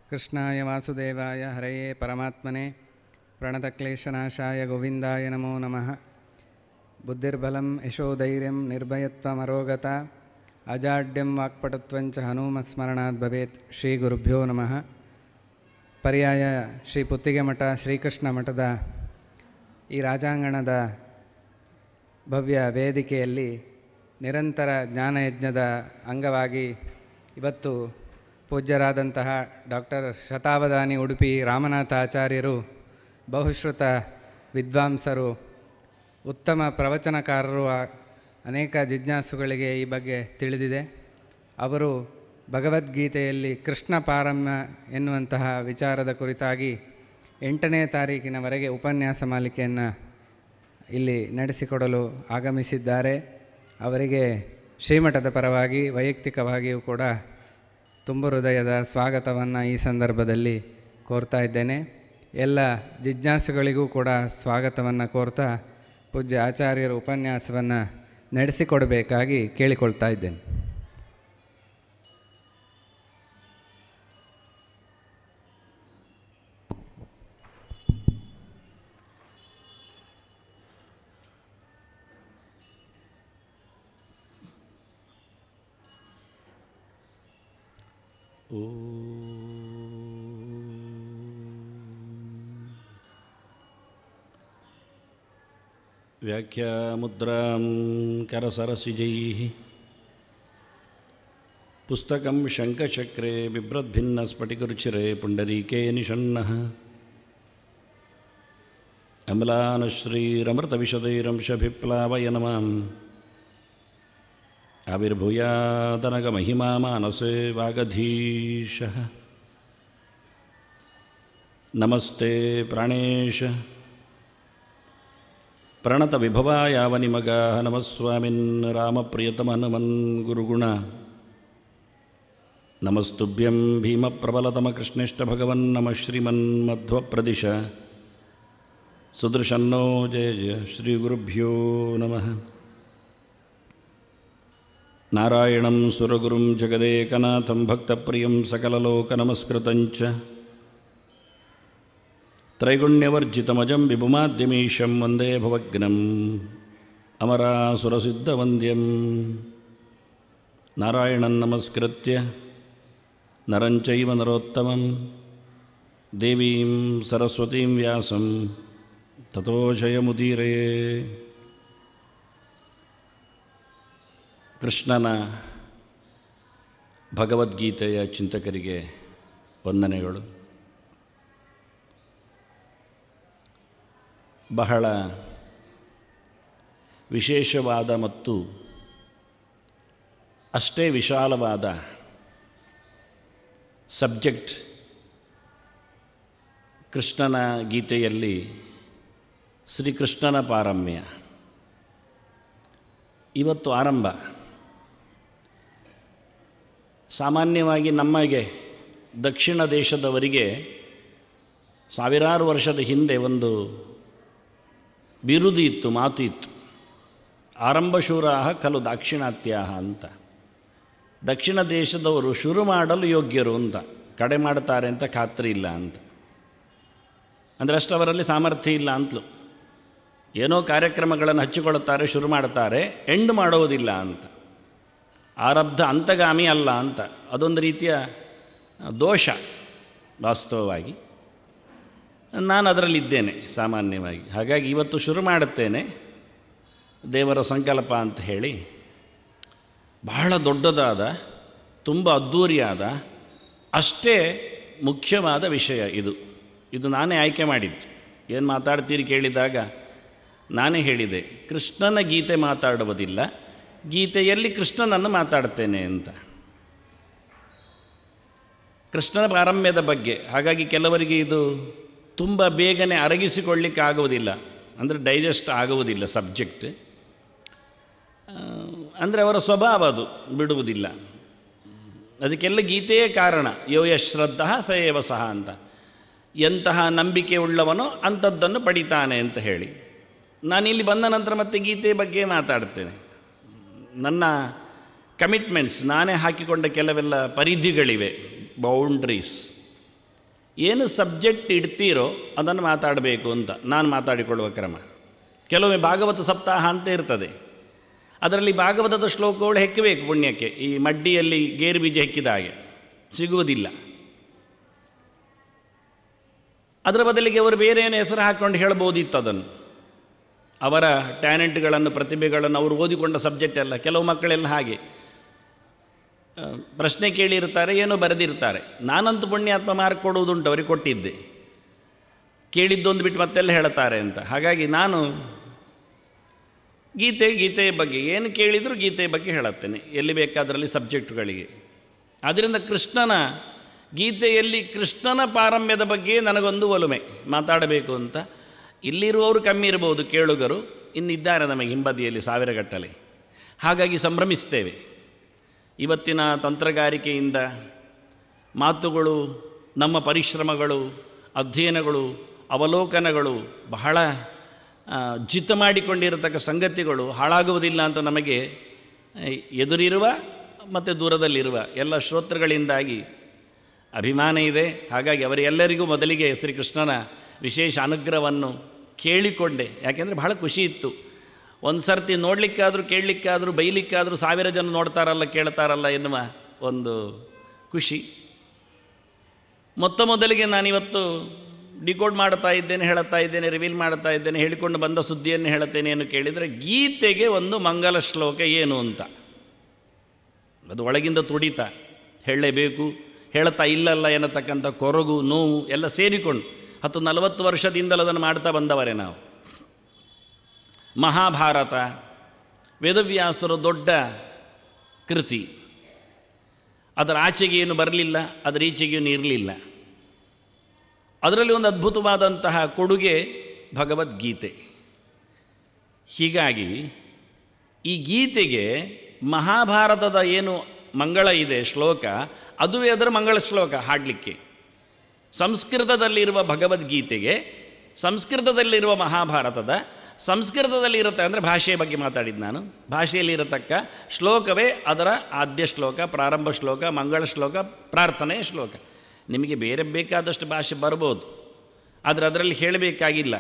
ಕೃಷ್ಣಾಯ ವಾಸುದೇವಾಯ ಹರಯೇ ಪರಮಾತ್ಮನೇ ಪ್ರಣತಕ್ಲೇಶನಾಶಾಯ ಗೋವಿಂದಾಯ ನಮೋ ನಮಃ. ಬುದ್ಧಿರ್ಬಲಂ ಯಶೋಧೈರ್ಯಂ ನಿರ್ಭಯತ್ವಮರೋಗತ ಅಜಾಡ್ಯಂ ವಾಕ್ಪಟುತ್ವಂಚ ಹನುಮಸ್ಮರಣಾತ್ ಭವೇತ್. ಶ್ರೀ ಗುರುಭ್ಯೋ ನಮಃ. ಪರ್ಯಾಯ ಶ್ರೀ ಪುತ್ತಿಗೆ ಮಠ ಶ್ರೀಕೃಷ್ಣ ಮಠದ ಈ ರಾಜಾಂಗಣದ ಭವ್ಯ ವೇದಿಕೆಯಲ್ಲಿ ನಿರಂತರ ಜ್ಞಾನಯಜ್ಞದ ಅಂಗವಾಗಿ ಇವತ್ತು ಪೂಜ್ಯರಾದಂತಹ ಡಾಕ್ಟರ್ ಶತಾವಧಾನಿ ಉಡುಪಿ ರಾಮನಾಥ ಆಚಾರ್ಯರು ಬಹುಶ್ರುತ ವಿದ್ವಾಂಸರು, ಉತ್ತಮ ಪ್ರವಚನಕಾರರು, ಅನೇಕ ಜಿಜ್ಞಾಸುಗಳಿಗೆ ಈ ಬಗ್ಗೆ ತಿಳಿದಿದೆ. ಅವರು ಭಗವದ್ಗೀತೆಯಲ್ಲಿ ಕೃಷ್ಣ ಪಾರಮ್ಯ ಎನ್ನುವಂತಹ ವಿಚಾರದ ಕುರಿತಾಗಿ 8ನೇ ತಾರೀಕಿನವರೆಗೆ ಉಪನ್ಯಾಸ ಮಾಲಿಕೆಯನ್ನು ಇಲ್ಲಿ ನಡೆಸಿಕೊಡಲು ಆಗಮಿಸಿದ್ದಾರೆ. ಅವರಿಗೆ ಶ್ರೀಮಠದ ಪರವಾಗಿ ವೈಯಕ್ತಿಕವಾಗಿಯೂ ಕೂಡ ತುಂಬ ಹೃದಯದ ಸ್ವಾಗತವನ್ನು ಈ ಸಂದರ್ಭದಲ್ಲಿ ಕೋರ್ತಾ ಇದ್ದೇನೆ. ಎಲ್ಲ ಜಿಜ್ಞಾಸುಗಳಿಗೂ ಕೂಡ ಸ್ವಾಗತವನ್ನು ಕೋರ್ತಾ ಪೂಜ್ಯ ಆಚಾರ್ಯರು ಉಪನ್ಯಾಸವನ್ನು ನಡೆಸಿಕೊಡಬೇಕಾಗಿ ಕೇಳಿಕೊಳ್ತಾ ಇದ್ದೇನೆ. ವ್ಯಾಖ್ಯಾಮುದ್ರಾಂ ಕರಸರಸಿಜೈಃ ಪುಸ್ತಕಂ ಶಂಖಚಕ್ರೆ ಬಿಭ್ರದ್ಭಿನ್ನಸ್ಫಟಿಕರುಚಿರೆ ಪುಂಡರೀಕೆ ನಿಷಣ್ಣಃ ಅಮ್ಲಾನಶ್ರೀರಮೃತವಿಶದೈರಂಶಭಿಪ್ಲಾವಯನಮಾಂ ಆವಿರ್ಭೂಯಾದನಗಮಹಿಮಾ ಮಾನಸೇ ವಾಗಧೀಶಃ. ನಮಸ್ತೆ ಪ್ರಾಣೇಶ ಪ್ರಣತವಿಭವಾಯಾವನಿಮಗಾಃ ನಮಸ್ವಾಮಿನ್ ರಾಮಪ್ರಿಯತಮಹನುಮನ್ ಗುರುಗುಣ. ನಮಸ್ತುಭ್ಯಂ ಭೀಮಪ್ರಬಲತಮಕೃಷ್ಣೇಷ್ಟ ಭಗವನ್ ನಮಃ ಶ್ರೀಮನ್ಮಧ್ವಪ್ರದಿಶ ಸುದೃಶನ್ನೋ ಜಯ ಜಯ ಶ್ರೀ ಗುರುಭ್ಯೋ ನಮಃ. ನಾರಾಯಣಂ ಸುರಗುರುಂ ಜಗದೇಕನಾಥಂ ಭಕ್ತಪ್ರಿಯಂ ಸಕಲಲೋಕನಮಸ್ಕೃತಂಚ ತ್ರೈಗುಣ್ಯವರ್ಜಿತಮಜಂ ವಿಭುಮಾದ್ಯಮೀಶಂ ವಂದೇ ಭವಗ್ನಂ ಅಮರಾಸುರಸಿದ್ಧವಂದ್ಯಂ. ನಾರಾಯಣಂ ನಮಸ್ಕೃತ್ಯ ನರಂ ಚೈವ ನರೋತ್ತಮಂ ದೇವೀಂ ಸರಸ್ವತೀಂ ವ್ಯಾಸಂ ತತೋ ಜಯಮುದೀರಯೇ. ಕೃಷ್ಣನ ಭಗವದ್ಗೀತೆಯ ಚಿಂತಕರಿಗೆ ವಂದನೆಗಳು. ಬಹಳ ವಿಶೇಷವಾದ ಮತ್ತು ಅಷ್ಟೇ ವಿಶಾಲವಾದ ಸಬ್ಜೆಕ್ಟ್ ಕೃಷ್ಣನ ಗೀತೆಯಲ್ಲಿ ಶ್ರೀಕೃಷ್ಣನ ಪಾರಮ್ಯ ಇವತ್ತು ಆರಂಭ. ಸಾಮಾನ್ಯವಾಗಿ ನಮಗೆ ದಕ್ಷಿಣ ದೇಶದವರಿಗೆ ಸಾವಿರಾರು ವರ್ಷದ ಹಿಂದೆ ಒಂದು ಬಿರುದು ಇತ್ತು, ಮಾತು ಇತ್ತು, ಆರಂಭಶೂರಾಃ ಖಲು ದಾಕ್ಷಿಣಾತ್ಯಾಃ ಅಂತ. ದಕ್ಷಿಣ ದೇಶದವರು ಶುರು ಮಾಡಲು ಯೋಗ್ಯರು ಅಂತ, ಕಡೆ ಮಾಡ್ತಾರೆ ಅಂತ ಖಾತ್ರಿ ಇಲ್ಲ ಅಂತ. ಅಂದರೆ ಅಷ್ಟು ಅವರಲ್ಲಿ ಸಾಮರ್ಥ್ಯ ಇಲ್ಲ ಅಂತಲೂ. ಏನೋ ಕಾರ್ಯಕ್ರಮಗಳನ್ನು ಹಚ್ಚಿಕೊಳ್ಳುತ್ತಾರೆ, ಶುರು ಮಾಡ್ತಾರೆ, ಎಂಡ್ ಮಾಡೋದಿಲ್ಲ ಅಂತ. ಆರಬ್ಧ ಅಂತಗಾಮಿ ಅಲ್ಲ ಅಂತ. ಅದೊಂದು ರೀತಿಯ ದೋಷ ವಾಸ್ತವವಾಗಿ. ನಾನು ಅದರಲ್ಲಿದ್ದೇನೆ ಸಾಮಾನ್ಯವಾಗಿ. ಹಾಗಾಗಿ ಇವತ್ತು ಶುರು ಮಾಡುತ್ತೇನೆ, ದೇವರ ಸಂಕಲ್ಪ ಅಂತ ಹೇಳಿ. ಬಹಳ ದೊಡ್ಡದಾದ, ತುಂಬ ಅದ್ಧೂರಿಯಾದ, ಅಷ್ಟೇ ಮುಖ್ಯವಾದ ವಿಷಯ ಇದು ನಾನೇ ಆಯ್ಕೆ ಮಾಡಿದ್ದು. ಏನು ಮಾತಾಡ್ತೀರಿ ಕೇಳಿದಾಗ ನಾನೇ ಹೇಳಿದೆ, ಕೃಷ್ಣನ ಗೀತೆ ಮಾತಾಡುವುದಿಲ್ಲ, ಗೀತೆಯಲ್ಲಿ ಕೃಷ್ಣನನ್ನು ಮಾತಾಡ್ತೇನೆ ಅಂತ. ಕೃಷ್ಣನ ಪಾರಮ್ಯದ ಬಗ್ಗೆ. ಹಾಗಾಗಿ ಕೆಲವರಿಗೆ ಇದು ತುಂಬ ಬೇಗನೆ ಅರಗಿಸಿಕೊಳ್ಳಿಕ್ಕೆ ಆಗುವುದಿಲ್ಲ, ಅಂದರೆ ಡೈಜೆಸ್ಟ್ ಆಗುವುದಿಲ್ಲ ಸಬ್ಜೆಕ್ಟ್. ಅಂದರೆ ಅವರ ಸ್ವಭಾವ ಅದು ಬಿಡುವುದಿಲ್ಲ. ಅದಕ್ಕೆಲ್ಲ ಗೀತೆಯೇ ಕಾರಣ. ಯೋ ಯಶ್ರದ್ಧಃ ಸ ಏವ ಸಹ ಅಂತ. ಎಂತಹ ನಂಬಿಕೆ ಉಳ್ಳವನೋ ಅಂಥದ್ದನ್ನು ಪಡಿತಾನೆ ಅಂತ ಹೇಳಿ. ನಾನಿಲ್ಲಿ ಬಂದ ನಂತರ ಮತ್ತೆ ಗೀತೆ ಬಗ್ಗೆ ಮಾತಾಡ್ತೇನೆ. ನನ್ನ ಕಮಿಟ್ಮೆಂಟ್ಸ್, ನಾನೇ ಹಾಕಿಕೊಂಡ ಕೆಲವೆಲ್ಲ ಪರಿಧಿಗಳಿವೆ, ಬೌಂಡ್ರೀಸ್. ಏನು ಸಬ್ಜೆಕ್ಟ್ ಇಡ್ತೀರೋ ಅದನ್ನು ಮಾತಾಡಬೇಕು ಅಂತ ನಾನು ಮಾತಾಡಿಕೊಳ್ಳುವ ಕ್ರಮ. ಕೆಲವೊಮ್ಮೆ ಭಾಗವತ ಸಪ್ತಾಹ ಅಂತ ಇರ್ತದೆ, ಅದರಲ್ಲಿ ಭಾಗವತದ ಶ್ಲೋಕಗಳು ಹೆಕ್ಕಬೇಕು ಪುಣ್ಯಕ್ಕೆ. ಈ ಮಡ್ಡಿಯಲ್ಲಿ ಗೇರು ಬೀಜ ಹೆಕ್ಕಿದ ಹಾಗೆ ಸಿಗುವುದಿಲ್ಲ. ಅದರ ಬದಲಿಗೆ ಅವರು ಬೇರೆ ಏನು ಹೆಸರು ಹಾಕ್ಕೊಂಡು ಹೇಳ್ಬೋದಿತ್ತು ಅದನ್ನು. ಅವರ ಟ್ಯಾಲೆಂಟ್ಗಳನ್ನು, ಪ್ರತಿಭೆಗಳನ್ನು ಅವರು ಓದಿಕೊಂಡ ಸಬ್ಜೆಕ್ಟ್ ಎಲ್ಲ. ಕೆಲವು ಮಕ್ಕಳೆಲ್ಲ ಹಾಗೆ ಪ್ರಶ್ನೆ ಕೇಳಿರ್ತಾರೆ, ಏನೋ ಬರೆದಿರ್ತಾರೆ. ನಾನಂತೂ ಪುಣ್ಯಾತ್ಮ ಮಾರ್ಕ್ ಕೊಡುವುದುಂಟು, ಅವರಿಗೆ ಕೊಟ್ಟಿದ್ದೆ. ಕೇಳಿದ್ದೊಂದು ಬಿಟ್ಟು ಮತ್ತೆಲ್ಲ ಹೇಳ್ತಾರೆ ಅಂತ. ಹಾಗಾಗಿ ನಾನು ಗೀತೆಯ ಬಗ್ಗೆ ಏನು ಕೇಳಿದರೂ ಗೀತೆಯ ಬಗ್ಗೆ ಹೇಳುತ್ತೇನೆ, ಎಲ್ಲಿ ಬೇಕಾದರಲ್ಲಿ ಸಬ್ಜೆಕ್ಟುಗಳಿಗೆ. ಆದ್ದರಿಂದ ಗೀತೆಯಲ್ಲಿ ಕೃಷ್ಣನ ಪಾರಮ್ಯದ ಬಗ್ಗೆ ನನಗೊಂದು ಒಲುಮೆ ಮಾತಾಡಬೇಕು ಅಂತ. ಇಲ್ಲಿರುವವರು ಕಮ್ಮಿ ಇರ್ಬೋದು ಕೇಳುಗರು, ಇನ್ನಿದ್ದಾರೆ ನಮಗೆ ಹಿಂಬದಿಯಲ್ಲಿ ಸಾವಿರಗಟ್ಟಲೆ. ಹಾಗಾಗಿ ಸಂಭ್ರಮಿಸ್ತೇವೆ. ಇವತ್ತಿನ ತಂತ್ರಗಾರಿಕೆಯಿಂದ ಮಾತುಗಳು, ನಮ್ಮ ಪರಿಶ್ರಮಗಳು, ಅಧ್ಯಯನಗಳು, ಅವಲೋಕನಗಳು, ಬಹಳ ಜಿತ ಮಾಡಿಕೊಂಡಿರತಕ್ಕ ಸಂಗತಿಗಳು ಹಾಳಾಗುವುದಿಲ್ಲ ಅಂತ ನಮಗೆ ಎದುರಿರುವ ಮತ್ತು ದೂರದಲ್ಲಿರುವ ಎಲ್ಲ ಶ್ರೋತೃಗಳಿಂದಾಗಿ ಅಭಿಮಾನ ಇದೆ. ಹಾಗಾಗಿ ಅವರೆಲ್ಲರಿಗೂ ಮೊದಲಿಗೆ ಶ್ರೀಕೃಷ್ಣನ ವಿಶೇಷ ಅನುಗ್ರಹವನ್ನು ಕೇಳಿಕೊಂಡೆ. ಯಾಕೆಂದರೆ ಬಹಳ ಖುಷಿ ಇತ್ತು. ಒಂದು ಸರ್ತಿ ನೋಡಲಿಕ್ಕಾದರೂ ಕೇಳಲಿಕ್ಕಾದರೂ ಬೈಲಿಕ್ಕಾದರೂ 1000 ಜನ ನೋಡ್ತಾರಲ್ಲ ಕೇಳ್ತಾರಲ್ಲ ಎನ್ನುವ ಒಂದು ಖುಷಿ. ಮೊದಲಿಗೆ ನಾನಿವತ್ತು ಡಿಕೋಡ್ ಮಾಡ್ತಾ ಇದ್ದೇನೆ, ಹೇಳುತ್ತಾ ಇದ್ದೇನೆ, ರಿವೀಲ್ ಮಾಡ್ತಾ ಇದ್ದೇನೆ, ಹೇಳಿಕೊಂಡು ಬಂದ ಸುದ್ದಿಯನ್ನು ಹೇಳುತ್ತೇನೆ ಏನು ಕೇಳಿದರೆ, ಗೀತೆಗೆ ಒಂದು ಮಂಗಲ ಶ್ಲೋಕ ಏನು ಅಂತ. ಅದು ಒಳಗಿಂದ ತುಡಿತ, ಹೇಳಲೇಬೇಕು, ಹೇಳ್ತಾ ಇಲ್ಲಲ್ಲ ಎನ್ನತಕ್ಕಂಥ ಕೊರಗು, ನೋವು ಎಲ್ಲ ಸೇರಿಕೊಂಡು 40 ವರ್ಷದಿಂದಲೂ ಅದನ್ನು ಮಾಡ್ತಾ ಬಂದವರೇ ನಾವು. ಮಹಾಭಾರತ ವೇದವ್ಯಾಸರ ದೊಡ್ಡ ಕೃತಿ. ಅದರ ಆಚೆಗೆ ಏನು ಬರಲಿಲ್ಲ, ಅದರ ಈಚೆಗೇನು ಇರಲಿಲ್ಲ. ಅದರಲ್ಲಿ ಒಂದು ಅದ್ಭುತವಾದಂತಹ ಕೊಡುಗೆ ಭಗವದ್ಗೀತೆ. ಹೀಗಾಗಿ ಈ ಗೀತೆಗೆ ಮಹಾಭಾರತದ ಏನು ಮಂಗಳ ಇದೆ ಶ್ಲೋಕ, ಅದುವೇ ಅದರ ಮಂಗಳ ಶ್ಲೋಕ ಹಾಡಲಿಕ್ಕೆ. ಸಂಸ್ಕೃತದಲ್ಲಿರುವ ಭಗವದ್ಗೀತೆಗೆ ಸಂಸ್ಕೃತದಲ್ಲಿರುವ ಮಹಾಭಾರತದ ಸಂಸ್ಕೃತದಲ್ಲಿರುತ್ತೆ, ಅಂದರೆ ಭಾಷೆಯ ಬಗ್ಗೆ ಮಾತಾಡಿದ್ದು ನಾನು. ಭಾಷೆಯಲ್ಲಿರತಕ್ಕ ಶ್ಲೋಕವೇ ಅದರ ಆದ್ಯ ಶ್ಲೋಕ, ಪ್ರಾರಂಭ ಶ್ಲೋಕ, ಮಂಗಳ ಶ್ಲೋಕ, ಪ್ರಾರ್ಥನೆಯ ಶ್ಲೋಕ. ನಿಮಗೆ ಬೇರೆ ಬೇಕಾದಷ್ಟು ಭಾಷೆ ಬರ್ಬೋದು, ಆದರೆ ಅದರಲ್ಲಿ ಹೇಳಬೇಕಾಗಿಲ್ಲ.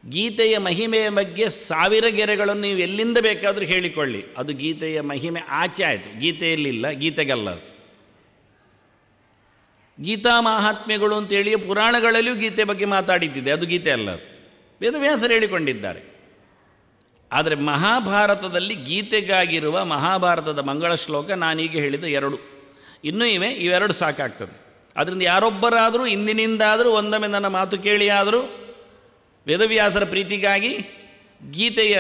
ಗೀತೆಯ ಮಹಿಮೆಯ ಬಗ್ಗೆ 1000 ಗೆರೆಗಳನ್ನು ನೀವು ಎಲ್ಲಿಂದ ಬೇಕಾದರೂ ಹೇಳಿಕೊಳ್ಳಿ, ಅದು ಗೀತೆಯ ಮಹಿಮೆ ಆಚೆ ಆಯಿತು. ಗೀತೆಯಲ್ಲಿಲ್ಲ, ಗೀತೆಗಲ್ಲ ಅದು. ಗೀತಾ ಮಹಾತ್ಮ್ಯಗಳು ಅಂತೇಳಿ ಪುರಾಣಗಳಲ್ಲಿಯೂ ಗೀತೆ ಬಗ್ಗೆ ಮಾತಾಡಿದ್ದಿದೆ, ಅದು ಗೀತೆ ಅಲ್ಲ, ಅದು ವೇದವ್ಯಾಸರು ಹೇಳಿಕೊಂಡಿದ್ದಾರೆ. ಆದರೆ ಮಹಾಭಾರತದಲ್ಲಿ ಗೀತೆಗಾಗಿರುವ ಮಹಾಭಾರತದ ಮಂಗಳ ಶ್ಲೋಕ ನಾನೀಗ ಹೇಳಿದ 2 ಇನ್ನೂ ಇವೆ. ಇವೆರಡು ಸಾಕಾಗ್ತದೆ. ಅದರಿಂದ ಯಾರೊಬ್ಬರಾದರೂ ಇಂದಿನಿಂದಾದರೂ ಒಂದೊಮ್ಮೆ ನನ್ನ ಮಾತು ಕೇಳಿಯಾದರೂ ವೇದವ್ಯಾಸರ ಪ್ರೀತಿಗಾಗಿ, ಗೀತೆಯ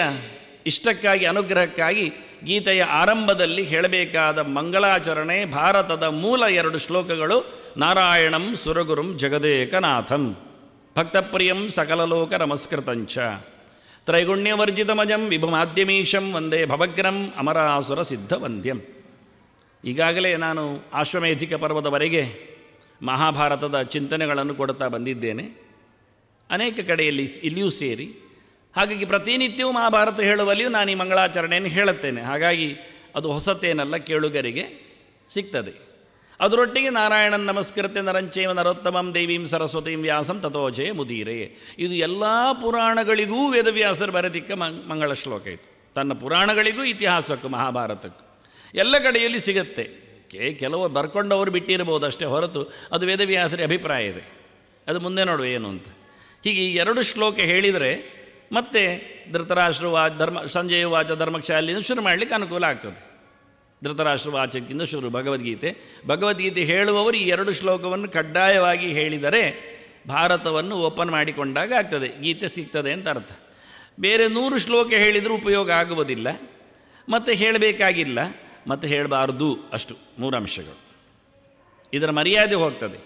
ಇಷ್ಟಕ್ಕಾಗಿ, ಅನುಗ್ರಹಕ್ಕಾಗಿ ಗೀತೆಯ ಆರಂಭದಲ್ಲಿ ಹೇಳಬೇಕಾದ ಮಂಗಳಾಚರಣೆ ಭಾರತದ ಮೂಲ 2 ಶ್ಲೋಕಗಳು. ನಾರಾಯಣಂ ಸುರಗುರುಂ ಜಗದೇಕನಾಥಂ ಭಕ್ತಪ್ರಿಯಂ ಸಕಲಲೋಕ ನಮಸ್ಕೃತಂಚ ತ್ರೈಗುಣ್ಯವರ್ಜಿತಮಜಂ ವಿಭುಮಾದ್ಯಮೀಶಂ ವಂದೇ ಭವಗ್ರಂ ಅಮರಾಸುರ ಸಿದ್ಧವಂದ್ಯಂ. ಈಗಾಗಲೇ ನಾನು ಆಶ್ವಮೇಧಿಕ ಪರ್ವದವರೆಗೆ ಮಹಾಭಾರತದ ಚಿಂತನೆಗಳನ್ನು ಕೊಡುತ್ತಾ ಬಂದಿದ್ದೇನೆ, ಅನೇಕ ಕಡೆಯಲ್ಲಿ ಇಲ್ಲಿಯೂ ಸೇರಿ. ಹಾಗಾಗಿ ಪ್ರತಿನಿತ್ಯವೂ ಮಹಾಭಾರತ ಹೇಳುವಲ್ಲಿಯೂ ನಾನು ಈ ಮಂಗಳಾಚರಣೆಯನ್ನು ಹೇಳುತ್ತೇನೆ. ಹಾಗಾಗಿ ಅದು ಹೊಸತೇನಲ್ಲ, ಕೇಳುಗರಿಗೆ ಸಿಗ್ತದೆ. ಅದರೊಟ್ಟಿಗೆ ನಾರಾಯಣನ್ ನಮಸ್ಕೃತ್ಯ ನರಂಚೇವ ನರೋತ್ತಮಂ ದೇವೀಂ ಸರಸ್ವತೀಂ ವ್ಯಾಸಂ ತಥೋಜಯ ಮುದೀರೆ. ಇದು ಎಲ್ಲ ಪುರಾಣಗಳಿಗೂ ವೇದವ್ಯಾಸರು ಬರೆದಿಕ್ಕ ಮಂಗಳ ಶ್ಲೋಕ ಇತ್ತು. ತನ್ನ ಪುರಾಣಗಳಿಗೂ ಇತಿಹಾಸಕ್ಕೂ ಮಹಾಭಾರತಕ್ಕೂ ಎಲ್ಲ ಕಡೆಯಲ್ಲಿ ಸಿಗುತ್ತೆ. ಕೆಲವು ಬರ್ಕೊಂಡವರು ಬಿಟ್ಟಿರ್ಬೋದು ಅಷ್ಟೇ ಹೊರತು ಅದು ವೇದವ್ಯಾಸರ ಅಭಿಪ್ರಾಯ ಇದೆ. ಅದು ಮುಂದೆ ನೋಡುವ ಏನು ಅಂತ. ಹೀಗೆ 2 ಶ್ಲೋಕ ಹೇಳಿದರೆ ಮತ್ತೆ ಧೃತರಾಷ್ಟ್ರ ಸಂಜಯ ವಾಚ ಧರ್ಮಕ್ಷಾಲಿಯಿಂದ ಶುರು ಮಾಡಲಿಕ್ಕೆ ಅನುಕೂಲ ಆಗ್ತದೆ. ಧೃತರಾಷ್ಟ್ರ ವಾಚಕ್ಕಿಂತ ಶುರು ಭಗವದ್ಗೀತೆ ಹೇಳುವವರು ಈ 2 ಶ್ಲೋಕವನ್ನು ಕಡ್ಡಾಯವಾಗಿ ಹೇಳಿದರೆ ಭಾರತವನ್ನು ಓಪನ್ ಮಾಡಿಕೊಂಡಾಗ ಆಗ್ತದೆ, ಗೀತೆ ಸಿಗ್ತದೆ ಅಂತ ಅರ್ಥ. ಬೇರೆ 100 ಶ್ಲೋಕ ಹೇಳಿದರೂ ಉಪಯೋಗ ಆಗುವುದಿಲ್ಲ, ಮತ್ತು ಹೇಳಬೇಕಾಗಿಲ್ಲ, ಮತ್ತು ಹೇಳಬಾರ್ದು. ಅಷ್ಟು 3 ಅಂಶಗಳು. ಇದರ ಮರ್ಯಾದೆ ಹೋಗ್ತದೆ.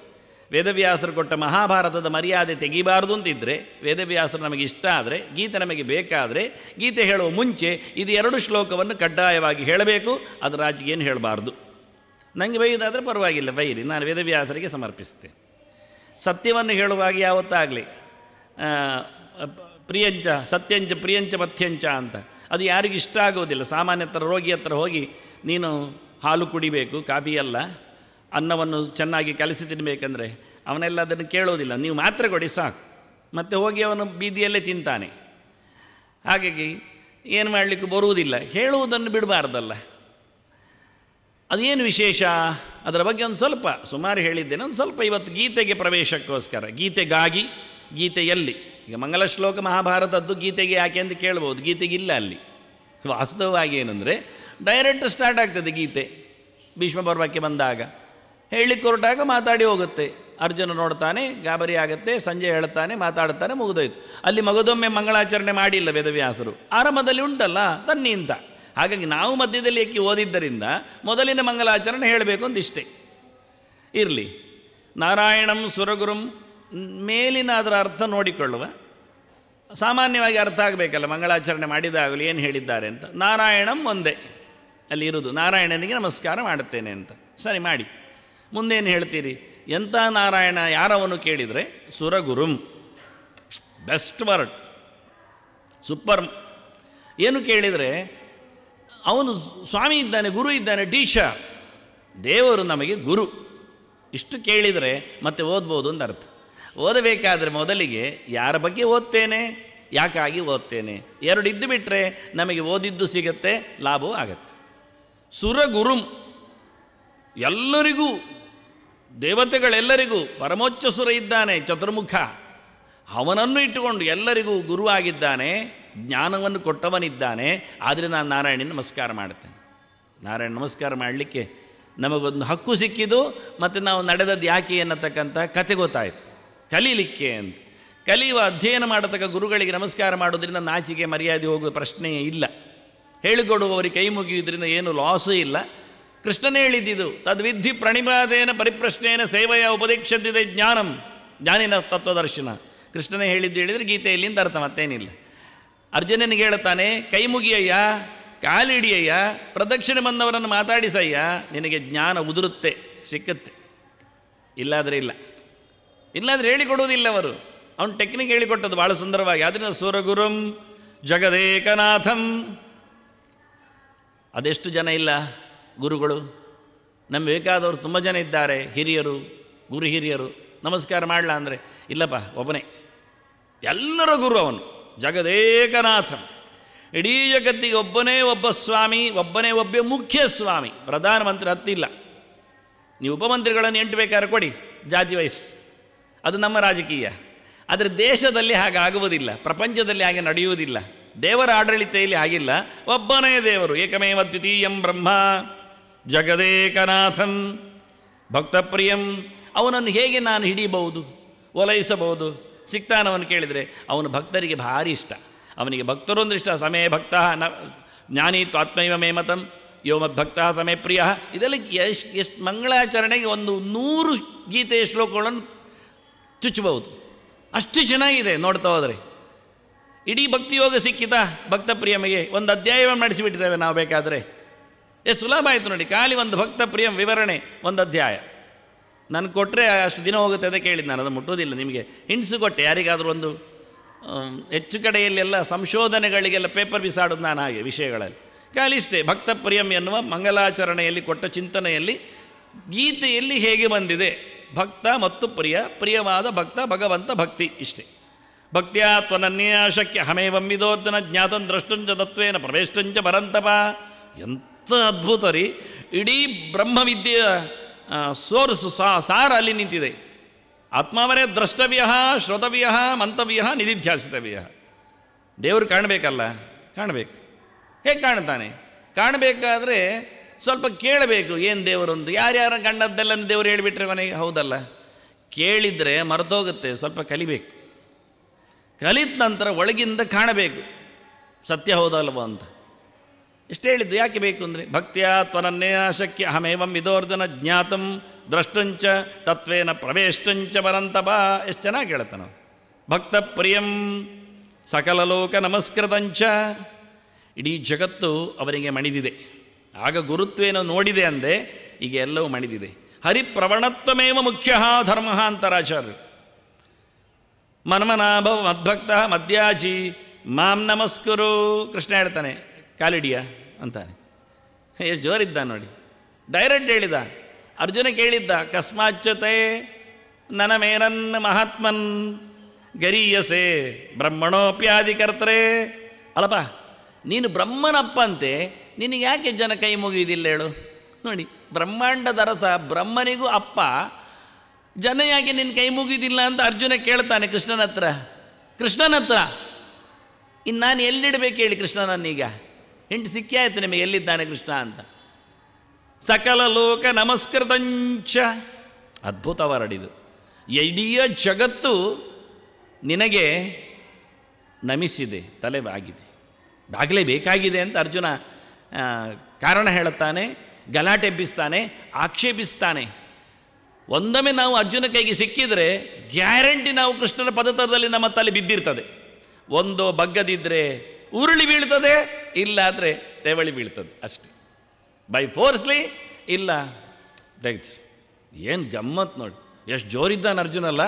ವೇದವ್ಯಾಸರು ಕೊಟ್ಟ ಮಹಾಭಾರತದ ಮರ್ಯಾದೆ ತೆಗಿಬಾರ್ದು ಅಂತಿದ್ದರೆ, ವೇದವ್ಯಾಸರು ನಮಗೆ ಇಷ್ಟ ಆದರೆ, ಗೀತೆ ನಮಗೆ ಬೇಕಾದರೆ, ಗೀತೆ ಹೇಳುವ ಮುಂಚೆ ಇದು 2 ಶ್ಲೋಕವನ್ನು ಕಡ್ಡಾಯವಾಗಿ ಹೇಳಬೇಕು. ಅದರ ಆಚೆಗೆ ಏನು ಹೇಳಬಾರ್ದು. ನನಗೆ ಬೈಯೋದಾದರೆ ಪರವಾಗಿಲ್ಲ, ಬೈರಿ, ನಾನು ವೇದವ್ಯಾಸರಿಗೆ ಸಮರ್ಪಿಸ್ತೇನೆ. ಸತ್ಯವನ್ನು ಹೇಳುವಾಗ ಯಾವತ್ತಾಗಲಿ ಪ್ರಿಯಂಚ ಸತ್ಯಂಚ ಪ್ರಿಯಂಚ ಮಥ್ಯಂಚ ಅಂತ ಅದು ಯಾರಿಗೂ ಇಷ್ಟ ಆಗೋದಿಲ್ಲ. ಸಾಮಾನ್ಯ ರೋಗಿ ಹತ್ರ ಹೋಗಿ ನೀನು ಹಾಲು ಕುಡಿಬೇಕು, ಕಾಫಿ ಅಲ್ಲ, ಅನ್ನವನ್ನು ಚೆನ್ನಾಗಿ ಕಲಸಿ ತಿನ್ನಬೇಕಂದ್ರೆ ಅವನೆಲ್ಲ ಅದನ್ನು ಕೇಳೋದಿಲ್ಲ, ನೀವು ಮಾತ್ರೆ ಕೊಡಿ ಸಾಕು, ಮತ್ತು ಹೋಗಿ ಅವನು ಬೀದಿಯಲ್ಲೇ ತಿಂತಾನೆ. ಹಾಗಾಗಿ ಏನು ಮಾಡಲಿಕ್ಕೆ ಬರುವುದಿಲ್ಲ. ಹೇಳುವುದನ್ನು ಬಿಡಬಾರ್ದಲ್ಲ. ಅದೇನು ವಿಶೇಷ ಅದರ ಬಗ್ಗೆ ಒಂದು ಸ್ವಲ್ಪ ಸುಮಾರು ಹೇಳಿದ್ದೇನೆ. ಒಂದು ಸ್ವಲ್ಪ ಇವತ್ತು ಗೀತೆಗೆ ಪ್ರವೇಶಕ್ಕೋಸ್ಕರ, ಗೀತೆಗಾಗಿ, ಗೀತೆಯಲ್ಲಿ. ಈಗ ಮಂಗಲ ಶ್ಲೋಕ ಮಹಾಭಾರತದ್ದು ಗೀತೆಗೆ ಯಾಕೆ ಅಂತ ಕೇಳ್ಬೋದು, ಗೀತೆಗಿಲ್ಲ ಅಲ್ಲಿ. ವಾಸ್ತವವಾಗಿ ಏನಂದರೆ ಡೈರೆಕ್ಟ್ ಸ್ಟಾರ್ಟ್ ಆಗ್ತದೆ ಗೀತೆ. ಭೀಷ್ಮ ಪರ್ವಕ್ಕೆ ಬಂದಾಗ ಹೇಳಲಿಕ್ಕೆ ಹೊರಟಾಗ ಮಾತಾಡಿ ಹೋಗುತ್ತೆ. ಅರ್ಜುನ ನೋಡ್ತಾನೆ, ಗಾಬರಿ ಆಗುತ್ತೆ, ಸಂಜೆ ಹೇಳ್ತಾನೆ, ಮಾತಾಡ್ತಾನೆ, ಮುಗಿದೋಯ್ತು. ಅಲ್ಲಿ ಮಗದೊಮ್ಮೆ ಮಂಗಳಾಚರಣೆ ಮಾಡಿಲ್ಲ ವೇದವ್ಯಾಸರು, ಆರಂಭದಲ್ಲಿ ಉಂಟಲ್ಲ ತನ್ನಿ ಅಂತ. ಹಾಗಾಗಿ ನಾವು ಮಧ್ಯದಲ್ಲಿ ಎಕ್ಕಿ ಓದಿದ್ದರಿಂದ ಮೊದಲಿನ ಮಂಗಲಾಚರಣೆ ಹೇಳಬೇಕು ಅಂತ ಇಷ್ಟೇ ಇರಲಿ. ನಾರಾಯಣಂ ಸುರಗುರುಂ ಮೇಲಿನ ಅದರ ಅರ್ಥ ನೋಡಿಕೊಳ್ಳುವ, ಸಾಮಾನ್ಯವಾಗಿ ಅರ್ಥ ಆಗಬೇಕಲ್ಲ ಮಂಗಳಾಚರಣೆ ಮಾಡಿದಾಗಲೂ ಏನು ಹೇಳಿದ್ದಾರೆ ಅಂತ. ನಾರಾಯಣಂ ಒಂದೇ ಅಲ್ಲಿ ಇರೋದು, ನಾರಾಯಣನಿಗೆ ನಮಸ್ಕಾರ ಮಾಡುತ್ತೇನೆ ಅಂತ. ಸರಿ ಮಾಡಿ, ಮುಂದೇನು ಹೇಳ್ತೀರಿ? ಎಂಥ ನಾರಾಯಣ ಯಾರವನು ಕೇಳಿದರೆ ಸುರಗುರುಂ, ಬೆಸ್ಟ್ ವರ್ಡ್, ಸೂಪರ್. ಏನು ಕೇಳಿದರೆ ಅವನು ಸ್ವಾಮಿ ಇದ್ದಾನೆ, ಗುರು ಇದ್ದಾನೆ, ಟೀಚರ್, ದೇವರು ನಮಗೆ ಗುರು. ಇಷ್ಟು ಕೇಳಿದರೆ ಮತ್ತೆ ಓದ್ಬೋದು ಅಂತ ಅರ್ಥ. ಓದಬೇಕಾದ್ರೆ ಮೊದಲಿಗೆ ಯಾರ ಬಗ್ಗೆ ಓದ್ತೇನೆ, ಯಾಕಾಗಿ ಓದ್ತೇನೆ, ಎರಡು ಇದ್ದು ಬಿಟ್ಟರೆ ನಮಗೆ ಓದಿದ್ದು ಸಿಗತ್ತೆ, ಲಾಭವೂ ಆಗತ್ತೆ. ಸುರಗುರುಂ, ಎಲ್ಲರಿಗೂ, ದೇವತೆಗಳೆಲ್ಲರಿಗೂ ಪರಮೋಚ್ಚ ಸುರ ಇದ್ದಾನೆ ಚತುರ್ಮುಖ, ಅವನನ್ನು ಇಟ್ಟುಕೊಂಡು ಎಲ್ಲರಿಗೂ ಗುರುವಾಗಿದ್ದಾನೆ, ಜ್ಞಾನವನ್ನು ಕೊಟ್ಟವನಿದ್ದಾನೆ. ಆದರೆ ನಾನು ನಾರಾಯಣನ ನಮಸ್ಕಾರ ಮಾಡುತ್ತೇನೆ. ನಾರಾಯಣ ನಮಸ್ಕಾರ ಮಾಡಲಿಕ್ಕೆ ನಮಗೊಂದು ಹಕ್ಕು ಸಿಕ್ಕಿದ್ದು, ಮತ್ತು ನಾವು ನಡೆದದ್ದು ಯಾಕೆ ಅನ್ನತಕ್ಕಂಥ ಕತೆ ಗೊತ್ತಾಯಿತು, ಕಲೀಲಿಕ್ಕೆ ಅಂತ. ಕಲಿಯುವ ಅಧ್ಯಯನ ಮಾಡತಕ್ಕ ಗುರುಗಳಿಗೆ ನಮಸ್ಕಾರ ಮಾಡೋದ್ರಿಂದ ನಾಚಿಕೆ ಮರ್ಯಾದೆ ಹೋಗುವ ಪ್ರಶ್ನೆಯೇ ಇಲ್ಲ. ಹೇಳಿಕೊಡುವವರಿಗೆ ಕೈ ಮುಗಿಯುವುದರಿಂದ ಏನು ಲಾಸೂ ಇಲ್ಲ. ಕೃಷ್ಣನೇ ಹೇಳಿದ್ದಿದ್ದು, ತದ್ವಿಧಿ ಪ್ರಣಿಪಾದೇನ ಪರಿಪ್ರಶ್ನೇನ ಸೇವೆಯ ಉಪದೇಕ್ಷಿಸಿದೆ ಜ್ಞಾನಂ, ಜ್ಞಾನಿನ ತತ್ವದರ್ಶನ. ಕೃಷ್ಣನೇ ಹೇಳಿದ್ದು ಹೇಳಿದರೆ ಗೀತೆಯಲ್ಲಿಂದ ಅರ್ಥ ಮತ್ತೇನಿಲ್ಲ. ಅರ್ಜುನನಿಗೆ ಹೇಳ್ತಾನೆ, ಕೈ ಮುಗಿಯಯ್ಯ, ಕಾಲಿಡಿಯಯ್ಯ, ಪ್ರದಕ್ಷಿಣೆ ಬಂದವರನ್ನು ಮಾತಾಡಿಸಯ್ಯ, ನಿನಗೆ ಜ್ಞಾನ ಉದುರುತ್ತೆ, ಸಿಕ್ಕತ್ತೆ. ಇಲ್ಲಾದರೆ ಇಲ್ಲ, ಇಲ್ಲಾದರೆ ಹೇಳಿಕೊಡುವುದಿಲ್ಲ ಅವರು. ಅವನು ಟೆಕ್ನಿಕ್ ಹೇಳಿಕೊಟ್ಟದ್ದು ಭಾಳ ಸುಂದರವಾಗಿ. ಆದ್ದರಿಂದ ಸುರಗುರುಂ ಜಗದೇಕನಾಥಂ. ಅದೆಷ್ಟು ಜನ ಇಲ್ಲ ಗುರುಗಳು? ನಮ್ಮ ಬೇಕಾದವರು ತುಂಬ ಜನ ಇದ್ದಾರೆ, ಹಿರಿಯರು, ಗುರು ಹಿರಿಯರು. ನಮಸ್ಕಾರ ಮಾಡಲ ಅಂದರೆ ಇಲ್ಲಪ್ಪ ಒಬ್ಬನೇ, ಎಲ್ಲರ ಗುರು ಅವನು, ಜಗದೇಕನಾಥಂ. ಇಡೀ ಜಗತ್ತಿಗೆ ಒಬ್ಬನೇ ಒಬ್ಬ ಸ್ವಾಮಿ, ಒಬ್ಬನೇ ಒಬ್ಬ ಮುಖ್ಯ ಸ್ವಾಮಿ. ಪ್ರಧಾನಮಂತ್ರಿ ಹತ್ತಿಲ್ಲ, ನೀವು ಉಪಮಂತ್ರಿಗಳನ್ನು 8 ಬೇಕಾದ್ರೆ ಕೊಡಿ, ಜಾತಿ ವಯಸ್ಸು, ಅದು ನಮ್ಮ ರಾಜಕೀಯ. ಆದರೆ ದೇಶದಲ್ಲಿ ಹಾಗಾಗುವುದಿಲ್ಲ, ಪ್ರಪಂಚದಲ್ಲಿ ಹಾಗೆ ನಡೆಯುವುದಿಲ್ಲ. ದೇವರ ಆಡಳಿತೆಯಲ್ಲಿ ಆಗಿಲ್ಲ. ಒಬ್ಬನೇ ದೇವರು, ಏಕಮೇವ ದ್ವಿತೀಯಂ ಬ್ರಹ್ಮ ಜಗದೇಕನಾಥಂ ಭಕ್ತಪ್ರಿಯಂ. ಅವನನ್ನು ಹೇಗೆ ನಾನು ಹಿಡಿಯಬಹುದು, ಓಲೈಸಬಹುದು? ಸಿಗ್ತಾನವನು ಕೇಳಿದರೆ ಅವನು ಭಕ್ತರಿಗೆ ಭಾರಿ ಇಷ್ಟ. ಅವನಿಗೆ ಭಕ್ತರು ಅಂದ್ರೆ ಇಷ್ಟ. ಸಮೇ ಭಕ್ತ ನ ಜ್ಞಾನಿ ತ್ವಾತ್ಮೈವ ಮೇ ಮತಂ ಯೋ ಮದ್ಭಕ್ತ ಸಮೇ ಪ್ರಿಯ. ಇದೆಲ್ಲ ಎಷ್ಟು ಮಂಗಳಾಚರಣೆಗೆ 100 ಗೀತೆಯ ಶ್ಲೋಕಗಳನ್ನು ಚುಚ್ಚಬಹುದು, ಅಷ್ಟು ಚೆನ್ನಾಗಿದೆ ನೋಡ್ತಾ ಹೋದರೆ. ಇಡೀ ಭಕ್ತಿಯೋಗ ಸಿಕ್ಕಿತಾ ಭಕ್ತ ಪ್ರಿಯಮಿಗೆ? ಒಂದು ಅಧ್ಯಾಯವನ್ನು ನಡೆಸಿಬಿಟ್ಟಿದ್ದೇವೆ ನಾವು ಬೇಕಾದರೆ. ಎಷ್ಟು ಸುಲಭ ಆಯಿತು ನೋಡಿ. ಖಾಲಿ ಒಂದು ಭಕ್ತ ಪ್ರಿಯಂ ವಿವರಣೆ, ಒಂದು ಅಧ್ಯಾಯ ನನಗೆ ಕೊಟ್ಟರೆ ಅಷ್ಟು ದಿನ ಹೋಗುತ್ತೆ ಅಂತ ಕೇಳಿದ್ದು ನಾನು. ಅದು ಮುಟ್ಟೋದಿಲ್ಲ. ನಿಮಗೆ ಹಿಂಡ್ಸು ಕೊಟ್ಟೆ, ಯಾರಿಗಾದರೂ ಒಂದು ಹೆಚ್ಚು ಕಡೆಯಲ್ಲೆಲ್ಲ ಸಂಶೋಧನೆಗಳಿಗೆಲ್ಲ ಪೇಪರ್ ಬಿಸಾಡೋದು ನಾನು ಹಾಗೆ ವಿಷಯಗಳಲ್ಲಿ. ಖಾಲಿ ಇಷ್ಟೇ, ಭಕ್ತ ಪ್ರಿಯಂ ಎನ್ನುವ ಮಂಗಲಾಚರಣೆಯಲ್ಲಿ ಕೊಟ್ಟ ಚಿಂತನೆಯಲ್ಲಿ ಗೀತೆಯಲ್ಲಿ ಹೇಗೆ ಬಂದಿದೆ, ಭಕ್ತ ಮತ್ತು ಪ್ರಿಯ, ಪ್ರಿಯವಾದ ಭಕ್ತ, ಭಗವಂತ ಭಕ್ತಿ, ಇಷ್ಟೇ. ಭಕ್ತಿಯ ತ್ವನನ್ಯ ಶಕ್ಯ ಹಮೇವಂ ವಿದೋರ್ಜನ ಜ್ಞಾತಂ ದ್ರಷ್ಟುಂಚ ತತ್ವೇನ ಪ್ರವೇಷ್ಟುಂಚ ಪರಂತಪ. ಎಂಥ ಅದ್ಭುತ ರೀ! ಇಡೀ ಬ್ರಹ್ಮವಿದ್ಯೆಯ ಸೋರ್ಸು ಸಾರ ಅಲ್ಲಿ ನಿಂತಿದೆ. ಆತ್ಮಾವರೇ ದ್ರಷ್ಟವ್ಯ, ಶ್ರೋತವ್ಯ, ಮಂತವ್ಯ, ನಿಧಿಧ್ಯಾಸಿತವ್ಯ. ದೇವರು ಕಾಣಬೇಕಲ್ಲ, ಕಾಣಬೇಕು. ಹೇಗೆ ಕಾಣ್ತಾನೆ? ಕಾಣಬೇಕಾದ್ರೆ ಸ್ವಲ್ಪ ಕೇಳಬೇಕು, ಏನು ದೇವರೊಂದು. ಯಾರ್ಯಾರ ಕಂಡದ್ದೆಲ್ಲ ದೇವರು ಹೇಳಿಬಿಟ್ರೆ ಮನೆಗೆ ಹೌದಲ್ಲ, ಕೇಳಿದರೆ ಮರೆತೋಗುತ್ತೆ. ಸ್ವಲ್ಪ ಕಲಿಬೇಕು. ಕಲಿತ ನಂತರ ಒಳಗಿಂದ ಕಾಣಬೇಕು ಸತ್ಯ ಹೌದಲ್ವ ಅಂತ. ಎಷ್ಟು ಹೇಳಿದ್ದು ಯಾಕೆ ಬೇಕು ಅಂದರೆ, ಭಕ್ತಿಯ ತ್ವನನ್ನೇ ಶಕ್ಯ ಅಹಮೇವಂ ವಿದೋರ್ಜನ ಜ್ಞಾತಂ ದ್ರಷ್ಟುಂಚ ತತ್ವೇನ ಪ್ರವೇಷ್ಟುಂಚ ಪರಂತಪ. ಎಷ್ಟು ಚೆನ್ನಾಗಿ ಹೇಳ್ತಾನೆ ನಾವು. ಭಕ್ತ ಪ್ರಿಯಂ ಸಕಲ ಲೋಕ ನಮಸ್ಕೃತಂಚ. ಇಡೀ ಜಗತ್ತು ಅವರಿಗೆ ಮಣಿದಿದೆ. ಆಗ ಗುರುತ್ವೇನೋ ನೋಡಿದೆ ಅಂದೆ, ಈಗ ಎಲ್ಲವೂ ಮಣಿದಿದೆ. ಹರಿಪ್ರವಣತ್ವಮೇವ ಮುಖ್ಯ ಧರ್ಮ ಅಂತರಾಚಾರ್ಯರು. ಮನ್ಮನಾಭವ ಮದ್ಭಕ್ತ ಮದ್ಯಾಜಿ ಮಾಂ ನಮಸ್ಕರು. ಕೃಷ್ಣ ಹೇಳ್ತಾನೆ, ಕಾಲಿಡಿಯ ಅಂತಾನೆ. ಎಷ್ಟು ಜೋರಿದ್ದ ನೋಡಿ, ಡೈರೆಕ್ಟ್ ಹೇಳಿದ. ಅರ್ಜುನ ಕೇಳಿದ್ದ, ಕಸ್ಮಾಚ್ಯುತೆ ನನಮೇನನ್ ಮಹಾತ್ಮನ್ ಗರೀಯಸೆ ಬ್ರಹ್ಮಣೋಪ್ಯಾದಿಕರ್ತರೆ. ಅಲ್ಲಪ್ಪ, ನೀನು ಬ್ರಹ್ಮನಪ್ಪಂತೆ, ನಿನಗೆ ಯಾಕೆ ಜನ ಕೈ ಮುಗಿಯುವುದಿಲ್ಲ ಹೇಳು? ನೋಡಿ, ಬ್ರಹ್ಮಾಂಡದ ರಸ ಬ್ರಹ್ಮನಿಗೂ ಅಪ್ಪ, ಜನ ಯಾಕೆ ನಿನ್ನ ಕೈ ಮುಗಿಯುವುದಿಲ್ಲ ಅಂತ ಅರ್ಜುನ ಕೇಳ್ತಾನೆ ಕೃಷ್ಣನ ಹತ್ರ. ಇನ್ನು ನಾನು ಎಲ್ಲಿಡಬೇಕು ಹೇಳಿ ಕೃಷ್ಣನನ್ನೀಗ? ಹೆಂಟು ಸಿಕ್ಕಿ ಆಯ್ತು ನಿಮಗೆ ಎಲ್ಲಿದ್ದಾನೆ ಕೃಷ್ಣ ಅಂತ. ಸಕಲ ಲೋಕ ನಮಸ್ಕೃತಂಚ. ಅದ್ಭುತ ವರ್ಡಿದು. ಇಡೀ ಜಗತ್ತು ನಿನಗೆ ನಮಿಸಿದೆ, ತಲೆ ಬಾಗಿದೆ, ಬಾಗಲೇಬೇಕಾಗಿದೆ ಅಂತ ಅರ್ಜುನ ಕಾರಣ ಹೇಳುತ್ತಾನೆ, ಗಲಾಟೆ ಎಬ್ಬಿಸ್ತಾನೆ, ಆಕ್ಷೇಪಿಸ್ತಾನೆ. ಒಂದೊಮ್ಮೆ ನಾವು ಅರ್ಜುನ ಕೈಗೆ ಸಿಕ್ಕಿದರೆ ಗ್ಯಾರಂಟಿ ನಾವು ಕೃಷ್ಣನ ಪದತರದಲ್ಲಿ ನಮ್ಮ ತಲೆ ಬಿದ್ದಿರ್ತದೆ. ಒಂದು ಬಗ್ಗದಿದ್ದರೆ ಉರುಳಿ ಬೀಳ್ತದೆ, ಇಲ್ಲಾದರೆ ತೆವಳಿ ಬೀಳ್ತದೆ ಅಷ್ಟೆ. ಬೈ ಫೋರ್ಸ್ಲಿ ಇಲ್ಲ ತೆಗ್ದು. ಏನು ಗಮ್ಮತ್ತು ನೋಡಿ, ಎಷ್ಟು ಜೋರಿದ್ದಾನೆ ಅರ್ಜುನಲ್ಲ,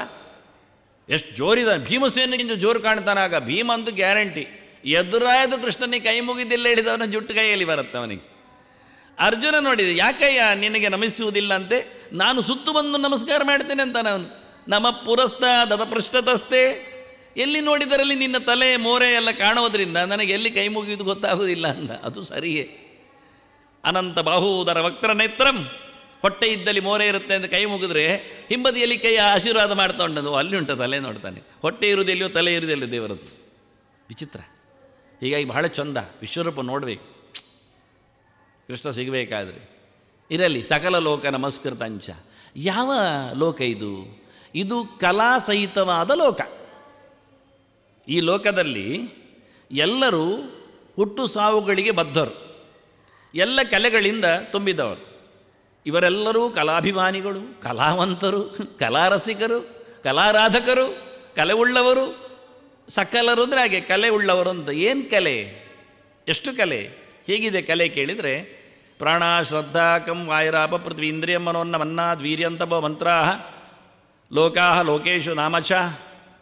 ಎಷ್ಟು ಜೋರಿದ್ದಾನೆ. ಭೀಮಸೇನಿಗಿಂತ ಜೋರು ಕಾಣ್ತಾನಾಗ. ಭೀಮ ಅಂತೂ ಗ್ಯಾರಂಟಿ. ಎದುರಾಯದು ಕೃಷ್ಣನಿಗೆ ಕೈ ಮುಗಿದಿಲ್ಲ ಹೇಳಿದವನ ಜುಟ್ಟು ಕೈಯಲ್ಲಿ ಬರುತ್ತೆ ಅವನಿಗೆ. ಅರ್ಜುನ ನೋಡಿದೆ, ಯಾಕಯ್ಯ ನಿನಗೆ ನಮಿಸುವುದಿಲ್ಲ ಅಂತೆ? ನಾನು ಸುತ್ತು ಬಂದು ನಮಸ್ಕಾರ ಮಾಡ್ತೇನೆ ಅಂತ ನಾನು. ನಮ ಪುರಸ್ಥ ದದ ಪೃಷ್ಠತಸ್ತೆ. ಎಲ್ಲಿ ನೋಡಿದರಲ್ಲಿ ನಿನ್ನ ತಲೆ ಮೋರೆ ಎಲ್ಲ ಕಾಣೋದ್ರಿಂದ ನನಗೆ ಎಲ್ಲಿ ಕೈ ಮುಗಿಯುವುದು ಗೊತ್ತಾಗೋದಿಲ್ಲ ಅಂತ. ಅದು ಸರಿಯೇ. ಅನಂತ ಬಾಹೂದರ ವಕ್ರ ನೇತ್ರಂ. ಹೊಟ್ಟೆ ಇದ್ದಲ್ಲಿ ಮೋರೆ ಇರುತ್ತೆ ಅಂತ ಕೈ ಮುಗಿದ್ರೆ ಹಿಂಬದಿಯಲ್ಲಿ ಕೈ ಆಶೀರ್ವಾದ ಮಾಡ್ತಾ ಉಂಟದು. ಅಲ್ಲಿ ಉಂಟು ತಲೆ ನೋಡ್ತಾನೆ. ಹೊಟ್ಟೆ ಇರುವುದೆಲ್ಲಿಯೋ ತಲೆ ಇರುವುದೆಲ್ಲೋ ದೇವರದ್ದು. ವಿಚಿತ್ರ. ಹೀಗಾಗಿ ಬಹಳ ಚಂದ ವಿಶ್ವರೂಪ ನೋಡಬೇಕು ಕೃಷ್ಣ ಸಿಗಬೇಕಾದ್ರೆ. ಇರಲಿ, ಸಕಲ ಲೋಕ ನಮಸ್ಕೃತಂಚ. ಯಾವ ಲೋಕ ಇದು? ಇದು ಕಲಾಸಹಿತವಾದ ಲೋಕ. ಈ ಲೋಕದಲ್ಲಿ ಎಲ್ಲರೂ ಹುಟ್ಟು ಸಾವುಗಳಿಗೆ ಬದ್ಧರು, ಎಲ್ಲ ಕಲೆಗಳಿಂದ ತುಂಬಿದವರು. ಇವರೆಲ್ಲರೂ ಕಲಾಭಿಮಾನಿಗಳು, ಕಲಾವಂತರು, ಕಲಾರಸಿಕರು, ಕಲಾರಾಧಕರು, ಕಲೆ ಉಳ್ಳವರು. ಸಕಲರು ಅಂದರೆ ಹಾಗೆ ಕಲೆ ಉಳ್ಳವರು ಅಂತ. ಏನು ಕಲೆ? ಎಷ್ಟು ಕಲೆ? ಹೇಗಿದೆ ಕಲೆ ಕೇಳಿದರೆ, ಪ್ರಾಣ ಶ್ರದ್ಧಾ ಕಂ ವಾಯುರಾಪ ಪೃಥ್ವಿ ಇಂದ್ರಿಯಂ ಮನೋನ್ನ ಮನ್ನಾದ್ ವೀರ್ಯಂತಪ ಮಂತ್ರಾ ಲೋಕಾ ಲೋಕೇಶು ನಾಮಚ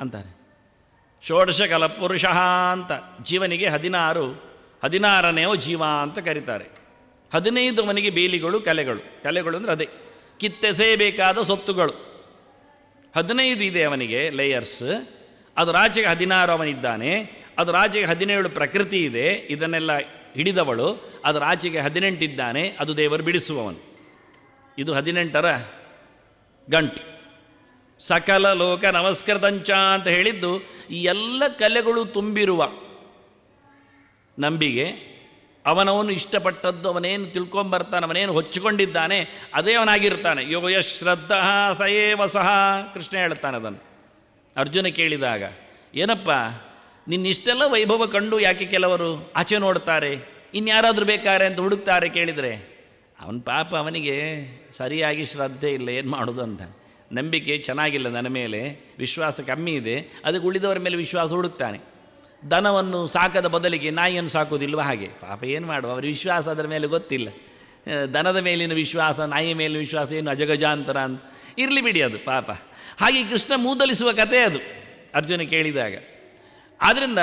ಅಂತಾರೆ. ಷೋಡಶ ಕಲಪುರುಷ ಅಂತ. ಜೀವನಿಗೆ 16ನೇವ ಜೀವ ಅಂತ ಕರೀತಾರೆ. 15 ಅವನಿಗೆ ಬೇಲಿಗಳು, ಕಲೆಗಳು. ಕಲೆಗಳು ಅಂದರೆ ಅದೇ ಕಿತ್ತೆಸೇಬೇಕಾದ ಸೊತ್ತುಗಳು. 15 ಇದೆ ಅವನಿಗೆ ಲೇಯರ್ಸ್. ಅದರಾಚೆಗೆ 16 ಅವನಿದ್ದಾನೆ. ಅದರಾಚೆಗೆ 17 ಪ್ರಕೃತಿ ಇದೆ, ಇದನ್ನೆಲ್ಲ ಹಿಡಿದವಳು. ಅದರಾಚೆಗೆ 18 ಇದ್ದಾನೆ, ಅದು ದೇವರು ಬಿಡಿಸುವವನು. ಇದು 18ರ ಗಂಟು. ಸಕಲ ಲೋಕ ನಮಸ್ಕೃತಂಚ ಅಂತ ಹೇಳಿದ್ದು ಈ ಎಲ್ಲ ಕಲೆಗಳು ತುಂಬಿರುವ ನಂಬಿಗೆ. ಅವನವನು ಇಷ್ಟಪಟ್ಟದ್ದು, ಅವನೇನು ತಿಳ್ಕೊಂಬರ್ತಾನೆ, ಅವನೇನು ಹೊಚ್ಚಿಕೊಂಡಿದ್ದಾನೆ ಅದೇ ಅವನಾಗಿರ್ತಾನೆ. ಯೋಯ ಶ್ರದ್ಧಾ ಸಯೇವ ಸಹ. ಕೃಷ್ಣ ಹೇಳ್ತಾನೆ ಅದನ್ನು. ಅರ್ಜುನ ಕೇಳಿದಾಗ, ಏನಪ್ಪ ನಿನ್ನಿಷ್ಟೆಲ್ಲ ವೈಭವ ಕಂಡು ಯಾಕೆ ಕೆಲವರು ಆಚೆ ನೋಡ್ತಾರೆ, ಇನ್ಯಾರಾದರೂ ಬೇಕಾರೆ ಅಂತ ಹುಡುಕ್ತಾರೆ ಕೇಳಿದರೆ, ಅವನ ಪಾಪ ಅವನಿಗೆ ಸರಿಯಾಗಿ ಶ್ರದ್ಧೆ ಇಲ್ಲ, ಏನು ಮಾಡೋದು ಅಂತ. ನಂಬಿಕೆ ಚೆನ್ನಾಗಿಲ್ಲ, ನನ್ನ ಮೇಲೆ ವಿಶ್ವಾಸ ಕಮ್ಮಿ ಇದೆ, ಅದಕ್ಕೆ ಉಳಿದವರ ಮೇಲೆ ವಿಶ್ವಾಸ ಹುಡುಕ್ತಾನೆ. ದನವನ್ನು ಸಾಕದ ಬದಲಿಗೆ ನಾಯಿಯನ್ನು ಸಾಕೋದಿಲ್ವ ಹಾಗೆ. ಪಾಪ ಏನು ಮಾಡುವ, ಅವ್ರ ವಿಶ್ವಾಸ ಅದರ ಮೇಲೆ ಗೊತ್ತಿಲ್ಲ. ದನದ ಮೇಲಿನ ವಿಶ್ವಾಸ, ನಾಯಿ ಮೇಲಿನ ವಿಶ್ವಾಸ ಏನು ಅಜಗಜಾಂತರ ಅಂತ. ಇರಲಿ ಬಿಡಿ, ಅದು ಪಾಪ. ಹಾಗೆ ಕೃಷ್ಣ ಮೂದಲಿಸುವ ಕಥೆ ಅದು ಅರ್ಜುನ ಕೇಳಿದಾಗ. ಆದ್ದರಿಂದ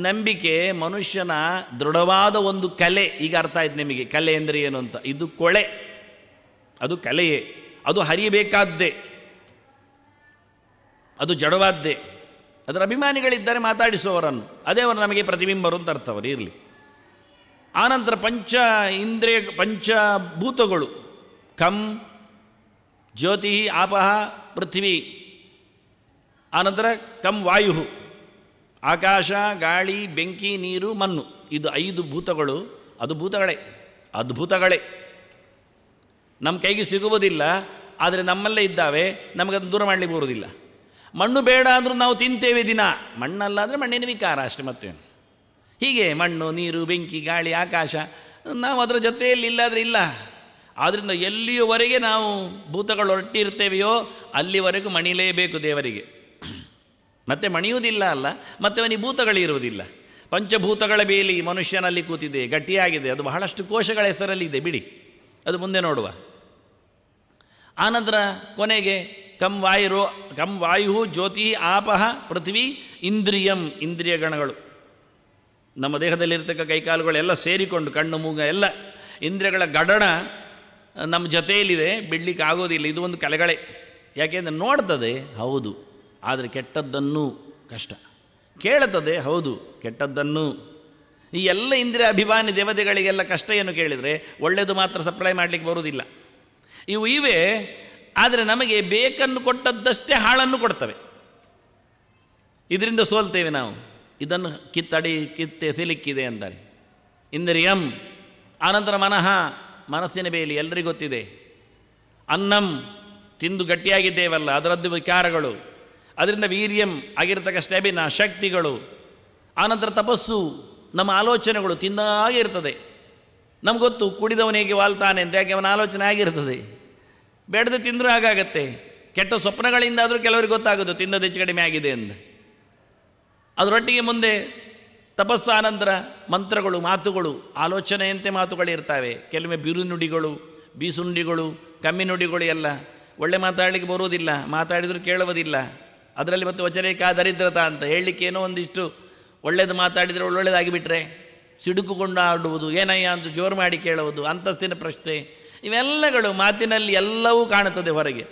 ನಂಬಿಕೆ ಮನುಷ್ಯನ ದೃಢವಾದ ಒಂದು ಕಲೆ. ಈಗ ಅರ್ಥ ಆಯ್ತು ನಿಮಗೆ ಕಲೆ ಅಂದರೆ ಏನು ಅಂತ. ಇದು ಕೊಳೆ, ಅದು ಕಲೆಯೇ, ಅದು ಹರಿಯಬೇಕಾದ್ದೇ, ಅದು ಜಡವಾದ್ದೇ. ಅದರ ಅಭಿಮಾನಿಗಳಿದ್ದಾರೆ ಮಾತಾಡಿಸುವವರನ್ನು, ಅದೇ ಅವರು ನಮಗೆ ಪ್ರತಿಬಿಂಬರು ಅಂತ ಅರ್ಥವರು. ಇರಲಿ. ಆನಂತರ ಪಂಚಭೂತಗಳು, ಖಂ ಜ್ಯೋತಿ ಆಪಃ ಪೃಥ್ವಿ, ಆನಂತರ ಕಂ ವಾಯು, ಆಕಾಶ ಗಾಳಿ ಬೆಂಕಿ ನೀರು ಮಣ್ಣು. ಇದು 5 ಭೂತಗಳು. ಅದು ಭೂತಗಳೇ, ಅದ್ಭುತಗಳೇ. ನಮ್ಮ ಕೈಗೆ ಸಿಗುವುದಿಲ್ಲ, ಆದರೆ ನಮ್ಮಲ್ಲೇ ಇದ್ದಾವೆ, ನಮಗದನ್ನು ದೂರ ಮಾಡಲಿಕ್ಕೆ ಬರುವುದಿಲ್ಲ. ಮಣ್ಣು ಬೇಡ ಅಂದರೂ ನಾವು ತಿಂತೇವೆ ದಿನ. ಮಣ್ಣಲ್ಲ ಅಂದರೆ ಮಣ್ಣಿನ ವಿಕಾರ ಅಷ್ಟೇ, ಮತ್ತೇನು. ಹೀಗೆ ಮಣ್ಣು ನೀರು ಬೆಂಕಿ ಗಾಳಿ ಆಕಾಶ, ನಾವು ಅದರ ಜೊತೆಯಲ್ಲಿ ಇಲ್ಲಾದರೆ ಇಲ್ಲ. ಆದ್ದರಿಂದ ಎಲ್ಲಿಯವರೆಗೆ ನಾವು ಭೂತಗಳು ಹೊರಟಿರ್ತೇವೆಯೋ ಅಲ್ಲಿವರೆಗೂ ಮಣಿಲೇಬೇಕು ದೇವರಿಗೆ. ಮತ್ತೆ ಮಣಿಯುವುದಿಲ್ಲ ಅಲ್ಲ, ಮತ್ತೆ ಅವನಿಗೆ ಭೂತಗಳಿರುವುದಿಲ್ಲ. ಪಂಚಭೂತಗಳ ಬೇಲಿ ಮನುಷ್ಯನಲ್ಲಿ ಕೂತಿದೆ, ಗಟ್ಟಿಯಾಗಿದೆ. ಅದು ಬಹಳಷ್ಟು ಕೋಶಗಳ ಹೆಸರಲ್ಲಿದೆ, ಬಿಡಿ, ಅದು ಮುಂದೆ ನೋಡುವ. ಆನಂತರ ಕೊನೆಗೆ ಕಂ ವಾಯು ಜ್ಯೋತಿ ಆಪಃ ಪೃಥ್ವಿ ಇಂದ್ರಿಯಂ, ಇಂದ್ರಿಯ ಗಣಗಳು. ನಮ್ಮ ದೇಹದಲ್ಲಿರ್ತಕ್ಕ ಕೈಕಾಲುಗಳೆಲ್ಲ ಸೇರಿಕೊಂಡು, ಕಣ್ಣು ಮೂಗ ಎಲ್ಲ ಇಂದ್ರಿಯಗಳ ಗಡಣ ನಮ್ಮ ಜೊತೆಯಲ್ಲಿದೆ, ಬಿಡಲಿಕ್ಕೆ ಆಗೋದಿಲ್ಲ. ಇದು ಒಂದು ಕಲೆಗಳೇ. ಯಾಕೆಂದರೆ ನೋಡ್ತದೆ, ಹೌದು, ಆದರೆ ಕೆಟ್ಟದ್ದನ್ನು ಕಷ್ಟ. ಕೇಳುತ್ತದೆ, ಹೌದು, ಕೆಟ್ಟದ್ದನ್ನು. ಈ ಎಲ್ಲ ಇಂದ್ರಿಯ ಅಭಿಮಾನಿ ದೇವತೆಗಳಿಗೆಲ್ಲ ಕಷ್ಟ ಏನು ಕೇಳಿದರೆ ಒಳ್ಳೆಯದು ಮಾತ್ರ ಸಪ್ಲೈ ಮಾಡಲಿಕ್ಕೆ ಬರುವುದಿಲ್ಲ. ಇವೆ, ಆದರೆ ನಮಗೆ ಬೇಕನ್ನು ಕೊಟ್ಟದ್ದಷ್ಟೇ ಹಾಳನ್ನು ಕೊಡ್ತವೆ. ಇದರಿಂದ ಸೋಲ್ತೇವೆ ನಾವು. ಇದನ್ನು ಕಿತ್ತೆಸೆಲಿಕ್ಕಿದೆ ಅಂತಾರೆ ಇಂದ್ರಿಯಂ. ಆನಂತರ ಮನಸ್ಸಿನ ಬೇಲಿ ಎಲ್ಲರಿಗೂ ಗೊತ್ತಿದೆ. ಅನ್ನಂ, ತಿಂದು ಗಟ್ಟಿಯಾಗಿದ್ದೇವಲ್ಲ, ಅದರದ್ದು ವಿಕಾರಗಳು. ಅದರಿಂದ ವೀರ್ಯಂ ಆಗಿರತಕ್ಕ ಸ್ಟೆಬಿನ ಶಕ್ತಿಗಳು. ಆನಂತರ ತಪಸ್ಸು, ನಮ್ಮ ಆಲೋಚನೆಗಳು ತಿಂದಾಗೆ ಇರ್ತದೆ. ನಮ್ಗೆ ಗೊತ್ತು ಕುಡಿದವನು ಹೇಗೆ ವಾಲ್ತಾನೆ ಅಂತ, ಯಾಕೆ ಅವನ ಆಲೋಚನೆ ಆಗಿರ್ತದೆ. ಬೇಡದೆ ತಿಂದರೂ ಹಾಗಾಗತ್ತೆ. ಕೆಟ್ಟ ಸ್ವಪ್ನಗಳಿಂದಾದರೂ ಕೆಲವರಿಗೆ ಗೊತ್ತಾಗೋದು ತಿಂದದ್ದು ಹೆಚ್ಚು ಕಡಿಮೆ ಆಗಿದೆ ಅಂತ. ಅದರೊಟ್ಟಿಗೆ ಮುಂದೆ ತಪಸ್ಸು, ಆನಂತರ ಮಂತ್ರಗಳು, ಮಾತುಗಳು, ಆಲೋಚನೆಯಂತೆ ಮಾತುಗಳಿರ್ತವೆ. ಕೆಲವೊಮ್ಮೆ ಬಿರು ನುಡಿಗಳು, ಬೀಸು ನುಡಿಗಳು, ಕಮ್ಮಿ ನುಡಿಗಳು ಎಲ್ಲ. ಒಳ್ಳೆ ಮಾತಾಡಲಿಕ್ಕೆ ಬರುವುದಿಲ್ಲ, ಮಾತಾಡಿದರೂ ಕೇಳುವುದಿಲ್ಲ. ಅದರಲ್ಲಿ ಮತ್ತು ವಚನೇಕ ದರಿದ್ರತಾ ಅಂತ ಹೇಳಲಿಕ್ಕೆ ಏನೋ ಒಂದಿಷ್ಟು ಒಳ್ಳೆಯದು ಮಾತಾಡಿದರೆ ಒಳ್ಳೊಳ್ಳೆದಾಗಿಬಿಟ್ರೆ ಸಿಡುಕುಕೊಂಡು ಆಡುವುದು, ಏನಯ್ಯ ಅಂತ ಜೋರು ಮಾಡಿ ಕೇಳುವುದು, ಅಂತಸ್ತಿನ ಪ್ರಶ್ನೆ, ಇವೆಲ್ಲಗಳು ಮಾತಿನಲ್ಲಿ ಎಲ್ಲವೂ ಕಾಣುತ್ತದೆ ಹೊರಗೆ.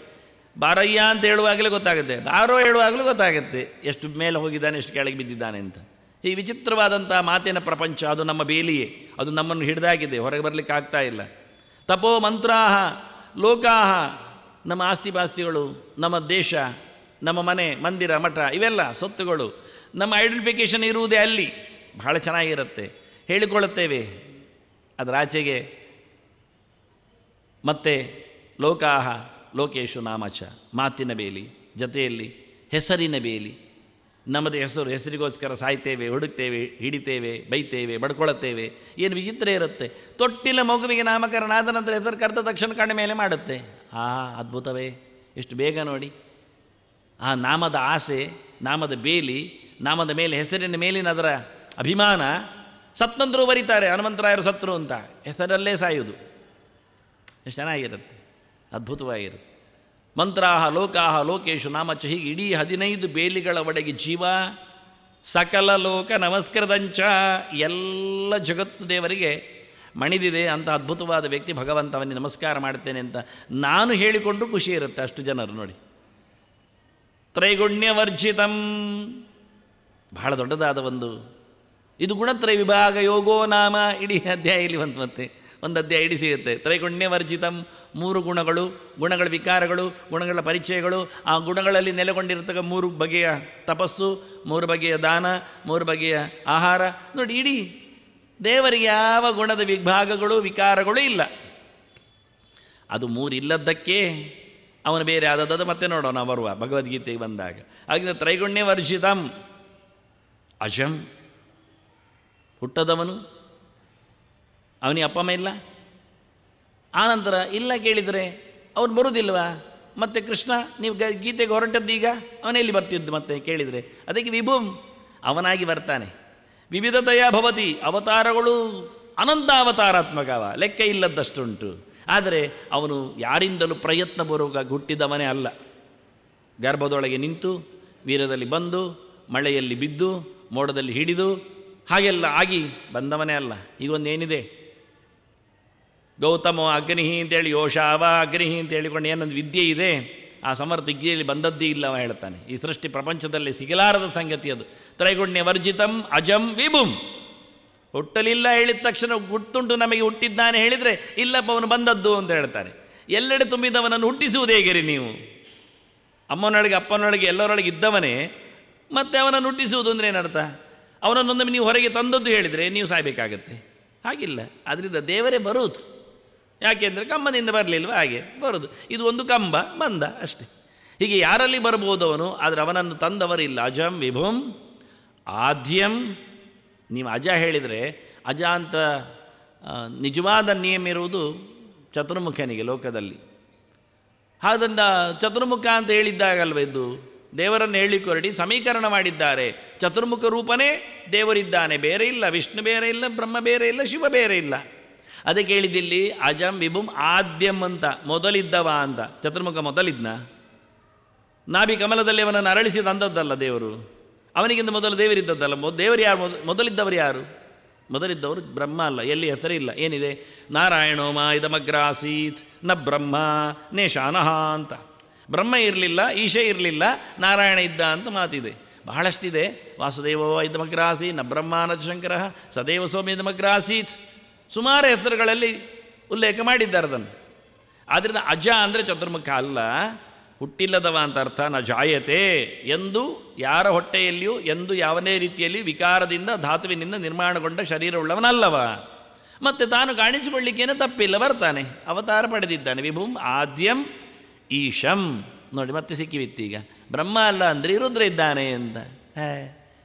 ಬಾರಯ್ಯ ಅಂತ ಹೇಳುವಾಗಲೇ ಗೊತ್ತಾಗುತ್ತೆ, ಬಾರೋ ಹೇಳುವಾಗಲೂ ಗೊತ್ತಾಗುತ್ತೆ ಎಷ್ಟು ಮೇಲೆ ಹೋಗಿದ್ದಾನೆ, ಎಷ್ಟು ಕೆಳಗೆ ಬಿದ್ದಿದ್ದಾನೆ ಅಂತ. ಈ ವಿಚಿತ್ರವಾದಂಥ ಮಾತಿನ ಪ್ರಪಂಚ, ಅದು ನಮ್ಮ ಬೇಲಿಯೇ. ಅದು ನಮ್ಮನ್ನು ಹಿಡಿದಾಗಿದೆ, ಹೊರಗೆ ಬರಲಿಕ್ಕೆ ಆಗ್ತಾ ಇಲ್ಲ. ತಪೋ ಮಂತ್ರಾಹ ಲೋಕಾಹ, ನಮ್ಮ ಆಸ್ತಿ ಪಾಸ್ತಿಗಳು, ನಮ್ಮ ದೇಶ, ನಮ್ಮ ಮನೆ ಮಂದಿರ ಮಠ, ಇವೆಲ್ಲ ಸೊತ್ತುಗಳು. ನಮ್ಮ ಐಡೆಂಟಿಫಿಕೇಷನ್ ಇರುವುದೇ ಅಲ್ಲಿ. ಬಹಳ ಚೆನ್ನಾಗಿರುತ್ತೆ, ಹೇಳಿಕೊಳ್ಳುತ್ತೇವೆ. ಅದರ ಆಚೆಗೆ ಮತ್ತೆ ಲೋಕಾಹ ಲೋಕೇಶು ನಾಮಚ, ಮಾತಿನ ಬೇಲಿ, ಜೊತೆಯಲ್ಲಿ ಹೆಸರಿನ ಬೇಲಿ. ನಮ್ಮದು ಹೆಸರಿಗೋಸ್ಕರ ಸಾಯ್ತೇವೆ, ಹುಡುಕ್ತೇವೆ, ಹಿಡಿತೇವೆ, ಬೈತೇವೆ, ಬಡ್ಕೊಳ್ಳುತ್ತೇವೆ. ಏನು ವಿಚಿತ್ರ ಇರುತ್ತೆ. ತೊಟ್ಟಿಲ ಮಗುವಿಗೆ ನಾಮಕರಣ ಆದ ನಂತರ ಹೆಸರು ಕರೆದ ತಕ್ಷಣ ಕಣ್ಣು ಮೇಲೆ ಮಾಡುತ್ತೆ. ಅದ್ಭುತವೇ, ಎಷ್ಟು ಬೇಗ ನೋಡಿ. ಆ ನಾಮದ ಆಸೆ, ನಾಮದ ಬೇಲಿ, ನಾಮದ ಮೇಲೆ, ಹೆಸರಿನ ಮೇಲಿನ ಅದರ ಅಭಿಮಾನ. ಸತ್ನಂತರೂ ಬರೀತಾರೆ ಹನುಮಂತರಾಯರು ಸತ್ರು ಅಂತ, ಹೆಸರಲ್ಲೇ ಸಾಯುವುದು. ಎಷ್ಟು ಚೆನ್ನಾಗಿರುತ್ತೆ, ಅದ್ಭುತವಾಗಿರುತ್ತೆ. ಮಂತ್ರಾಹ ಲೋಕಾಹ ಲೋಕೇಶು ನಾಮಚ, ಹೀಗೆ ಇಡೀ 15 ಬೇಲಿಗಳ ಒಳಗೆ ಜೀವ ಸಕಲ ಲೋಕ ನಮಸ್ಕೃತಂಚ, ಎಲ್ಲ ಜಗತ್ತು ದೇವರಿಗೆ ಮಣಿದಿದೆ ಅಂತ ಅದ್ಭುತವಾದ ವ್ಯಕ್ತಿ ಭಗವಂತವನ್ನೇ ನಮಸ್ಕಾರ ಮಾಡ್ತೇನೆ ಅಂತ ನಾನು ಹೇಳಿಕೊಂಡು ಖುಷಿ ಇರುತ್ತೆ. ಅಷ್ಟು ಜನರು ನೋಡಿ. ತ್ರೈಗುಣ್ಯವರ್ಜಿತಂ, ಬಹಳ ದೊಡ್ಡದಾದ ಇದು ಗುಣತ್ರಯ ವಿಭಾಗ ಯೋಗೋ ನಾಮ. ಇಡೀ ಅಧ್ಯಾಯ ಇಲ್ಲಿ ಮತ್ತೆ ಒಂದು ಅಧ್ಯಾಯ ಇಡೀ ಸಿಗುತ್ತೆ. ತ್ರೈಗುಣ್ಯವರ್ಜಿತಂ, 3 ಗುಣಗಳು, ಗುಣಗಳ ವಿಕಾರಗಳು, ಗುಣಗಳ ಪರಿಚಯಗಳು, ಆ ಗುಣಗಳಲ್ಲಿ ನೆಲೆಗೊಂಡಿರತಕ್ಕ 3 ಬಗೆಯ ತಪಸ್ಸು, 3 ಬಗೆಯ ದಾನ, 3 ಬಗೆಯ ಆಹಾರ. ನೋಡಿ, ಇಡೀ ದೇವರಿಗೆ ಯಾವ ಗುಣದ ವಿಭಾಗಗಳು ವಿಕಾರಗಳು ಇಲ್ಲ. ಅದು 3 ಇಲ್ಲದ್ದಕ್ಕೆ ಅವನು ಬೇರೆ ಆದದ್ದು ಮತ್ತೆ ನೋಡೋಣ ಬರುವ ಭಗವದ್ಗೀತೆಗೆ ಬಂದಾಗ. ಹಾಗೆ ತ್ರೈಗುಣ್ಯವರ್ಜಿತಂ, ಅಜಂ, ಹುಟ್ಟದವನು, ಅವನಿಗೆ ಅಪ್ಪ ಅಮ್ಮ ಇಲ್ಲ. ಆನಂತರ ಇಲ್ಲ ಕೇಳಿದರೆ ಅವನು ಬರುವುದಿಲ್ವಾ? ಮತ್ತು ಕೃಷ್ಣ ನೀವು ಗೀತೆಗೆ ಹೊರಟದ್ದೀಗ ಅವನೆಲ್ಲಿ ಬರ್ತಿದ್ದು ಮತ್ತೆ ಕೇಳಿದರೆ? ಅದಕ್ಕೆ ವಿಭುಂ, ಅವನಾಗಿ ಬರ್ತಾನೆ. ವಿವಿಧತೆಯ ಭವತಿ, ಅವತಾರಗಳು ಅನಂತ ಅವತಾರಾತ್ಮಕವ, ಲೆಕ್ಕ ಇಲ್ಲದಷ್ಟುಂಟು. ಆದರೆ ಅವನು ಯಾರಿಂದಲೂ ಪ್ರಯತ್ನ ಬರುವಾಗ ಹುಟ್ಟಿದವನೇ ಅಲ್ಲ. ಗರ್ಭದೊಳಗೆ ನಿಂತು, ವೀರದಲ್ಲಿ ಬಂದು, ಮಳೆಯಲ್ಲಿ ಬಿದ್ದು, ಮೋಡದಲ್ಲಿ ಹಿಡಿದು, ಹಾಗೆಲ್ಲ ಆಗಿ ಬಂದವನೇ ಅಲ್ಲ. ಈಗೊಂದೇನಿದೆ, ಗೌತಮ ಅಗ್ನಿ ಅಂತೇಳಿ, ಯೋಷಾವ ಅಗ್ನಿ ಅಂತ ಹೇಳಿಕೊಂಡು ಏನೊಂದು ವಿದ್ಯೆ ಇದೆ, ಆ ಸಮರ್ಥ ವಿದ್ಯೆಯಲ್ಲಿ ಬಂದದ್ದೇ ಇಲ್ಲ ಅವ ಹೇಳ್ತಾನೆ. ಈ ಸೃಷ್ಟಿ ಪ್ರಪಂಚದಲ್ಲಿ ಸಿಗಲಾರದ ಸಂಗತಿ ಅದು. ತ್ರೈಗುಣ್ಯ ವರ್ಜಿತಂ ಅಜಂ ವಿಭುಂ. ಹುಟ್ಟಲಿಲ್ಲ ಹೇಳಿದ ತಕ್ಷಣ ಹುಟ್ಟುಂಟು ನಮಗೆ ಹುಟ್ಟಿದ್ದಾನೆ ಹೇಳಿದರೆ ಇಲ್ಲಪ್ಪ ಅವನು ಬಂದದ್ದು ಅಂತ ಹೇಳ್ತಾರೆ. ಎಲ್ಲೆಡೆ ತುಂಬಿದವನನ್ನು ಹುಟ್ಟಿಸುವುದು ಹೇಗೆ ನೀವು? ಅಮ್ಮನೊಳಗೆ ಅಪ್ಪನೊಳಗೆ ಎಲ್ಲರೊಳಗೆ ಇದ್ದವನೇ ಮತ್ತು ಅವನನ್ನು ಹುಟ್ಟಿಸುವುದು ಅಂದರೆ ಏನರ್ಥ? ಅವನನ್ನೊಂದೊಮ್ಮೆ ನೀವು ಹೊರಗೆ ತಂದದ್ದು ಹೇಳಿದರೆ ನೀವು ಸಾಯಬೇಕಾಗತ್ತೆ. ಹಾಗಿಲ್ಲ. ಅದರಿಂದ ದೇವರೇ ಬರುವುದು. ಯಾಕೆಂದರೆ ಕಂಬದಿಂದ ಬರಲಿಲ್ವ, ಹಾಗೆ ಬರೋದು. ಇದು ಒಂದು ಕಂಬ ಬಂದ ಅಷ್ಟೇ. ಹೀಗೆ ಯಾರಲ್ಲಿ ಬರ್ಬೋದು ಅವನು, ಆದರೆ ಅವನನ್ನು ತಂದವರಿಲ್ಲ. ಅಜಂ ವಿಭುಂ ಆದ್ಯಂ. ನೀವು ಅಜ ಹೇಳಿದರೆ, ಅಜ ಅಂತ ನಿಜವಾದ ನಿಯಮ ಇರುವುದು ಚತುರ್ಮುಖನಿಗೆ ಲೋಕದಲ್ಲಿ. ಆದ್ದರಿಂದ ಚತುರ್ಮುಖ ಅಂತ ಹೇಳಿದ್ದಾಗಲ್ವ ಇದು, ದೇವರನ್ನು ಹೇಳಿಕೊರಡಿ ಸಮೀಕರಣ ಮಾಡಿದ್ದಾರೆ. ಚತುರ್ಮುಖ ರೂಪನೇ ದೇವರಿದ್ದಾನೆ, ಬೇರೆ ಇಲ್ಲ. ವಿಷ್ಣು ಬೇರೆ ಇಲ್ಲ, ಬ್ರಹ್ಮ ಬೇರೆ ಇಲ್ಲ, ಶಿವ ಬೇರೆ ಇಲ್ಲ. ಅದಕ್ಕೆ ಹೇಳಿದ್ದಿಲ್ಲಿ ಅಜಂ ವಿಭುಂ ಆದ್ಯಂ ಅಂತ, ಮೊದಲಿದ್ದವ ಅಂತ. ಚತುರ್ಮುಖ ಮೊದಲಿದ್ನ? ನಾಭಿ ಕಮಲದಲ್ಲಿ ಅವನನ್ನು ಅರಳಿಸಿ ತಂದದ್ದಲ್ಲ ದೇವರು, ಅವನಿಗಿಂತ ಮೊದಲು ದೇವರಿದ್ದದ್ದಲ್ಲ. ದೇವರು ಯಾರು? ಮೊದಲಿದ್ದವರು ಯಾರು? ಮೊದಲಿದ್ದವರು ಬ್ರಹ್ಮ ಅಲ್ಲ, ಎಲ್ಲಿ ಹೆಸರಿಲ್ಲ. ಏನಿದೆ? ನಾರಾಯಣೋ ಮಾ ಇದಮಗ್ರಾಸೀತ್ ನ ಬ್ರಹ್ಮ ನೇಶಾನಹ ಅಂತ. ಬ್ರಹ್ಮ ಇರಲಿಲ್ಲ, ಈಶೆ ಇರಲಿಲ್ಲ, ನಾರಾಯಣ ಇದ್ದ ಅಂತ ಮಾತಿದೆ. ಬಹಳಷ್ಟಿದೆ. ವಾಸುದೇವೋ ಇದಮಗ್ರಾಸೀತ್ ನ ಬ್ರಹ್ಮ ನ ಶಂಕರ ಸದೇವ ಸೋಮ್ಯ ಇದಮಗ್ರಾಸೀತ್, ಸುಮಾರು ಹೆಸರುಗಳಲ್ಲಿ ಉಲ್ಲೇಖ ಮಾಡಿದ್ದಾರೆ ಅದನ್ನು. ಆದ್ದರಿಂದ ಅಜ ಅಂದರೆ ಚತುರ್ಮುಖ ಅಲ್ಲ, ಹುಟ್ಟಿಲ್ಲದವ ಅಂತ ಅರ್ಥ. ನ ಜಾಯತೆ, ಎಂದು ಯಾರ ಹೊಟ್ಟೆಯಲ್ಲಿಯೂ ಎಂದು ಯಾವನೇ ರೀತಿಯಲ್ಲಿ ವಿಕಾರದಿಂದ ಧಾತುವಿನಿಂದ ನಿರ್ಮಾಣಗೊಂಡ ಶರೀರವುಳ್ಳವನಲ್ಲವ. ಮತ್ತು ತಾನು ಕಾಣಿಸಿಕೊಳ್ಳಿಕ್ಕೇನೆ ತಪ್ಪಿಲ್ಲ, ಬರ್ತಾನೆ, ಅವತಾರ ಪಡೆದಿದ್ದಾನೆ. ವಿಭುಂ ಆದ್ಯಂ ಈಶಂ. ನೋಡಿ ಮತ್ತೆ ಸಿಕ್ಕಿವಿತ್ತೀಗ. ಬ್ರಹ್ಮ ಅಲ್ಲ ಅಂದರೆ ರುದ್ರ ಇದ್ದಾನೆ ಅಂತ.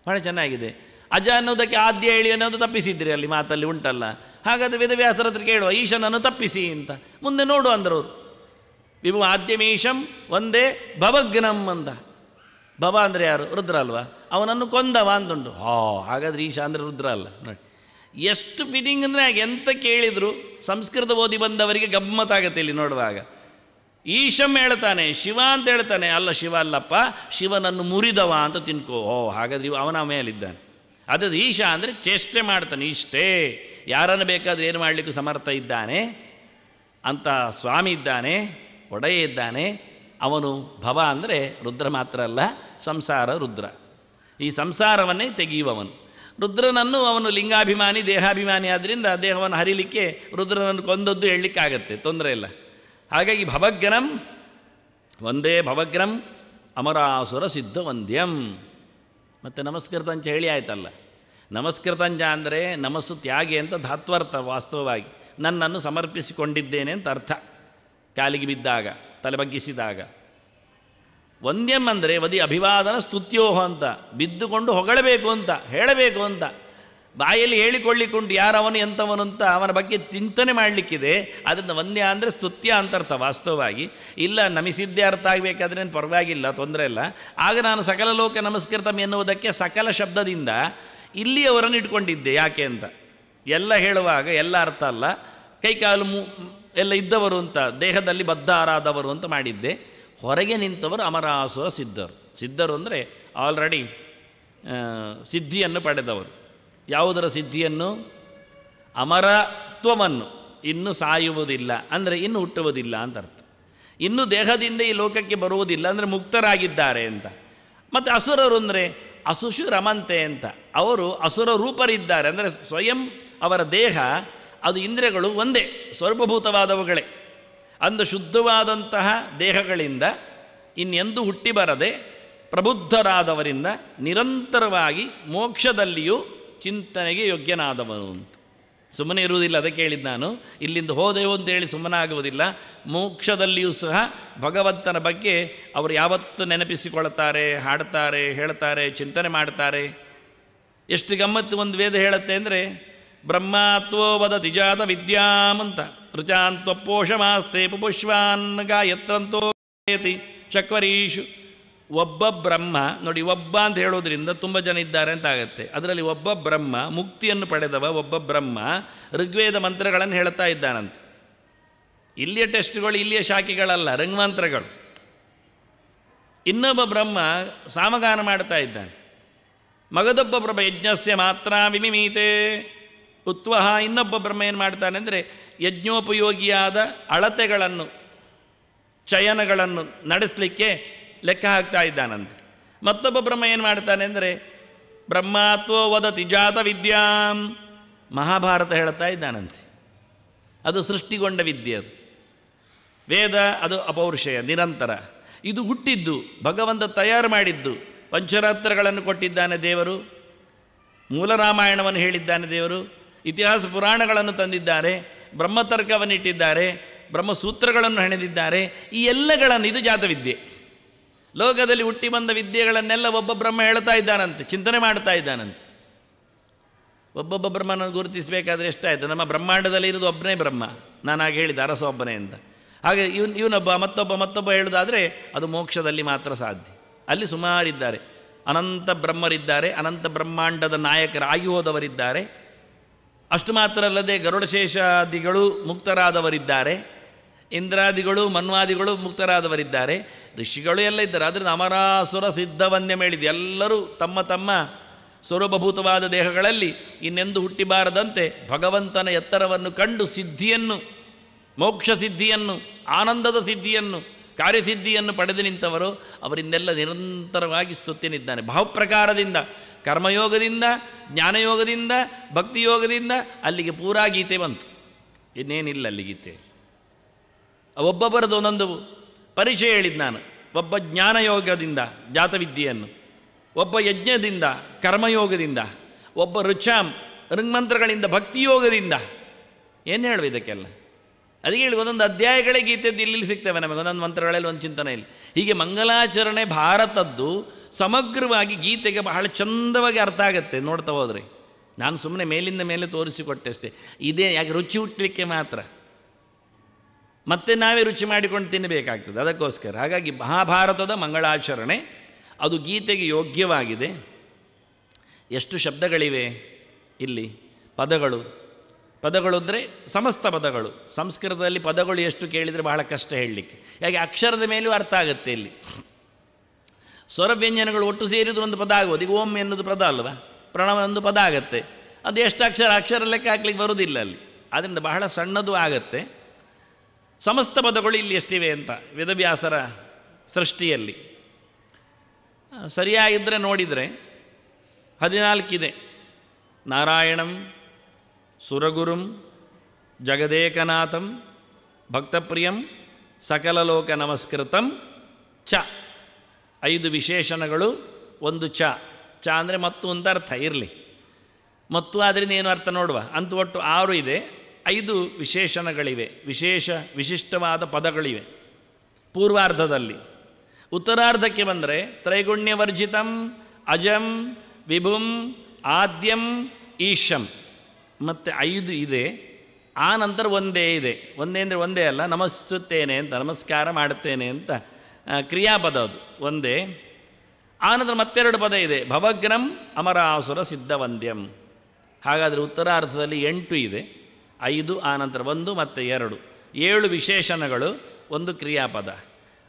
ಭಾಳ ಚೆನ್ನಾಗಿದೆ. ಅಜ ಅನ್ನೋದಕ್ಕೆ ಆದ್ಯ ಹೇಳಿ ಅನ್ನೋದು ತಪ್ಪಿಸಿದ್ರಿ, ಅಲ್ಲಿ ಮಾತಲ್ಲಿ ಉಂಟಲ್ಲ. ಹಾಗಾದರೆ ವೇದವ್ಯಾಸರ ಹತ್ರ ಕೇಳುವ, ಈಶನನ್ನು ತಪ್ಪಿಸಿ ಅಂತ. ಮುಂದೆ ನೋಡು ಅಂದ್ರವರು. ವಿಭು ಆದ್ಯಮೀಶಂ ಒಂದೇ ಭವಗ್ನಂ ಅಂತ. ಭವ ಅಂದರೆ ಯಾರು? ರುದ್ರ ಅಲ್ವಾ? ಅವನನ್ನು ಕೊಂದವ ಅಂತುಂಟು. ಹಾಗಾದರೆ ಈಶ ಅಂದರೆ ರುದ್ರ ಅಲ್ಲ. ನೋಡಿ ಎಷ್ಟು ಫಿಟ್ಟಿಂಗ್ ಅಂದರೆ ಎಂತ ಕೇಳಿದರು ಸಂಸ್ಕೃತ ಓದಿ ಬಂದವರಿಗೆ ಗಮ್ಮತ್ತಾಗತ್ತೆ ಇಲ್ಲಿ ನೋಡುವಾಗ. ಈಶಂ ಹೇಳ್ತಾನೆ, ಶಿವ ಅಂತ ಹೇಳ್ತಾನೆ. ಅಲ್ಲ, ಶಿವ ಅಲ್ಲಪ್ಪ, ಶಿವನನ್ನು ಮುರಿದವ ಅಂತ ತಿನ್ಕೋ. ಹಾಗಾದ್ರೆ ಅವನ ಮೇಲಿದ್ದಾನೆ. ಅದು ಈಶ ಅಂದರೆ ಚೇಷ್ಟೆ ಮಾಡ್ತಾನೆ, ಇಷ್ಟೇ. ಯಾರನ್ನು ಬೇಕಾದರೂ ಏನು ಮಾಡಲಿಕ್ಕೂ ಸಮರ್ಥ ಇದ್ದಾನೆ ಅಂತ ಸ್ವಾಮಿ ಇದ್ದಾನೆ, ಒಡೆಯ ಇದ್ದಾನೆ. ಅವನು ಭವ ಅಂದರೆ ರುದ್ರ ಮಾತ್ರ ಅಲ್ಲ, ಸಂಸಾರ ರುದ್ರ. ಈ ಸಂಸಾರವನ್ನೇ ತೆಗೆಯುವವನು. ರುದ್ರನನ್ನು ಅವನು ಲಿಂಗಾಭಿಮಾನಿ, ದೇಹಾಭಿಮಾನಿ ಆದ್ದರಿಂದ ದೇಹವನ್ನು ಹರಿಲಿಕ್ಕೆ ರುದ್ರನನ್ನು ಕೊಂದದ್ದು ಹೇಳಲಿಕ್ಕಾಗತ್ತೆ, ತೊಂದರೆ ಇಲ್ಲ. ಹಾಗಾಗಿ ಭವಗ್ನಂ ಒಂದೇ ಭವಗ್ನಂ ಅಮರಾಸುರ ಸಿದ್ಧ ವಂದ್ಯಂ. ಮತ್ತು ನಮಸ್ಕೃತಂಚ ಹೇಳಿ ಆಯ್ತಲ್ಲ. ನಮಸ್ಕೃತಂಚ ಅಂದರೆ ನಮಸ್ಸು ತ್ಯಾಗಿ ಅಂತ ಧಾತ್ವರ್ಥ. ವಾಸ್ತವವಾಗಿ ನನ್ನನ್ನು ಸಮರ್ಪಿಸಿಕೊಂಡಿದ್ದೇನೆ ಅಂತ ಅರ್ಥ. ಕಾಲಿಗೆ ಬಿದ್ದಾಗ, ತಲೆ ಬಗ್ಗಿಸಿದಾಗ. ವಂದ್ಯಂ ಅಂದರೆ ವದಿ ಅಭಿವಾದನ ಸ್ತುತ್ಯೋಹ ಅಂತ, ಬಿದ್ದುಕೊಂಡು ಹೊಗಳಬೇಕು ಅಂತ, ಹೇಳಬೇಕು ಅಂತ. ಬಾಯಲ್ಲಿ ಹೇಳಿಕೊಳ್ಳಿಕೊಂಡು ಯಾರವನು ಎಂಥವನು ಅಂತ ಅವನ ಬಗ್ಗೆ ಚಿಂತನೆ ಮಾಡಲಿಕ್ಕಿದೆ. ಅದನ್ನು ವಂದ್ಯ ಅಂದರೆ ಸ್ತುತ್ಯ ಅಂತ ಅರ್ಥ ವಾಸ್ತವವಾಗಿ. ಇಲ್ಲ ನಮಿಸಿದ್ದೇ ಅರ್ಥ ಆಗಬೇಕಾದ್ರೆ ಪರವಾಗಿಲ್ಲ, ತೊಂದರೆ ಇಲ್ಲ. ಆಗ ನಾನು ಸಕಲ ಲೋಕ ನಮಸ್ಕೃತಂ ಎನ್ನುವುದಕ್ಕೆ ಸಕಲ ಶಬ್ದದಿಂದ ಇಲ್ಲಿಯವರನ್ನು ಇಟ್ಕೊಂಡಿದ್ದೆ. ಯಾಕೆ ಅಂತ ಎಲ್ಲ ಹೇಳುವಾಗ ಎಲ್ಲ ಅರ್ಥ ಅಲ್ಲ, ಕೈಕಾಲು ಎಲ್ಲ ಇದ್ದವರು ಅಂತ, ದೇಹದಲ್ಲಿ ಬದ್ಧರಾದವರು ಅಂತ ಮಾಡಿದ್ದೆ. ಹೊರಗೆ ನಿಂತವರು ಅಮರಾಸುರ ಸಿದ್ಧರು. ಸಿದ್ಧರು ಅಂದರೆ ಆಲ್ರೆಡಿ ಸಿದ್ಧಿಯನ್ನು ಪಡೆದವರು. ಯಾವುದರ ಸಿದ್ಧಿಯನ್ನು? ಅಮರತ್ವವನ್ನು. ಇನ್ನು ಸಾಯುವುದಿಲ್ಲ ಅಂದರೆ ಇನ್ನು ಹುಟ್ಟುವುದಿಲ್ಲ ಅಂತ ಅರ್ಥ. ಇನ್ನು ದೇಹದಿಂದ ಈ ಲೋಕಕ್ಕೆ ಬರುವುದಿಲ್ಲ ಅಂದರೆ ಮುಕ್ತರಾಗಿದ್ದಾರೆ ಅಂತ. ಮತ್ತು ಅಸುರರು ಅಂದರೆ ಅಸುಷು ರಮಂತೆ ಅಂತ, ಅವರು ಅಸುರ ರೂಪರಿದ್ದಾರೆ. ಅಂದರೆ ಸ್ವಯಂ ಅವರ ದೇಹ ಅದು ಇಂದ್ರಿಯಗಳು ಒಂದೇ, ಸ್ವರೂಪಭೂತವಾದವುಗಳೇ. ಅಂದು ಶುದ್ಧವಾದಂತಹ ದೇಹಗಳಿಂದ ಇನ್ನೆಂದೂ ಹುಟ್ಟಿ ಬರದೆ ಪ್ರಬುದ್ಧರಾದವರಿಂದ ನಿರಂತರವಾಗಿ ಮೋಕ್ಷದಲ್ಲಿಯೂ ಚಿಂತನೆಗೆ ಯೋಗ್ಯನಾದವನು ಅಂತ. ಸುಮ್ಮನೆ ಇರುವುದಿಲ್ಲ, ಅದಕ್ಕೆ ಹೇಳಿದ್ದು ನಾನು. ಇಲ್ಲಿಂದ ಹೋದೆವು ಅಂತೇಳಿ ಸುಮ್ಮನಾಗುವುದಿಲ್ಲ. ಮೋಕ್ಷದಲ್ಲಿಯೂ ಸಹ ಭಗವಂತನ ಬಗ್ಗೆ ಅವರು ಯಾವತ್ತೂ ನೆನಪಿಸಿಕೊಳ್ತಾರೆ, ಹಾಡ್ತಾರೆ, ಹೇಳ್ತಾರೆ, ಚಿಂತನೆ ಮಾಡ್ತಾರೆ. ಎಷ್ಟು ಗಮ್ಮತ್ತು ಒಂದು ವೇದ ಹೇಳುತ್ತೆ ಅಂದರೆ, ಬ್ರಹ್ಮಾತ್ವೋ ವದತಿ ಜಾತ ವಿದ್ಯಾಂ ಅಂತ, ಋಚಾಂತ್ವಪೋಷಮಾಸ್ತೆ ಪುಷ್ಪಾನ್ ಗಾಯತ್ರಂತೋ ಗಾಯತಿ ಚಕ್ವರೀಷು. ಒಬ್ಬ ಬ್ರಹ್ಮ ನೋಡಿ, ಒಬ್ಬ ಅಂತ ಹೇಳೋದ್ರಿಂದ ತುಂಬ ಜನ ಇದ್ದಾರೆ ಅಂತ ಆಗುತ್ತೆ. ಅದರಲ್ಲಿ ಒಬ್ಬ ಬ್ರಹ್ಮ, ಮುಕ್ತಿಯನ್ನು ಪಡೆದವ ಒಬ್ಬ ಬ್ರಹ್ಮ ಋಗ್ವೇದ ಮಂತ್ರಗಳನ್ನು ಹೇಳ್ತಾ ಇದ್ದಾನಂತೆ. ಇಲ್ಲಿಯ ಟೆಸ್ಟ್ಗಳು, ಇಲ್ಲಿಯ ಶಾಖೆಗಳಲ್ಲ, ಋಗ್ಮಂತ್ರಗಳು. ಇನ್ನೊಬ್ಬ ಬ್ರಹ್ಮ ಸಾಮಗಾನ ಮಾಡ್ತಾ ಇದ್ದಾನೆ. ಮಗದೊಬ್ಬ ಬ್ರಹ್ಮ ಯಜ್ಞಸ್ಯ ಮಾತ್ರ ವಿಮಿಮೀತೆ ಉತ್ವಹ. ಇನ್ನೊಬ್ಬ ಬ್ರಹ್ಮ ಏನು ಮಾಡ್ತಾನೆ ಅಂದರೆ ಯಜ್ಞೋಪಯೋಗಿಯಾದ ಅಳತೆಗಳನ್ನು, ಚಯನಗಳನ್ನು ನಡೆಸಲಿಕ್ಕೆ ಲೆಕ್ಕ ಹಾಕ್ತಾ ಇದ್ದಾನಂತೆ. ಮತ್ತೊಬ್ಬ ಬ್ರಹ್ಮ ಏನು ಮಾಡ್ತಾನೆ ಅಂದರೆ ಬ್ರಹ್ಮಾತ್ವೋ ವದತಿ ಜಾತ ವಿದ್ಯಾಂ, ಮಹಾಭಾರತ ಹೇಳ್ತಾ ಇದ್ದಾನಂತೆ. ಅದು ಸೃಷ್ಟಿಗೊಂಡ ವಿದ್ಯೆ, ಅದು ವೇದ, ಅದು ಅಪೌರುಷಯ ನಿರಂತರ. ಇದು ಹುಟ್ಟಿದ್ದು ಭಗವಂತ ತಯಾರು ಮಾಡಿದ್ದು. ಪಂಚರಾತ್ರಗಳನ್ನು ಕೊಟ್ಟಿದ್ದಾನೆ ದೇವರು, ಮೂಲ ರಾಮಾಯಣವನ್ನು ಹೇಳಿದ್ದಾನೆ ದೇವರು, ಇತಿಹಾಸ ಪುರಾಣಗಳನ್ನು ತಂದಿದ್ದಾರೆ, ಬ್ರಹ್ಮತರ್ಕವನ್ನಿಟ್ಟಿದ್ದಾರೆ, ಬ್ರಹ್ಮಸೂತ್ರಗಳನ್ನು ಹೆಣೆದಿದ್ದಾರೆ. ಈ ಎಲ್ಲಗಳನ್ನು, ಇದು ಜಾತವಿದ್ಯೆ. ಲೋಕದಲ್ಲಿ ಹುಟ್ಟಿ ಬಂದ ವಿದ್ಯೆಗಳನ್ನೆಲ್ಲ ಒಬ್ಬ ಬ್ರಹ್ಮ ಹೇಳ್ತಾ ಇದ್ದಾನಂತೆ, ಚಿಂತನೆ ಮಾಡ್ತಾ ಇದ್ದಾನಂತೆ. ಒಬ್ಬೊಬ್ಬ ಬ್ರಹ್ಮನನ್ನು ಗುರುತಿಸಬೇಕಾದ್ರೆ ಎಷ್ಟಾಯಿತು. ನಮ್ಮ ಬ್ರಹ್ಮಾಂಡದಲ್ಲಿ ಇರೋದು ಒಬ್ಬನೇ ಬ್ರಹ್ಮ, ನಾನು ಹಾಗೆ ಹೇಳಿದೆ, ಅರಸ ಒಬ್ಬನೇ ಅಂತ. ಹಾಗೆ ಇವನೊಬ್ಬ ಮತ್ತೊಬ್ಬ ಹೇಳೋದಾದರೆ ಅದು ಮೋಕ್ಷದಲ್ಲಿ ಮಾತ್ರ ಸಾಧ್ಯ. ಅಲ್ಲಿ ಸುಮಾರಿದ್ದಾರೆ, ಅನಂತ ಬ್ರಹ್ಮರಿದ್ದಾರೆ, ಅನಂತ ಬ್ರಹ್ಮಾಂಡದ ನಾಯಕರಾಗಿ ಹೋದವರಿದ್ದಾರೆ. ಅಷ್ಟು ಮಾತ್ರ ಅಲ್ಲದೆ ಗರುಡಶೇಷಾದಿಗಳು ಮುಕ್ತರಾದವರಿದ್ದಾರೆ, ಇಂದ್ರಾದಿಗಳು ಮನ್ವಾದಿಗಳು ಮುಕ್ತರಾದವರಿದ್ದಾರೆ, ಋಷಿಗಳು ಎಲ್ಲ ಇದ್ದಾರೆ. ಅದರಿಂದ ಅಮರಾಸುರ ಸಿದ್ಧವನ್ಯ ಹೇಳಿದ್ದು ಎಲ್ಲರೂ ತಮ್ಮ ತಮ್ಮ ಸ್ವರೂಪಭೂತವಾದ ದೇಹಗಳಲ್ಲಿ ಇನ್ನೆಂದು ಹುಟ್ಟಿಬಾರದಂತೆ ಭಗವಂತನ ಎತ್ತರವನ್ನು ಕಂಡು ಸಿದ್ಧಿಯನ್ನು, ಮೋಕ್ಷ ಸಿದ್ಧಿಯನ್ನು, ಆನಂದದ ಸಿದ್ಧಿಯನ್ನು, ಕಾರ್ಯಸಿದ್ಧಿಯನ್ನು ಪಡೆದು ನಿಂತವರು ಅವರಿಂದೆಲ್ಲ ನಿರಂತರವಾಗಿ ಸ್ತುತ್ಯನಿದ್ದಾನೆ. ಭಾವಪ್ರಕಾರದಿಂದ, ಕರ್ಮಯೋಗದಿಂದ, ಜ್ಞಾನಯೋಗದಿಂದ, ಭಕ್ತಿಯೋಗದಿಂದ ಅಲ್ಲಿಗೆ ಪೂರಾ ಗೀತೆ ಬಂತು. ಇನ್ನೇನಿಲ್ಲ ಅಲ್ಲಿ ಗೀತೆಯಲ್ಲಿ. ಒಬ್ಬೊಬ್ಬರದು ಒಂದೊಂದು ಪರಿಚಯ ಹೇಳಿದ್ದು ನಾನು. ಒಬ್ಬ ಜ್ಞಾನಯೋಗದಿಂದ ಜಾತವಿದ್ಯೆಯನ್ನು, ಒಬ್ಬ ಯಜ್ಞದಿಂದ ಕರ್ಮಯೋಗದಿಂದ, ಒಬ್ಬ ಋಗ್ಮಂತ್ರಗಳಿಂದ ಭಕ್ತಿಯೋಗದಿಂದ. ಏನು ಹೇಳುವ ಇದಕ್ಕೆಲ್ಲ? ಅದಕ್ಕೆ ಹೇಳಿ ಒಂದೊಂದು ಅಧ್ಯಾಯಗಳೇ ಗೀತೆದ್ದು ಇಲ್ಲಿ ಸಿಗ್ತವೆ ನಮಗೆ, ಒಂದೊಂದು ಮಂತ್ರಗಳಲ್ಲಿ ಒಂದು ಚಿಂತನೆಯಲ್ಲಿ. ಹೀಗೆ ಮಂಗಲಾಚರಣೆ ಭಾರತದ್ದು ಸಮಗ್ರವಾಗಿ ಗೀತೆಗೆ ಬಹಳ ಚಂದವಾಗಿ ಅರ್ಥ ಆಗುತ್ತೆ ನೋಡ್ತಾ ಹೋದರೆ. ನಾನು ಸುಮ್ಮನೆ ಮೇಲಿಂದ ಮೇಲೆ ತೋರಿಸಿಕೊಟ್ಟೆ ಅಷ್ಟೇ. ಇದೇ ಯಾಕೆ ರುಚಿ ಹುಟ್ಟಲಿಕ್ಕೆ ಮಾತ್ರ, ಮತ್ತೆ ನಾವೇ ರುಚಿ ಮಾಡಿಕೊಂಡು ತಿನ್ನಬೇಕಾಗ್ತದೆ ಅದಕ್ಕೋಸ್ಕರ. ಹಾಗಾಗಿ ಮಹಾಭಾರತದ ಮಂಗಳಾಚರಣೆ ಅದು ಗೀತೆಗೆ ಯೋಗ್ಯವಾಗಿದೆ. ಎಷ್ಟು ಶಬ್ದಗಳಿವೆ ಇಲ್ಲಿ, ಪದಗಳು ಅಂದರೆ ಸಮಸ್ತ ಪದಗಳು. ಸಂಸ್ಕೃತದಲ್ಲಿ ಪದಗಳು ಎಷ್ಟು ಕೇಳಿದರೆ ಬಹಳ ಕಷ್ಟ ಹೇಳಲಿಕ್ಕೆ. ಯಾಕೆ ಅಕ್ಷರದ ಮೇಲೂ ಅರ್ಥ ಆಗುತ್ತೆ ಇಲ್ಲಿ. ಸ್ವರವ್ಯಂಜನಗಳು ಒಟ್ಟು ಸೇರಿದ್ರು ಒಂದು ಪದ ಆಗೋದು. ಈಗ ಓಂ ಎನ್ನುವುದು ಪದ ಅಲ್ವಾ, ಪ್ರಣವ ಒಂದು ಪದ ಆಗತ್ತೆ. ಅದು ಎಷ್ಟು ಅಕ್ಷರ ಲೆಕ್ಕ ಹಾಕ್ಲಿಕ್ಕೆ ಬರೋದಿಲ್ಲ ಅಲ್ಲಿ. ಆದ್ದರಿಂದ ಬಹಳ ಸಣ್ಣದು ಆಗತ್ತೆ. ಸಮಸ್ತ ಪದಗಳು ಇಲ್ಲಿ ಎಷ್ಟಿವೆ ಅಂತ ವೇದವ್ಯಾಸರ ಸೃಷ್ಟಿಯಲ್ಲಿ ಸರಿಯಾಗಿದ್ದರೆ ನೋಡಿದರೆ 14 ಇದೆ. ನಾರಾಯಣಂ ಸುರಗುರುಂ ಜಗದೇಕನಾಥಂ ಭಕ್ತಪ್ರಿಯಂ ಸಕಲಲೋಕ ನಮಸ್ಕೃತಂ ಚ. 5 ವಿಶೇಷಣಗಳು, ಒಂದು ಚ. ಚ ಅಂದರೆ ಮತ್ತು ಅಂತ ಅರ್ಥ ಇರಲಿ. ಮತ್ತು ಅದರಿಂದ ಏನು ಅರ್ಥ ನೋಡುವ. ಅಂತೂ ಒಟ್ಟು 6 ಇದೆ. 5 ವಿಶೇಷಣಗಳಿವೆ, ವಿಶಿಷ್ಟವಾದ ಪದಗಳಿವೆ ಪೂರ್ವಾರ್ಧದಲ್ಲಿ. ಉತ್ತರಾರ್ಧಕ್ಕೆ ಬಂದರೆ ತ್ರೈಗುಣ್ಯವರ್ಜಿತಂ ಅಜಂ ವಿಭುಂ ಆದ್ಯಂ ಈಶಂ ಮತ್ತು 5 ಇದೆ. ಆ ನಂತರ ಒಂದೇ ಇದೆ. ಒಂದೇ ಅಂದರೆ ಒಂದೇ ಅಲ್ಲ, ನಮಸ್ತುತ್ತೇನೆ ಅಂತ, ನಮಸ್ಕಾರ ಮಾಡುತ್ತೇನೆ ಅಂತ ಕ್ರಿಯಾಪದ ಅದು ಒಂದೇ. ಆನಂತರ ಮತ್ತೆರಡು ಪದ ಇದೆ, ಭವಗ್ರಂ ಅಮರಾಸುರ ಸಿದ್ಧವಂದ್ಯಂ. ಹಾಗಾದರೆ ಉತ್ತರಾರ್ಧದಲ್ಲಿ 8 ಇದೆ. 5 ಆನಂತರ 1 ಮತ್ತು 2, 7 ವಿಶೇಷಣಗಳು, 1 ಕ್ರಿಯಾಪದ.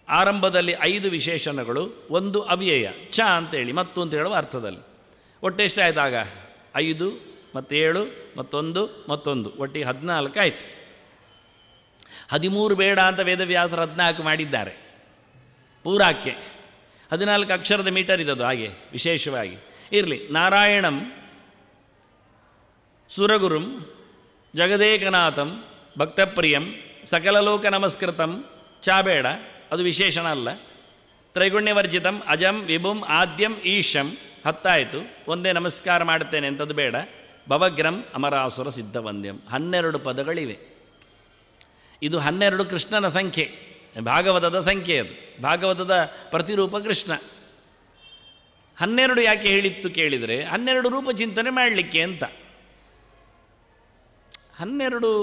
ಆರಂಭದಲ್ಲಿ 5 ವಿಶೇಷಣಗಳು, 1 ಅವ್ಯಯ ಚ ಅಂತೇಳಿ ಮತ್ತು ಅಂತ ಹೇಳುವ ಅರ್ಥದಲ್ಲಿ. ಒಟ್ಟೆಷ್ಟಾಯ್ತಾಗ 5 ಮತ್ತು 7 ಮತ್ತೊಂದು ಮತ್ತೊಂದು, ಒಟ್ಟಿಗೆ 14 ಆಯಿತು. 13 ಬೇಡ ಅಂತ ವೇದವ್ಯಾಸರು 14 ಮಾಡಿದ್ದಾರೆ ಪೂರಾಕ್ಕೆ. 14 ಅಕ್ಷರದ ಮೀಟರ್ ಇದ್ದದು ಹಾಗೆ ವಿಶೇಷವಾಗಿ ಇರಲಿ. ನಾರಾಯಣಂ ಸುರಗುರುಂ ಜಗದೇಕನಾಥಂ ಭಕ್ತಪ್ರಿಯಂ ಸಕಲಲೋಕ ನಮಸ್ಕೃತಂ ಚ ಬೇಡ, ಅದು ವಿಶೇಷಣ ಅಲ್ಲ. ತ್ರೈಗುಣ್ಯವರ್ಜಿತಂ ಅಜಂ ವಿಭುಂ ಆದ್ಯಂ ಈಶಂ 10 ಆಯಿತು. ಒಂದೇ ನಮಸ್ಕಾರ ಮಾಡುತ್ತೇನೆ ಅಂತದ್ದು ಬೇಡ. ಭವಗ್ರಂ ಅಮರಾಸುರ ಸಿದ್ಧವಂದ್ಯಂ 12 ಪದಗಳಿವೆ. ಇದು 12 ಕೃಷ್ಣನ ಸಂಖ್ಯೆ, ಭಾಗವತದ ಸಂಖ್ಯೆ. ಅದು ಭಾಗವತದ ಪ್ರತಿರೂಪ ಕೃಷ್ಣ. 12 ಯಾಕೆ ಹೇಳಿತ್ತು ಕೇಳಿದರೆ 12 ರೂಪ ಚಿಂತನೆ ಮಾಡಲಿಕ್ಕೆ ಅಂತ. 12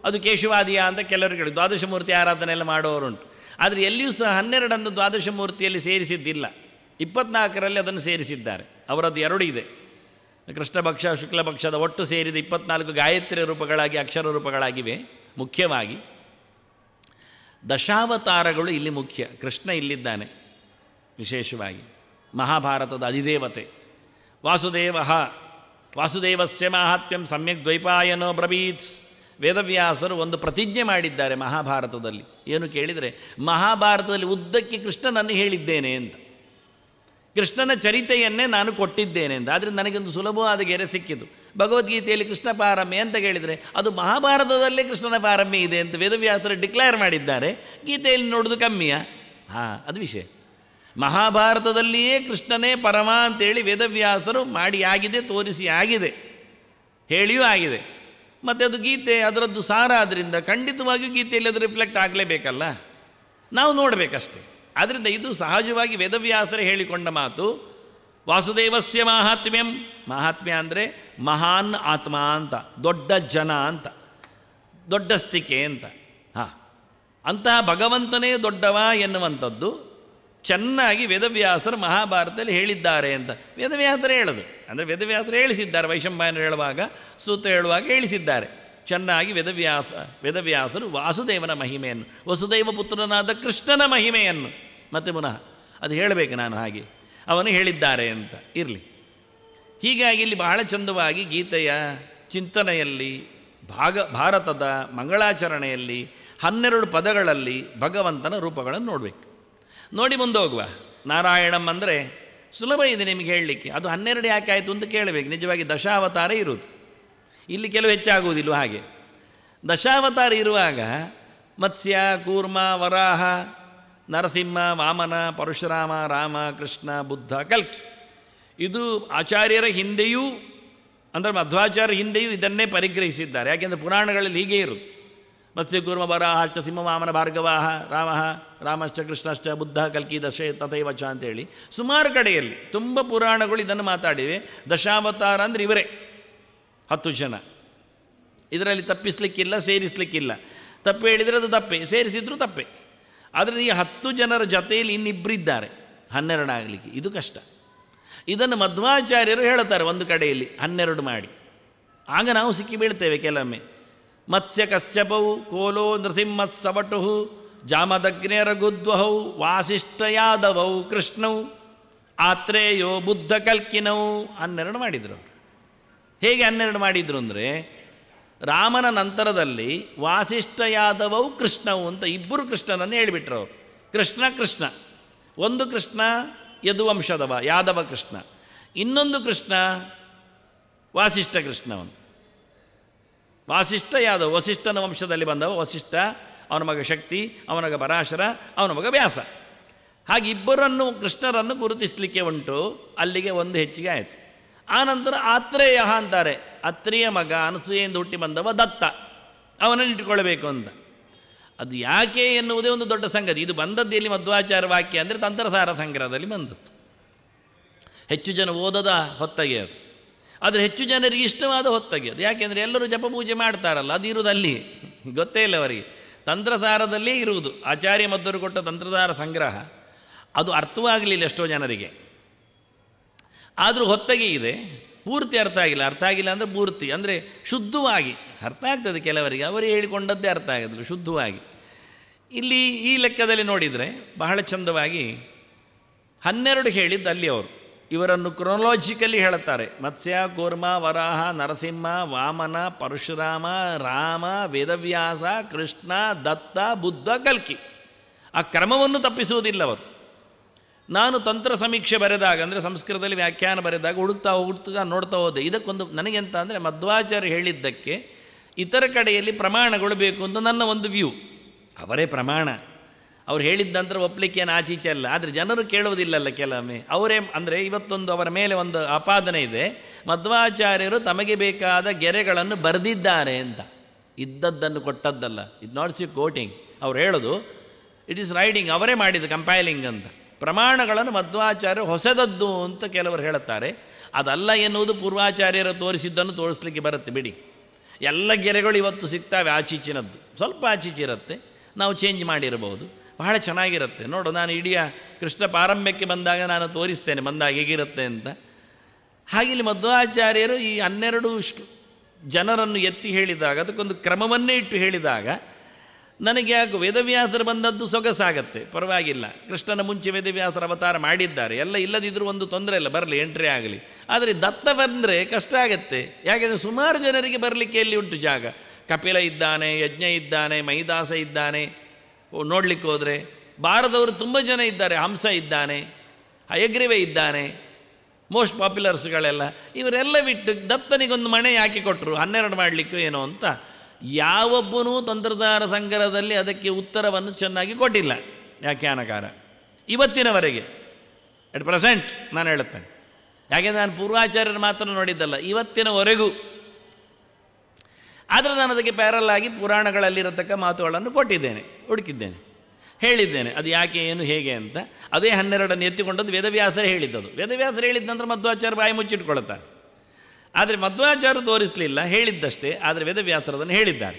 ಅದು ಕೇಶವಾದಿಯ ಅಂತ ಕೆಲವರು ಕೇಳಿ ದ್ವಾದಶ ಮೂರ್ತಿ ಆರಾಧನೆ ಎಲ್ಲ ಮಾಡುವವರುಂಟು. ಆದರೆ ಎಲ್ಲಿಯೂ ಸಹ 12 ದ್ವಾದಶ ಮೂರ್ತಿಯಲ್ಲಿ ಸೇರಿಸಿದ್ದಿಲ್ಲ. 24ರಲ್ಲಿ ಅದನ್ನು ಸೇರಿಸಿದ್ದಾರೆ. ಅವರದ್ದು 2 ಇದೆ, ಕೃಷ್ಣ ಪಕ್ಷ ಶುಕ್ಲ ಪಕ್ಷದ ಒಟ್ಟು ಸೇರಿದ 24 ಗಾಯತ್ರಿ ರೂಪಗಳಾಗಿ ಅಕ್ಷರ ರೂಪಗಳಾಗಿವೆ. ಮುಖ್ಯವಾಗಿ ದಶಾವತಾರಗಳು ಇಲ್ಲಿ ಮುಖ್ಯ. ಕೃಷ್ಣ ಇಲ್ಲಿದ್ದಾನೆ ವಿಶೇಷವಾಗಿ. ಮಹಾಭಾರತದ ಅಧಿದೇವತೆ ವಾಸುದೇವಸ್ಯ ಮಾಹಾತ್ಮ್ಯಂ ಸಮ್ಯಕ್ ದ್ವೈಪಾಯನೋ ಬ್ರವೀತ್ಸ್. ವೇದವ್ಯಾಸರು ಒಂದು ಪ್ರತಿಜ್ಞೆ ಮಾಡಿದ್ದಾರೆ ಮಹಾಭಾರತದಲ್ಲಿ. ಏನು ಕೇಳಿದರೆ, ಮಹಾಭಾರತದಲ್ಲಿ ಉದ್ದಕ್ಕೆ ಕೃಷ್ಣನನ್ನು ಹೇಳಿದ್ದೇನೆ ಅಂತ, ಕೃಷ್ಣನ ಚರಿತೆಯನ್ನೇ ನಾನು ಕೊಟ್ಟಿದ್ದೇನೆ ಅಂತ. ಆದರೆ ನನಗೊಂದು ಸುಲಭವಾದ ಗೆರೆ ಸಿಕ್ಕಿತು. ಭಗವದ್ಗೀತೆಯಲ್ಲಿ ಕೃಷ್ಣ ಪಾರಮ್ಯ ಅಂತ ಕೇಳಿದರೆ ಅದು ಮಹಾಭಾರತದಲ್ಲೇ ಕೃಷ್ಣನ ಪಾರಮ್ಯ ಇದೆ ಅಂತ ವೇದವ್ಯಾಸರು ಡಿಕ್ಲೇರ್ ಮಾಡಿದ್ದಾರೆ. ಗೀತೆಯಲ್ಲಿ ನೋಡೋದು ಕಮ್ಮಿಯ? ಅದು ವಿಷಯ. ಮಹಾಭಾರತದಲ್ಲಿಯೇ ಕೃಷ್ಣನೇ ಪರಮ ಅಂತೇಳಿ ವೇದವ್ಯಾಸರು ಮಾಡಿ ಆಗಿದೆ, ತೋರಿಸಿ ಆಗಿದೆ, ಹೇಳಿಯೂ ಆಗಿದೆ. ಮತ್ತು ಅದು ಗೀತೆ ಅದರದ್ದು ಸಾರ. ಆದ್ದರಿಂದ ಖಂಡಿತವಾಗಿಯೂ ಗೀತೆಯಲ್ಲಿ ಅದು ರಿಫ್ಲೆಕ್ಟ್ ಆಗಲೇಬೇಕಲ್ಲ, ನಾವು ನೋಡಬೇಕಷ್ಟೆ. ಆದ್ದರಿಂದ ಇದು ಸಹಜವಾಗಿ ವೇದವ್ಯಾಸರೇ ಹೇಳಿಕೊಂಡ ಮಾತು. ವಾಸುದೇವಸ್ಯ ಮಾಹಾತ್ಮ್ಯಂ. ಮಾಹಾತ್ಮ್ಯ ಅಂದರೆ ಮಹಾನ್ ಆತ್ಮ ಅಂತ, ದೊಡ್ಡ ಜನ ಅಂತ, ದೊಡ್ಡಸ್ತಿಕೆ ಅಂತ. ಅಂತಹ ಭಗವಂತನೇ ದೊಡ್ಡವ ಎನ್ನುವಂಥದ್ದು ಚೆನ್ನಾಗಿ ವೇದವ್ಯಾಸರು ಮಹಾಭಾರತದಲ್ಲಿ ಹೇಳಿದ್ದಾರೆ ಅಂತ ವೇದವ್ಯಾಸರೇ ಹೇಳೋದು. ಅಂದರೆ ವೇದವ್ಯಾಸರು ಹೇಳಿಸಿದ್ದಾರೆ, ವೈಶಂಪಾಯನರು ಹೇಳುವಾಗ, ಸೂತ ಹೇಳುವಾಗ ಹೇಳಿಸಿದ್ದಾರೆ ಚೆನ್ನಾಗಿ. ವೇದವ್ಯಾಸರು ವಾಸುದೇವನ ಮಹಿಮೆಯನ್ನು, ವಸುದೈವ ಪುತ್ರನಾದ ಕೃಷ್ಣನ ಮಹಿಮೆಯನ್ನು ಮತ್ತೆ ಪುನಃ ಅದು ಹೇಳಬೇಕು ನಾನು, ಹಾಗೆ ಅವನು ಹೇಳಿದ್ದಾರೆ ಅಂತ ಇರಲಿ. ಹೀಗಾಗಿ ಇಲ್ಲಿ ಬಹಳ ಚಂದವಾಗಿ ಗೀತೆಯ ಚಿಂತನೆಯಲ್ಲಿ ಭಾರತದ ಮಂಗಳಾಚರಣೆಯಲ್ಲಿ 12 ಪದಗಳಲ್ಲಿ ಭಗವಂತನ ರೂಪಗಳನ್ನು ನೋಡಬೇಕು. ನೋಡಿ ಮುಂದೆ ಹೋಗುವ. ನಾರಾಯಣಂ ಅಂದರೆ ಸುಲಭ ಇದೆ ನಿಮಗೆ ಹೇಳಲಿಕ್ಕೆ. ಅದು 12 ಯಾಕೆ ಆಯಿತು ಅಂತ ಕೇಳಬೇಕು. ನಿಜವಾಗಿ ದಶಾವತಾರ ಇರುವುದು, ಇಲ್ಲಿ ಕೆಲವು ಹೆಚ್ಚಾಗುವುದಿಲ್ಲ. ಹಾಗೆ ದಶಾವತಾರ ಇರುವಾಗ ಮತ್ಸ್ಯ, ಕೂರ್ಮ, ವರಾಹ, ನರಸಿಂಹ, ವಾಮನ, ಪರಶುರಾಮ, ರಾಮ, ಕೃಷ್ಣ, ಬುದ್ಧ, ಕಲ್ಕಿ. ಇದು ಆಚಾರ್ಯರ ಹಿಂದೆಯೂ ಅಂದರೆ ಮಧ್ವಾಚಾರ್ಯರ ಹಿಂದೆಯೂ ಇದನ್ನೇ ಪರಿಗ್ರಹಿಸಿದ್ದಾರೆ. ಯಾಕೆಂದರೆ ಪುರಾಣಗಳಲ್ಲಿ ಹೀಗೆ ಇರುವುದು. ಮತ್ಸ್ಯ, ಕೂರ್ಮ, ವರಾಹಶ್ಚ, ಸಿಂಹ, ವಾಮನ, ಭಾರ್ಗವಾಹ, ರಾಮಶ್ಚ, ಕೃಷ್ಣಶ್ಚ, ಬುದ್ಧ, ಕಲ್ಕಿ, ದಶೆ ತಥೈವಚ ಅಂತೇಳಿ ಸುಮಾರು ಕಡೆಯಲ್ಲಿ ತುಂಬ ಪುರಾಣಗಳು ಇದನ್ನು ಮಾತಾಡಿವೆ. ದಶಾವತಾರ ಅಂದರೆ ಇವರೇ 10 ಜನ. ಇದರಲ್ಲಿ ತಪ್ಪಿಸಲಿಕ್ಕಿಲ್ಲ, ಸೇರಿಸಲಿಕ್ಕಿಲ್ಲ. ತಪ್ಪು ಹೇಳಿದರೆ ಅದು ತಪ್ಪೆ, ಸೇರಿಸಿದ್ರು ತಪ್ಪೆ. ಆದರೆ ಈ 10 ಜನರ ಜೊತೆಯಲ್ಲಿ ಇನ್ನಿಬ್ಬರಿದ್ದಾರೆ 12 ಆಗಲಿಕ್ಕೆ. ಇದು ಕಷ್ಟ. ಇದನ್ನು ಮಧ್ವಾಚಾರ್ಯರು ಹೇಳುತ್ತಾರೆ ಒಂದು ಕಡೆಯಲ್ಲಿ 12 ಮಾಡಿ. ಆಗ ನಾವು ಸಿಕ್ಕಿ ಬೀಳ್ತೇವೆ ಕೆಲವೊಮ್ಮೆ. ಮತ್ಸ್ಯ ಕಶ್ಯಪವು ಕೋಲೋ ನೃಸಿಂಹ ಸವಟು ಜಾಮದಗ್ನೇರಗುದ್ವಹೌ ವಾಸಿಷ್ಠ ಯಾದವೌ ಕೃಷ್ಣವು ಆತ್ರೇಯೋ ಬುದ್ಧ ಕಲ್ಕಿನವು 12 ಮಾಡಿದರು ಅವರು. ಹೇಗೆ 12 ಮಾಡಿದರು ಅಂದರೆ ರಾಮನ ನಂತರದಲ್ಲಿ ವಾಸಿಷ್ಠ ಯಾದವೌ ಕೃಷ್ಣವು ಅಂತ ಇಬ್ಬರು ಕೃಷ್ಣನನ್ನು ಹೇಳಿಬಿಟ್ರು ಅವರು. ಕೃಷ್ಣ ಒಂದು ಕೃಷ್ಣ ಯದುವಂಶದವ ಯಾದವ ಕೃಷ್ಣ, ಇನ್ನೊಂದು ಕೃಷ್ಣ ವಾಸಿಷ್ಠ ಕೃಷ್ಣವನು. ವಾಸಿಷ್ಠ ಯಾದವ ವಸಿಷ್ಠನ ವಂಶದಲ್ಲಿ ಬಂದವ ವಸಿಷ್ಠ, ಅವನ ಮಗ ಶಕ್ತಿ, ಅವನ ಮಗ ಪರಾಶರ, ಅವನ ಮಗ ವ್ಯಾಸ. ಹಾಗೆ ಇಬ್ಬರನ್ನು ಕೃಷ್ಣರನ್ನು ಗುರುತಿಸಲಿಕ್ಕೆ ಉಂಟು. ಅಲ್ಲಿಗೆ ಒಂದು ಹೆಚ್ಚಿಗೆ ಆಯಿತು. ಆನಂತರ ಆತ್ರೇಯ ಅಂತಾರೆ. ಅತ್ರಿಯ ಮಗ ಅನಸೂಯೆಯಿಂದ ಹುಟ್ಟಿ ಬಂದವ ದತ್ತ, ಅವನನ್ನು ಇಟ್ಟುಕೊಳ್ಬೇಕು ಅಂತ. ಅದು ಯಾಕೆ ಎನ್ನುವುದೇ ಒಂದು ದೊಡ್ಡ ಸಂಗತಿ. ಇದು ಬಂದದ್ದು ಎಲ್ಲಿ ಮಧ್ವಾಚಾರ ವಾಕ್ಯ ಅಂದರೆ ತಂತ್ರಸಾರ ಸಂಗ್ರಹದಲ್ಲಿ ಬಂದದ್ದು. ಹೆಚ್ಚು ಜನ ಓದದ ಹೊತ್ತಗೆ ಅದು, ಆದರೆ ಹೆಚ್ಚು ಜನರಿಗೆ ಇಷ್ಟವಾದ ಹೊತ್ತಗೆ ಅದು. ಯಾಕೆಂದರೆ ಎಲ್ಲರೂ ಜಪ ಪೂಜೆ ಮಾಡ್ತಾರಲ್ಲ, ಅದು ಇರುವುದಲ್ಲಿ ಗೊತ್ತೇ ಇಲ್ಲ ಅವರಿಗೆ. ತಂತ್ರಸಾರದಲ್ಲೇ ಇರುವುದು. ಆಚಾರ್ಯ ಮಧ್ವರು ಕೊಟ್ಟ ತಂತ್ರಸಾರ ಸಂಗ್ರಹ ಅದು ಅರ್ಥವಾಗಲಿಲ್ಲ ಎಷ್ಟೋ ಜನರಿಗೆ. ಆದರೂ ಹೊತ್ತಗೆ ಇದೆ, ಪೂರ್ತಿ ಅರ್ಥ ಆಗಿಲ್ಲ. ಅರ್ಥ ಆಗಿಲ್ಲ ಅಂದರೆ ಪೂರ್ತಿ ಅಂದರೆ ಶುದ್ಧವಾಗಿ ಅರ್ಥ ಆಗ್ತದೆ ಕೆಲವರಿಗೆ, ಅವರೇ ಹೇಳಿಕೊಂಡದ್ದೇ ಅರ್ಥ ಆಗೋದಿಲ್ಲ ಶುದ್ಧವಾಗಿ. ಇಲ್ಲಿ ಈ ಲೆಕ್ಕದಲ್ಲಿ ನೋಡಿದರೆ ಬಹಳ ಚಂದವಾಗಿ 12 ಹೇಳಿದ್ದು ಅಲ್ಲಿ ಅವರು. ಇವರನ್ನು ಕ್ರೊನಾಲಜಿಕಲಿ ಹೇಳುತ್ತಾರೆ. ಮತ್ಸ್ಯ, ಕೂರ್ಮ, ವರಾಹ, ನರಸಿಂಹ, ವಾಮನ, ಪರಶುರಾಮ, ರಾಮ, ವೇದವ್ಯಾಸ, ಕೃಷ್ಣ, ದತ್ತ, ಬುದ್ಧ, ಕಲ್ಕಿ. ಆ ಕ್ರಮವನ್ನು ತಪ್ಪಿಸುವುದಿಲ್ಲ ಅವರು. ನಾನು ತಂತ್ರ ಸಮೀಕ್ಷೆ ಬರೆದಾಗ ಅಂದರೆ ಸಂಸ್ಕೃತದಲ್ಲಿ ವ್ಯಾಖ್ಯಾನ ಬರೆದಾಗ ಹುಡುಕ್ತಾ ನೋಡ್ತಾ ಹೋದೆ. ಇದಕ್ಕೊಂದು ನನಗೆಂತ ಅಂದರೆ ಮಧ್ವಾಚಾರ್ಯ ಹೇಳಿದ್ದಕ್ಕೆ ಇತರ ಕಡೆಯಲ್ಲಿ ಪ್ರಮಾಣಗಳು ಬೇಕು ಅಂತ ನನ್ನ ಒಂದು ವ್ಯೂ. ಅವರೇ ಪ್ರಮಾಣ, ಅವ್ರು ಹೇಳಿದ ನಂತರ ಒಪ್ಪಲಿಕ್ಕೆ ಏನು ಆಚೀಚೆ ಅಲ್ಲ. ಆದರೆ ಜನರು ಕೇಳುವುದಿಲ್ಲಲ್ಲ ಕೆಲವೊಮ್ಮೆ. ಅವರೇ ಅಂದರೆ ಇವತ್ತೊಂದು ಅವರ ಮೇಲೆ ಒಂದು ಆಪಾದನೆ ಇದೆ, ಮಧ್ವಾಚಾರ್ಯರು ತಮಗೆ ಬೇಕಾದ ಗೆರೆಗಳನ್ನು ಬರೆದಿದ್ದಾರೆ ಅಂತ. ಇದ್ದದ್ದನ್ನು ಕೊಟ್ಟದ್ದಲ್ಲ. It nots you quoting. ಅವ್ರು ಹೇಳೋದು ಇಟ್ ಈಸ್ ರೈಟಿಂಗ್, ಅವರೇ ಮಾಡಿದ್ದು ಕಂಪೈಲಿಂಗ್ ಅಂತ. ಪ್ರಮಾಣಗಳನ್ನು ಮಧ್ವಾಚಾರ್ಯರು ಹೊಸದದ್ದು ಅಂತ ಕೆಲವರು ಹೇಳುತ್ತಾರೆ. ಅದಲ್ಲ ಎನ್ನುವುದು ಪೂರ್ವಾಚಾರ್ಯರು ತೋರಿಸಿದ್ದನ್ನು ತೋರಿಸಲಿಕ್ಕೆ ಬರುತ್ತೆ ಬಿಡಿ. ಎಲ್ಲ ಗೆರೆಗಳು ಇವತ್ತು ಸಿಗ್ತವೆ ಆಚೀಚಿನದ್ದು, ಸ್ವಲ್ಪ ಆಚೀಚಿರುತ್ತೆ, ನಾವು ಚೇಂಜ್ ಮಾಡಿರಬಹುದು, ಬಹಳ ಚೆನ್ನಾಗಿರುತ್ತೆ. ನೋಡು, ನಾನು ಇಡೀ ಕೃಷ್ಣ ಪಾರಂಭ್ಯಕ್ಕೆ ಬಂದಾಗ ನಾನು ತೋರಿಸ್ತೇನೆ ಬಂದಾಗ ಹೇಗಿರುತ್ತೆ ಅಂತ. ಹಾಗೆ ಇಲ್ಲಿ ಮಧ್ವಾಚಾರ್ಯರು ಈ 12 ಜನರನ್ನು ಎತ್ತಿ ಹೇಳಿದಾಗ, ಅದಕ್ಕೊಂದು ಕ್ರಮವನ್ನೇ ಇಟ್ಟು ಹೇಳಿದಾಗ ನನಗೆ ಯಾಕೆ ವೇದವ್ಯಾಸರು ಬಂದದ್ದು ಸೊಗಸಾಗತ್ತೆ, ಪರವಾಗಿಲ್ಲ. ಕೃಷ್ಣನ ಮುಂಚೆ ವೇದವ್ಯಾಸರ ಅವತಾರ ಮಾಡಿದ್ದಾರೆ, ಎಲ್ಲ ಇಲ್ಲದಿದ್ದರೂ ಒಂದು ತೊಂದರೆ ಇಲ್ಲ, ಬರಲಿ, ಎಂಟ್ರಿ ಆಗಲಿ. ಆದರೆ ದತ್ತ ಬಂದರೆ ಕಷ್ಟ ಆಗತ್ತೆ. ಯಾಕೆಂದರೆ ಸುಮಾರು ಜನರಿಗೆ ಬರಲಿಕ್ಕೆ ಎಲ್ಲಿ ಉಂಟು ಜಾಗ. ಕಪಿಲ ಇದ್ದಾನೆ, ಯಜ್ಞ ಇದ್ದಾನೆ, ಮೈದಾಸ ಇದ್ದಾನೆ, ನೋಡಲಿಕ್ಕೆ ಹೋದರೆ ಬಾರದವರು ತುಂಬ ಜನ ಇದ್ದಾರೆ. ಹಂಸ ಇದ್ದಾನೆ, ಹಯಗ್ರೀವೆ ಇದ್ದಾನೆ, ಮೋಸ್ಟ್ ಪಾಪ್ಯುಲರ್ಸ್ಗಳೆಲ್ಲ. ಇವರೆಲ್ಲ ಬಿಟ್ಟು ದತ್ತನಿಗೊಂದು ಮಣೆ ಯಾಕೆ ಕೊಟ್ಟರು, 12 ಮಾಡಲಿಕ್ಕೂ ಏನೋ ಅಂತ. ಯಾವೊಬ್ಬನೂ ತಂತ್ರಸಾರ ಸಂಗ್ರಹದಲ್ಲಿ ಅದಕ್ಕೆ ಉತ್ತರವನ್ನು ಚೆನ್ನಾಗಿ ಕೊಟ್ಟಿಲ್ಲ ವ್ಯಾಖ್ಯಾನಕಾರ ಇವತ್ತಿನವರೆಗೆ. ಎಟ್ ಪ್ರೆಸೆಂಟ್ ನಾನು ಹೇಳುತ್ತೇನೆ, ಯಾಕೆಂದರೆ ನಾನು ಪೂರ್ವಾಚಾರ್ಯರ ಮಾತ್ರ ನೋಡಿದ್ದಲ್ಲ, ಇವತ್ತಿನವರೆಗೂ. ಆದರೆ ನಾನು ಅದಕ್ಕೆ ಪ್ಯಾರಲ್ ಆಗಿ ಪುರಾಣಗಳಲ್ಲಿರತಕ್ಕ ಮಾತುಗಳನ್ನು ಕೊಟ್ಟಿದ್ದೇನೆ, ಹುಡುಕಿದ್ದೇನೆ, ಹೇಳಿದ್ದೇನೆ. ಅದು ಯಾಕೆ, ಏನು, ಹೇಗೆ ಅಂತ. ಅದೇ 12 ಎತ್ತಿಕೊಂಡದ್ದು ವೇದವ್ಯಾಸರೇ ಹೇಳಿದ್ದದು. ವೇದವ್ಯಾಸರು ಹೇಳಿದ ನಂತರ ಮಧ್ವಾಚಾರ್ಯ ಬಾಯಿ ಮುಚ್ಚಿಟ್ಕೊಳ್ತಾರೆ. ಆದರೆ ಮಧ್ವಾಚಾರ್ಯರು ತೋರಿಸಲಿಲ್ಲ, ಹೇಳಿದ್ದಷ್ಟೇ. ಆದರೆ ವೇದವ್ಯಾಸರದನ್ನು ಹೇಳಿದ್ದಾರೆ.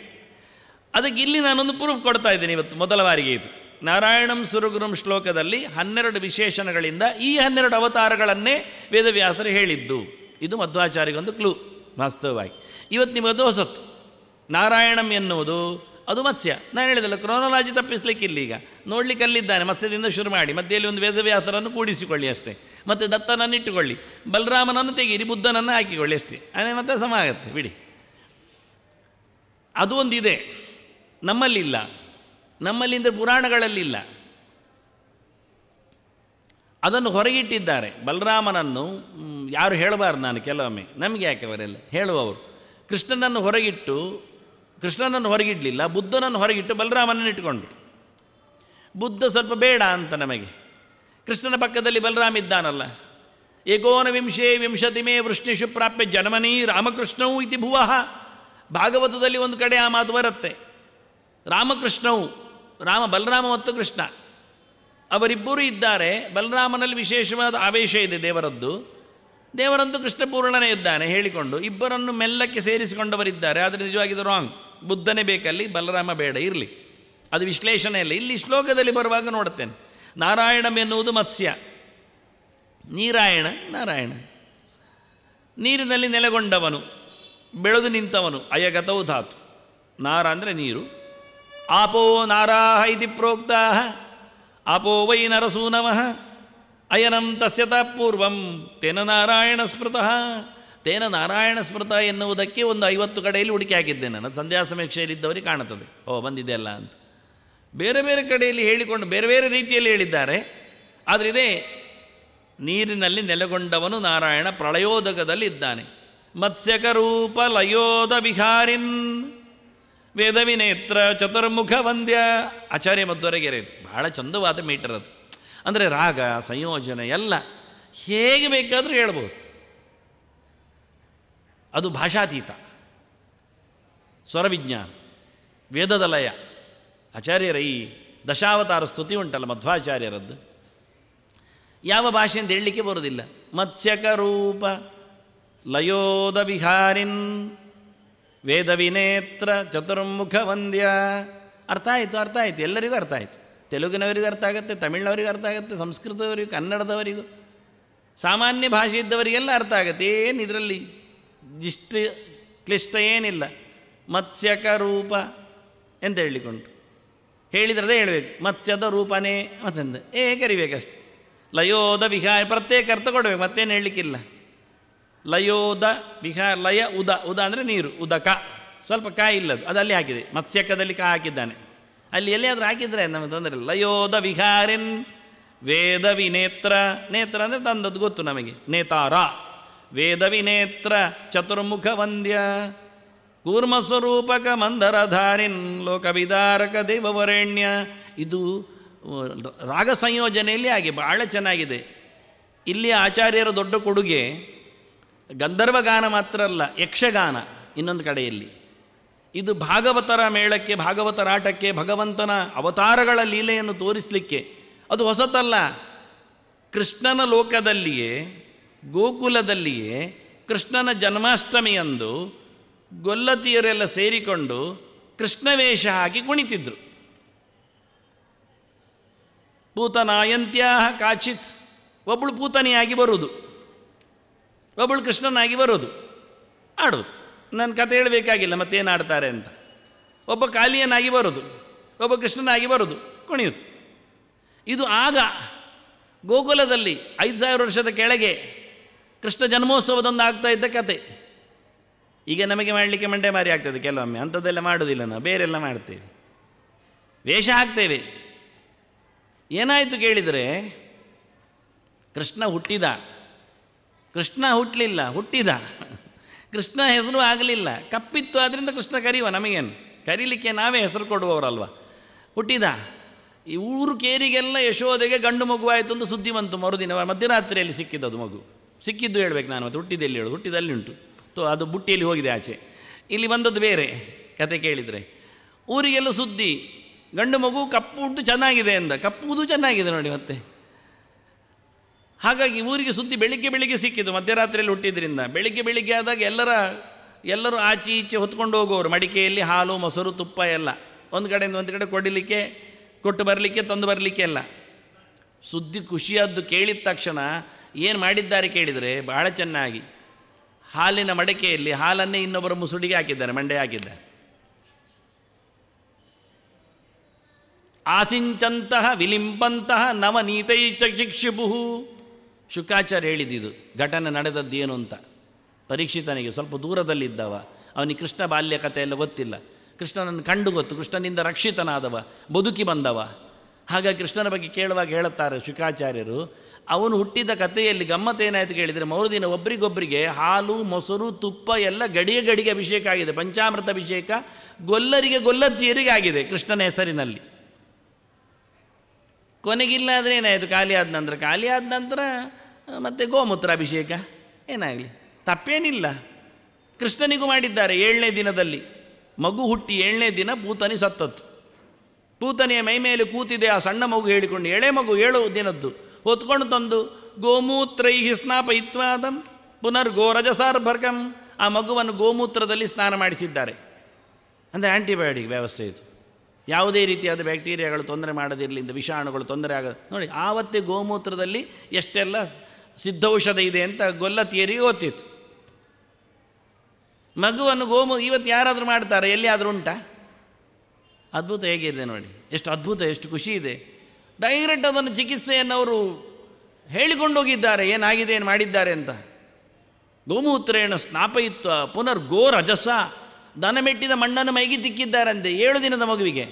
ಅದಕ್ಕೆ ಇಲ್ಲಿ ನಾನೊಂದು ಪ್ರೂಫ್ ಕೊಡ್ತಾ ಇದ್ದೇನೆ ಇವತ್ತು, ಮೊದಲ ಬಾರಿಗೆ. ಇದು ನಾರಾಯಣಂ ಸುರಗುರುಂ ಶ್ಲೋಕದಲ್ಲಿ 12 ವಿಶೇಷಣಗಳಿಂದ ಈ 12 ಅವತಾರಗಳನ್ನೇ ವೇದವ್ಯಾಸರು ಹೇಳಿದ್ದು. ಇದು ಮಧ್ವಾಚಾರ್ಯಗೊಂದು ಕ್ಲೂ ವಾಸ್ತವವಾಗಿ. ಇವತ್ತು ನಿಮಗದು ಹೊಸತ್ತು. ನಾರಾಯಣಂ ಎನ್ನುವುದು ಅದು ಮತ್ಸ್ಯ. ನಾನು ಹೇಳಿದಲ್ಲ, ಕ್ರೋನಾಲಜಿ ತಪ್ಪಿಸ್ಲಿಕ್ಕಿಲ್ಲ. ಈಗ ನೋಡಲಿಕ್ಕೆ ಅಲ್ಲಿದ್ದಾನೆ, ಮತ್ಸ್ಯದಿಂದ ಶುರು ಮಾಡಿ, ಮಧ್ಯೆಯಲ್ಲಿ ಒಂದು ವೇದವ್ಯಾಸರನ್ನು ಕೂಡಿಸಿಕೊಳ್ಳಿ ಅಷ್ಟೇ, ಮತ್ತು ದತ್ತನನ್ನು ಇಟ್ಟುಕೊಳ್ಳಿ, ಬಲರಾಮನನ್ನು ತೆಗೀರಿ, ಬುದ್ಧನನ್ನು ಹಾಕಿಕೊಳ್ಳಿ ಅಷ್ಟೇ, ಅದೇ ಮತ್ತೆ ಸಮ ಆಗುತ್ತೆ ಬಿಡಿ. ಅದು ಒಂದಿದೆ, ನಮ್ಮಲ್ಲಿಲ್ಲ. ನಮ್ಮಲ್ಲಿಂದ ಪುರಾಣಗಳಲ್ಲಿಲ್ಲ. ಅದನ್ನು ಹೊರಗಿಟ್ಟಿದ್ದಾರೆ. ಬಲರಾಮನನ್ನು ಯಾರು ಹೇಳಬಾರ್ದು, ನಾನು ಕೆಲವೊಮ್ಮೆ, ನಮಗೆ ಯಾಕೆ ಅವರೆಲ್ಲ ಹೇಳುವವರು. ಕೃಷ್ಣನನ್ನು ಹೊರಗಿಡಲಿಲ್ಲ, ಬುದ್ಧನನ್ನು ಹೊರಗಿಟ್ಟು ಬಲರಾಮನನ್ನು ಇಟ್ಟುಕೊಂಡ್ರು. ಬುದ್ಧ ಸ್ವಲ್ಪ ಬೇಡ ಅಂತ ನಮಗೆ. ಕೃಷ್ಣನ ಪಕ್ಕದಲ್ಲಿ ಬಲರಾಮ ಇದ್ದಾನಲ್ಲ. ಏಕೋನವಿಂಶೇ ವಿಂಶತಿಮೇ ವೃಷ್ಣಿಷು ಪ್ರಾಪ್ಯ ಜನ್ಮನಿ ರಾಮಕೃಷ್ಣವು ಇತಿ ಭುವಃ. ಭಾಗವತದಲ್ಲಿ ಒಂದು ಕಡೆ ಆ ಮಾತು ಬರುತ್ತೆ. ರಾಮಕೃಷ್ಣವು, ಬಲರಾಮ ಮತ್ತು ಕೃಷ್ಣ ಅವರಿಬ್ಬರೂ ಇದ್ದಾರೆ. ಬಲರಾಮನಲ್ಲಿ ವಿಶೇಷವಾದ ಆವೇಶ ಇದೆ ದೇವರದ್ದು. ದೇವರಂತೂ ಕೃಷ್ಣಪೂರ್ಣನೇ ಇದ್ದಾನೆ ಹೇಳಿಕೊಂಡು ಇಬ್ಬರನ್ನು ಮೆಲ್ಲಕ್ಕೆ ಸೇರಿಸಿಕೊಂಡವರಿದ್ದಾರೆ. ಆದರೆ ನಿಜವಾಗಿ ಇದು ರಾಂಗ್. ಬುದ್ಧನೇ ಬೇಕಲ್ಲಿ, ಬಲರಾಮ ಬೇಡ, ಇರಲಿ, ಅದು ವಿಶ್ಲೇಷಣೆ ಇಲ್ಲ. ಇಲ್ಲಿ ಶ್ಲೋಕದಲ್ಲಿ ಬರುವಾಗ ನೋಡುತ್ತೇನೆ. ನಾರಾಯಣಂ ಎನ್ನುವುದು ಮತ್ಸ್ಯ, ನಾರಾಯಣ ನೀರಿನಲ್ಲಿ ನೆಲೆಗೊಂಡವನು, ಬೆಳೆದು ನಿಂತವನು, ಅಯಗತೌ ಧಾತು. ನಾರ ಅಂದರೆ ನೀರು. ಆಪೋ ನಾರಾಹ ಇತಿ ಪ್ರೋಕ್ತಾ ಆಪೋ ವೈ ನರಸೂನವಃ ಅಯನಂ ತಸ್ಯತಾ ಪೂರ್ವಂ ತೇನ ನಾರಾಯಣ ಸ್ಮೃತಃ. ತೇನ ನಾರಾಯಣ ಸ್ಮೃತ ಎನ್ನುವುದಕ್ಕೆ ಒಂದು 50 ಕಡೆಯಲ್ಲಿ ಹುಡುಕಿ ಹಾಕಿದ್ದೇನೆ ನಾನು. ಸಂಧ್ಯಾ ಸಮೀಕ್ಷೆಯಲ್ಲಿದ್ದವರಿಗೆ ಕಾಣುತ್ತದೆ, ಬಂದಿದೆ ಅಲ್ಲ ಅಂತ. ಬೇರೆ ಬೇರೆ ಕಡೆಯಲ್ಲಿ ಹೇಳಿಕೊಂಡು ಬೇರೆ ಬೇರೆ ರೀತಿಯಲ್ಲಿ ಹೇಳಿದ್ದಾರೆ. ಆದರೆ ಇದೇ ನೀರಿನಲ್ಲಿ ನೆಲೆಗೊಂಡವನು ನಾರಾಯಣ, ಪ್ರಳಯೋದಕದಲ್ಲಿ ಇದ್ದಾನೆ. ಮತ್ಸ್ಯಕರೂಪ ಲಯೋದ ವಿಹಾರಿನ್ ವೇದವಿನೇತ್ರ ಚತುರ್ಮುಖ ವಂದ್ಯ. ಆಚಾರ್ಯ ಮಧ್ವರೆಗೆರೆ ಇದು ಬಹಳ ಚಂದವಾದ ಮೀಟರ್ ಅದು. ಅಂದರೆ ರಾಗ ಸಂಯೋಜನೆ ಎಲ್ಲ ಹೇಗೆ ಬೇಕಾದರೂ ಹೇಳ್ಬೋದು. ಅದು ಭಾಷಾತೀತ, ಸ್ವರವಿಜ್ಞಾನ, ವೇದದ ಲಯ. ಆಚಾರ್ಯರ ಈ ದಶಾವತಾರ ಸ್ತುತಿ ಉಂಟಲ್ಲ ಮಧ್ವಾಚಾರ್ಯರದ್ದು, ಯಾವ ಭಾಷೆ ಅಂತ ಹೇಳಲಿಕ್ಕೆ ಬರೋದಿಲ್ಲ. ಮತ್ಸ್ಯಕರೂಪ ಲಯೋದ ವಿಹಾರಿನ್ ವೇದವಿನೇತ್ರ ಚತುರ್ಮುಖ ವಂದ್ಯ. ಅರ್ಥ ಆಯಿತು, ಎಲ್ಲರಿಗೂ ಅರ್ಥ ಆಯಿತು. ತೆಲುಗಿನವರಿಗೂ ಅರ್ಥ ಆಗುತ್ತೆ, ತಮಿಳಿನವರಿಗೂ ಅರ್ಥ ಆಗುತ್ತೆ, ಸಂಸ್ಕೃತದವರಿಗೂ, ಕನ್ನಡದವರಿಗೂ, ಸಾಮಾನ್ಯ ಭಾಷೆ ಇದ್ದವರಿಗೆಲ್ಲ ಅರ್ಥ ಆಗುತ್ತೆ. ಏನು ಇದರಲ್ಲಿ ಕ್ಲಿಷ್ಟ ಏನಿಲ್ಲ. ಮತ್ಸ್ಯಕ ರೂಪ ಎಂತ ಹೇಳಿಕೊಂಡು ಹೇಳಿದ್ರದೇ ಹೇಳಬೇಕು. ಮತ್ಸ್ಯದ ರೂಪನೇ ಮತ್ತಂದ ಕರಿಬೇಕಷ್ಟೆ. ಲಯೋದ ವಿಹಾರ ಪ್ರತ್ಯೇಕ ಅರ್ಥ ಕೊಡಬೇಕು, ಮತ್ತೇನು ಹೇಳಲಿಕ್ಕಿಲ್ಲ. ಲಯೋದ ವಿಹಾರ, ಲಯ ಉದ ಅಂದರೆ ನೀರು, ಉದಕ ಸ್ವಲ್ಪ ಕಾಯಿ ಇಲ್ಲದು, ಅದು ಅಲ್ಲಿ ಹಾಕಿದೆ. ಮತ್ಸ್ಯಕದಲ್ಲಿ ಕಾ ಹಾಕಿದ್ದಾನೆ, ಅಲ್ಲಿ ಎಲ್ಲಿಯಾದರೂ ಹಾಕಿದರೆ ನಮಗೆ ತೊಂದರೆ ಇಲ್ಲ. ಲಯೋದ ವಿಹಾರಿನ್ ವೇದವಿನೇತ್ರ, ನೇತ್ರ ಅಂದರೆ ತಂದದ್ದು ಗೊತ್ತು ನಮಗೆ, ನೇತಾರ. ವೇದವಿನೇತ್ರ ಚತುರ್ಮುಖ ವಂದ್ಯ ಕೂರ್ಮಸ್ವರೂಪಕ ಮಂದರಧಾರಿನ್ ಲೋಕವಿದಾರಕ ದೇವವರೆಣ್ಯ. ಇದು ರಾಗ ಸಂಯೋಜನೆಯಲ್ಲಿ ಹಾಗೆ ಭಾಳ ಚೆನ್ನಾಗಿದೆ. ಇಲ್ಲಿ ಆಚಾರ್ಯರ ದೊಡ್ಡ ಕೊಡುಗೆ ಗಂಧರ್ವಗಾನ ಮಾತ್ರ ಅಲ್ಲ, ಯಕ್ಷಗಾನ ಇನ್ನೊಂದು ಕಡೆಯಲ್ಲಿ. ಇದು ಭಾಗವತರ ಮೇಳಕ್ಕೆ, ಭಾಗವತರಾಟಕ್ಕೆ, ಭಗವಂತನ ಅವತಾರಗಳ ಲೀಲೆಯನ್ನು ತೋರಿಸಲಿಕ್ಕೆ. ಅದು ಹೊಸತಲ್ಲ. ಕೃಷ್ಣನ ಲೋಕದಲ್ಲಿಯೇ, ಗೋಕುಲದಲ್ಲಿಯೇ ಕೃಷ್ಣನ ಜನ್ಮಾಷ್ಟಮಿಯಂದು ಗೊಲ್ಲತಿಯರೆಲ್ಲ ಸೇರಿಕೊಂಡು ಕೃಷ್ಣವೇಷ ಹಾಕಿ ಕುಣಿತಿದ್ರು. ಪೂತನಾಯಂತ್ಯಾ ಕಾಚಿತ್, ಒಬ್ಬಳು ಪೂತನಿಯಾಗಿ ಬರುವುದು, ಒಬ್ಬಳು ಕೃಷ್ಣನಾಗಿ ಬರೋದು, ಆಡೋದು. ನನ್ನ ಕತೆ ಹೇಳಬೇಕಾಗಿಲ್ಲ ಮತ್ತೇನು ಆಡ್ತಾರೆ ಅಂತ. ಒಬ್ಬ ಕಾಳಿಯನಾಗಿ ಬರೋದು, ಒಬ್ಬ ಕೃಷ್ಣನಾಗಿ ಬರೋದು, ಕುಣಿಯೋದು. ಇದು ಆಗ ಗೋಕುಲದಲ್ಲಿ 5000 ವರ್ಷದ ಕೆಳಗೆ ಕೃಷ್ಣ ಜನ್ಮೋತ್ಸವದೊಂದು ಆಗ್ತಾ ಇದ್ದ ಕತೆ. ಈಗ ನಮಗೆ ಮಾಡಲಿಕ್ಕೆ ಮಂಡೆ ಮಾರಿ ಆಗ್ತದೆ ಕೆಲವೊಮ್ಮೆ. ಅಂಥದ್ದೆಲ್ಲ ಮಾಡೋದಿಲ್ಲ, ನಾವು ಬೇರೆಲ್ಲ ಮಾಡ್ತೇವೆ, ವೇಷ ಹಾಕ್ತೇವೆ. ಏನಾಯಿತು ಕೇಳಿದರೆ, ಕೃಷ್ಣ ಹುಟ್ಟಿದ, ಕೃಷ್ಣ ಹುಟ್ಟಲಿಲ್ಲ, ಹುಟ್ಟಿದ. ಕೃಷ್ಣ ಹೆಸರು ಆಗಲಿಲ್ಲ, ಕಪ್ಪಿತ್ತು, ಆದ್ದರಿಂದ ಕೃಷ್ಣ ಕರೆಯುವ, ನಮಗೇನು ಕರೀಲಿಕ್ಕೆ ನಾವೇ ಹೆಸರು ಕೊಡುವವರಲ್ವ. ಹುಟ್ಟಿದ. ಈ ಊರು ಕೇರಿಗೆಲ್ಲ ಯಶೋದೆಗೆ ಗಂಡು ಮಗುವಾಯಿತು ಅಂತ ಸುದ್ದಿ ಬಂತು. ಮರುದಿನ ಮಧ್ಯರಾತ್ರಿಯಲ್ಲಿ ಸಿಕ್ಕಿದ್ದದು ಮಗು, ಸಿಕ್ಕಿದ್ದು ಹೇಳ್ಬೇಕು ನಾನು, ಮತ್ತು ಹುಟ್ಟಿದಲ್ಲಿ ಹೇಳೋದು, ಹುಟ್ಟಿದಲ್ಲಿ ಉಂಟು ಅದು ಬುಟ್ಟಿಯಲ್ಲಿ ಹೋಗಿದೆ ಆಚೆ. ಇಲ್ಲಿ ಬಂದದ್ದು ಬೇರೆ ಕತೆ ಕೇಳಿದರೆ. ಊರಿಗೆಲ್ಲ ಸುದ್ದಿ, ಗಂಡು ಮಗು ಕಪ್ಪು ಉಂಟು, ಚೆನ್ನಾಗಿದೆ ಅಂದ. ಕಪ್ಪುದು ಚೆನ್ನಾಗಿದೆ ನೋಡಿ ಮತ್ತೆ. ಹಾಗಾಗಿ ಊರಿಗೆ ಸುದ್ದಿ ಬೆಳಿಗ್ಗೆ ಸಿಕ್ಕಿತು, ಮಧ್ಯರಾತ್ರಿಯಲ್ಲಿ ಹುಟ್ಟಿದ್ರಿಂದ. ಬೆಳಿಗ್ಗೆ ಆದಾಗ ಎಲ್ಲರೂ ಆಚೆ ಈಚೆ ಹೊತ್ಕೊಂಡು ಹೋಗೋರು, ಮಡಿಕೆಯಲ್ಲಿ ಹಾಲು ಮೊಸರು ತುಪ್ಪ ಎಲ್ಲ ಒಂದು ಕಡೆಯಿಂದ ಒಂದು ಕಡೆ ಕೊಡಲಿಕ್ಕೆ, ಕೊಟ್ಟು ಬರಲಿಕ್ಕೆ, ತಂದು ಬರಲಿಕ್ಕೆ ಎಲ್ಲ. ಸುದ್ದಿ ಖುಷಿಯಾದ್ದು ಕೇಳಿದ ತಕ್ಷಣ ಏನು ಮಾಡಿದ್ದಾರೆ ಕೇಳಿದರೆ, ಭಾಳ ಚೆನ್ನಾಗಿ ಹಾಲಿನ ಮಡಿಕೆಯಲ್ಲಿ ಹಾಲನ್ನೇ ಇನ್ನೊಬ್ಬರ ಮುಸುಡಿಗೆ ಹಾಕಿದ್ದಾರೆ, ಮಂಡೆ ಹಾಕಿದ್ದಾರೆ. ಆಸಿಂಚಂತಹ ವಿಲಿಂಪಂತಹ ನವನೀತೈ ಚ ಶಿಕ್ಷುಭು. ಶುಕಾಚಾರ್ಯ ಹೇಳಿದ್ದು ಘಟನೆ ನಡೆದದ್ದು ಏನು ಅಂತ. ಪರೀಕ್ಷಿತನಿಗೆ ಸ್ವಲ್ಪ ದೂರದಲ್ಲಿದ್ದವ, ಅವನಿಗೆ ಕೃಷ್ಣ ಬಾಲ್ಯ ಕಥೆ ಎಲ್ಲ ಗೊತ್ತಿಲ್ಲ. ಕೃಷ್ಣನನ್ನು ಕಂಡು ಗೊತ್ತು, ಕೃಷ್ಣನಿಂದ ರಕ್ಷಿತನಾದವ, ಬದುಕಿ ಬಂದವ. ಹಾಗಾಗಿ ಕೃಷ್ಣನ ಬಗ್ಗೆ ಕೇಳುವಾಗ ಹೇಳುತ್ತಾರೆ ಶುಕಾಚಾರ್ಯರು, ಅವನು ಹುಟ್ಟಿದ ಕಥೆಯಲ್ಲಿ ಗಮ್ಮತ್ತೇನಾಯಿತು ಕೇಳಿದರೆ, ಮರುದಿನ ಒಬ್ಬರಿಗೊಬ್ಬರಿಗೆ ಹಾಲು ಮೊಸರು ತುಪ್ಪ ಎಲ್ಲ ಗಡಿಗೆ ಗಡಿಗೆ ಅಭಿಷೇಕ ಆಗಿದೆ, ಪಂಚಾಮೃತ ಅಭಿಷೇಕ ಗೊಲ್ಲರಿಗೆ ಗೊಲ್ಲತ್ತಿಯರಿಗೆ ಆಗಿದೆ ಕೃಷ್ಣನ ಹೆಸರಿನಲ್ಲಿ. ಕೊನೆಗಿಲ್ಲ ಆದರೆ ಏನಾಯಿತು, ಖಾಲಿ ಆದ ನಂತರ ಮತ್ತೆ ಗೋಮೂತ್ರ ಅಭಿಷೇಕ ಏನಾಗಲಿ ತಪ್ಪೇನಿಲ್ಲ. ಕೃಷ್ಣನಿಗೂ ಮಾಡಿದ್ದಾರೆ 7ನೇ ದಿನದಲ್ಲಿ. ಮಗು ಹುಟ್ಟಿ 7ನೇ ದಿನ ಪೂತನಿ ಸತ್ತತ್ತು. ಪೂತನಿಯ ಮೈ ಮೇಲೆ ಕೂತಿದೆ ಆ ಸಣ್ಣ ಮಗು ಹೇಳಿಕೊಂಡು, ಎಳೆ ಮಗು 7 ದಿನದ್ದು ಹೊತ್ಕೊಂಡು ತಂದು ಗೋಮೂತ್ರೈ ಸ್ನಾಪಯಿತ್ವಾದಂ ಪುನರ್ಗೋರಜಸಾರ್ಭರ್ಗಂ, ಆ ಮಗುವನ್ನು ಗೋಮೂತ್ರದಲ್ಲಿ ಸ್ನಾನ ಮಾಡಿಸಿದ್ದಾರೆ. ಅಂದರೆ ಆ್ಯಂಟಿಬಯೋಟಿಕ್ ವ್ಯವಸ್ಥೆ ಇದು. ಯಾವುದೇ ರೀತಿಯಾದ ಬ್ಯಾಕ್ಟೀರಿಯಾಗಳು ತೊಂದರೆ ಮಾಡದಿರಲಿ, ಇಂದ ವಿಷಾಣುಗಳು ತೊಂದರೆ ಆಗೋದು ನೋಡಿ. ಆವತ್ತೇ ಗೋಮೂತ್ರದಲ್ಲಿ ಎಷ್ಟೆಲ್ಲ ಸಿದ್ಧೌಷಧ ಇದೆ ಅಂತ ಗೊಲ್ಲತಿಯರಿಗೆ ಗೊತ್ತಿತ್ತು. ಮಗುವನ್ನು ಇವತ್ತು ಯಾರಾದರೂ ಮಾಡ್ತಾರೆ, ಎಲ್ಲಿಯಾದರೂ ಉಂಟಾ? ಅದ್ಭುತ ಹೇಗಿದೆ ನೋಡಿ, ಎಷ್ಟು ಅದ್ಭುತ, ಎಷ್ಟು ಖುಷಿ ಇದೆ. ಡೈರೆಕ್ಟ್ ಅದನ್ನು ಚಿಕಿತ್ಸೆಯನ್ನು ಅವರು ಹೇಳಿಕೊಂಡು ಹೋಗಿದ್ದಾರೆ, ಏನಾಗಿದೆ ಏನು ಮಾಡಿದ್ದಾರೆ ಅಂತ. ಗೋಮೂತ್ರೇಣ ಸ್ನಾಪಯಿತ್ವ ಪುನರ್ಗೋರಜಸ, ದನ ಮೆಟ್ಟಿದ ಮಣ್ಣನ್ನು ಮೈಗೆ ತಿಕ್ಕಿದ್ದಾರಂತೆ 7 ದಿನದ ಮಗುವಿಗೆ.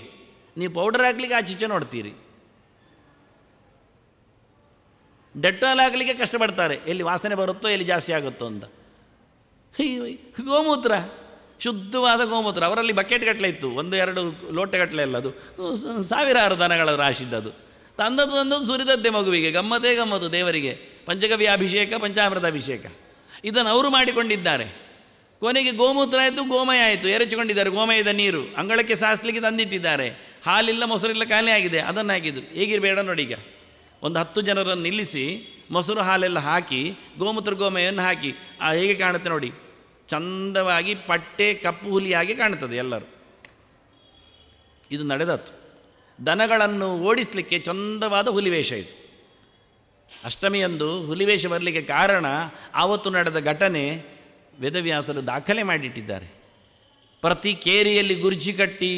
ನೀವು ಪೌಡರ್ ಹಾಕ್ಲಿಕ್ಕೆ ಆಚೀಚೆ ನೋಡ್ತೀರಿ, ಡೆಟಾಲ್ ಹಾಕಲಿಕ್ಕೆ ಕಷ್ಟಪಡ್ತಾರೆ, ಎಲ್ಲಿ ವಾಸನೆ ಬರುತ್ತೋ ಎಲ್ಲಿ ಜಾಸ್ತಿ ಆಗುತ್ತೋ ಅಂತ. ಗೋಮೂತ್ರ, ಶುದ್ಧವಾದ ಗೋಮೂತ್ರ. ಅವರಲ್ಲಿ ಬಕೆಟ್ ಗಟ್ಟಲೆ ಇತ್ತು, 1-2 ಲೋಟಗಟ್ಟಲೆ ಅಲ್ಲ, ಅದು 1000 ದನಗಳ ರಾಶಿದ್ದದು. ತಂದದ್ದು ಸುರಿದದ್ದೇ ಮಗುವಿಗೆ. ಗಮ್ಮತ್ತೇ ಗಮ್ಮತ್ತು ದೇವರಿಗೆ. ಪಂಚಗವ್ಯ ಅಭಿಷೇಕ, ಪಂಚಾಮೃತ ಅಭಿಷೇಕ ಇದನ್ನು ಅವರು ಮಾಡಿಕೊಂಡಿದ್ದಾರೆ. ಕೊನೆಗೆ ಗೋಮೂತ್ರ ಆಯಿತು, ಗೋಮಯ ಆಯಿತು, ಎರಚಿಕೊಂಡಿದ್ದಾರೆ. ಗೋಮಯದ ನೀರು ಅಂಗಳಕ್ಕೆ ಸಾರಿಸಲಿಕ್ಕೆ ತಂದಿಟ್ಟಿದ್ದಾರೆ. ಹಾಲಿಲ್ಲ ಮೊಸರಿಲ್ಲ, ಖಾಲಿ ಆಗಿದೆ, ಅದನ್ನು ಹಾಕಿದ್ರು. ಹೇಗಿರಬೇಡ ನೋಡಿ, ಈಗ ಒಂದು 10 ಜನರನ್ನು ನಿಲ್ಲಿಸಿ ಮೊಸರು ಹಾಲೆಲ್ಲ ಹಾಕಿ ಗೋಮೂತ್ರ ಗೋಮಯವನ್ನು ಹಾಕಿ ಹೇಗೆ ಕಾಣುತ್ತೆ ನೋಡಿ, ಚಂದವಾಗಿ ಪಟ್ಟೆ ಕಪ್ಪು ಹುಲಿಯಾಗಿ ಕಾಣುತ್ತದೆ ಎಲ್ಲರೂ. ಇದು ನಡೆದತ್ತು. ದನಗಳನ್ನು ಓಡಿಸಲಿಕ್ಕೆ ಚಂದವಾದ ಹುಲಿವೇಷ ಇದು. ಅಷ್ಟಮಿಯಂದು ಹುಲಿವೇಷ ಬರಲಿಕ್ಕೆ ಕಾರಣ ಆವತ್ತು ನಡೆದ ಘಟನೆ ವೇದವ್ಯಾಸರು ದಾಖಲೆ ಮಾಡಿಟ್ಟಿದ್ದಾರೆ. ಪ್ರತಿ ಕೇರಿಯಲ್ಲಿ ಗುರ್ಜಿ ಕಟ್ಟಿ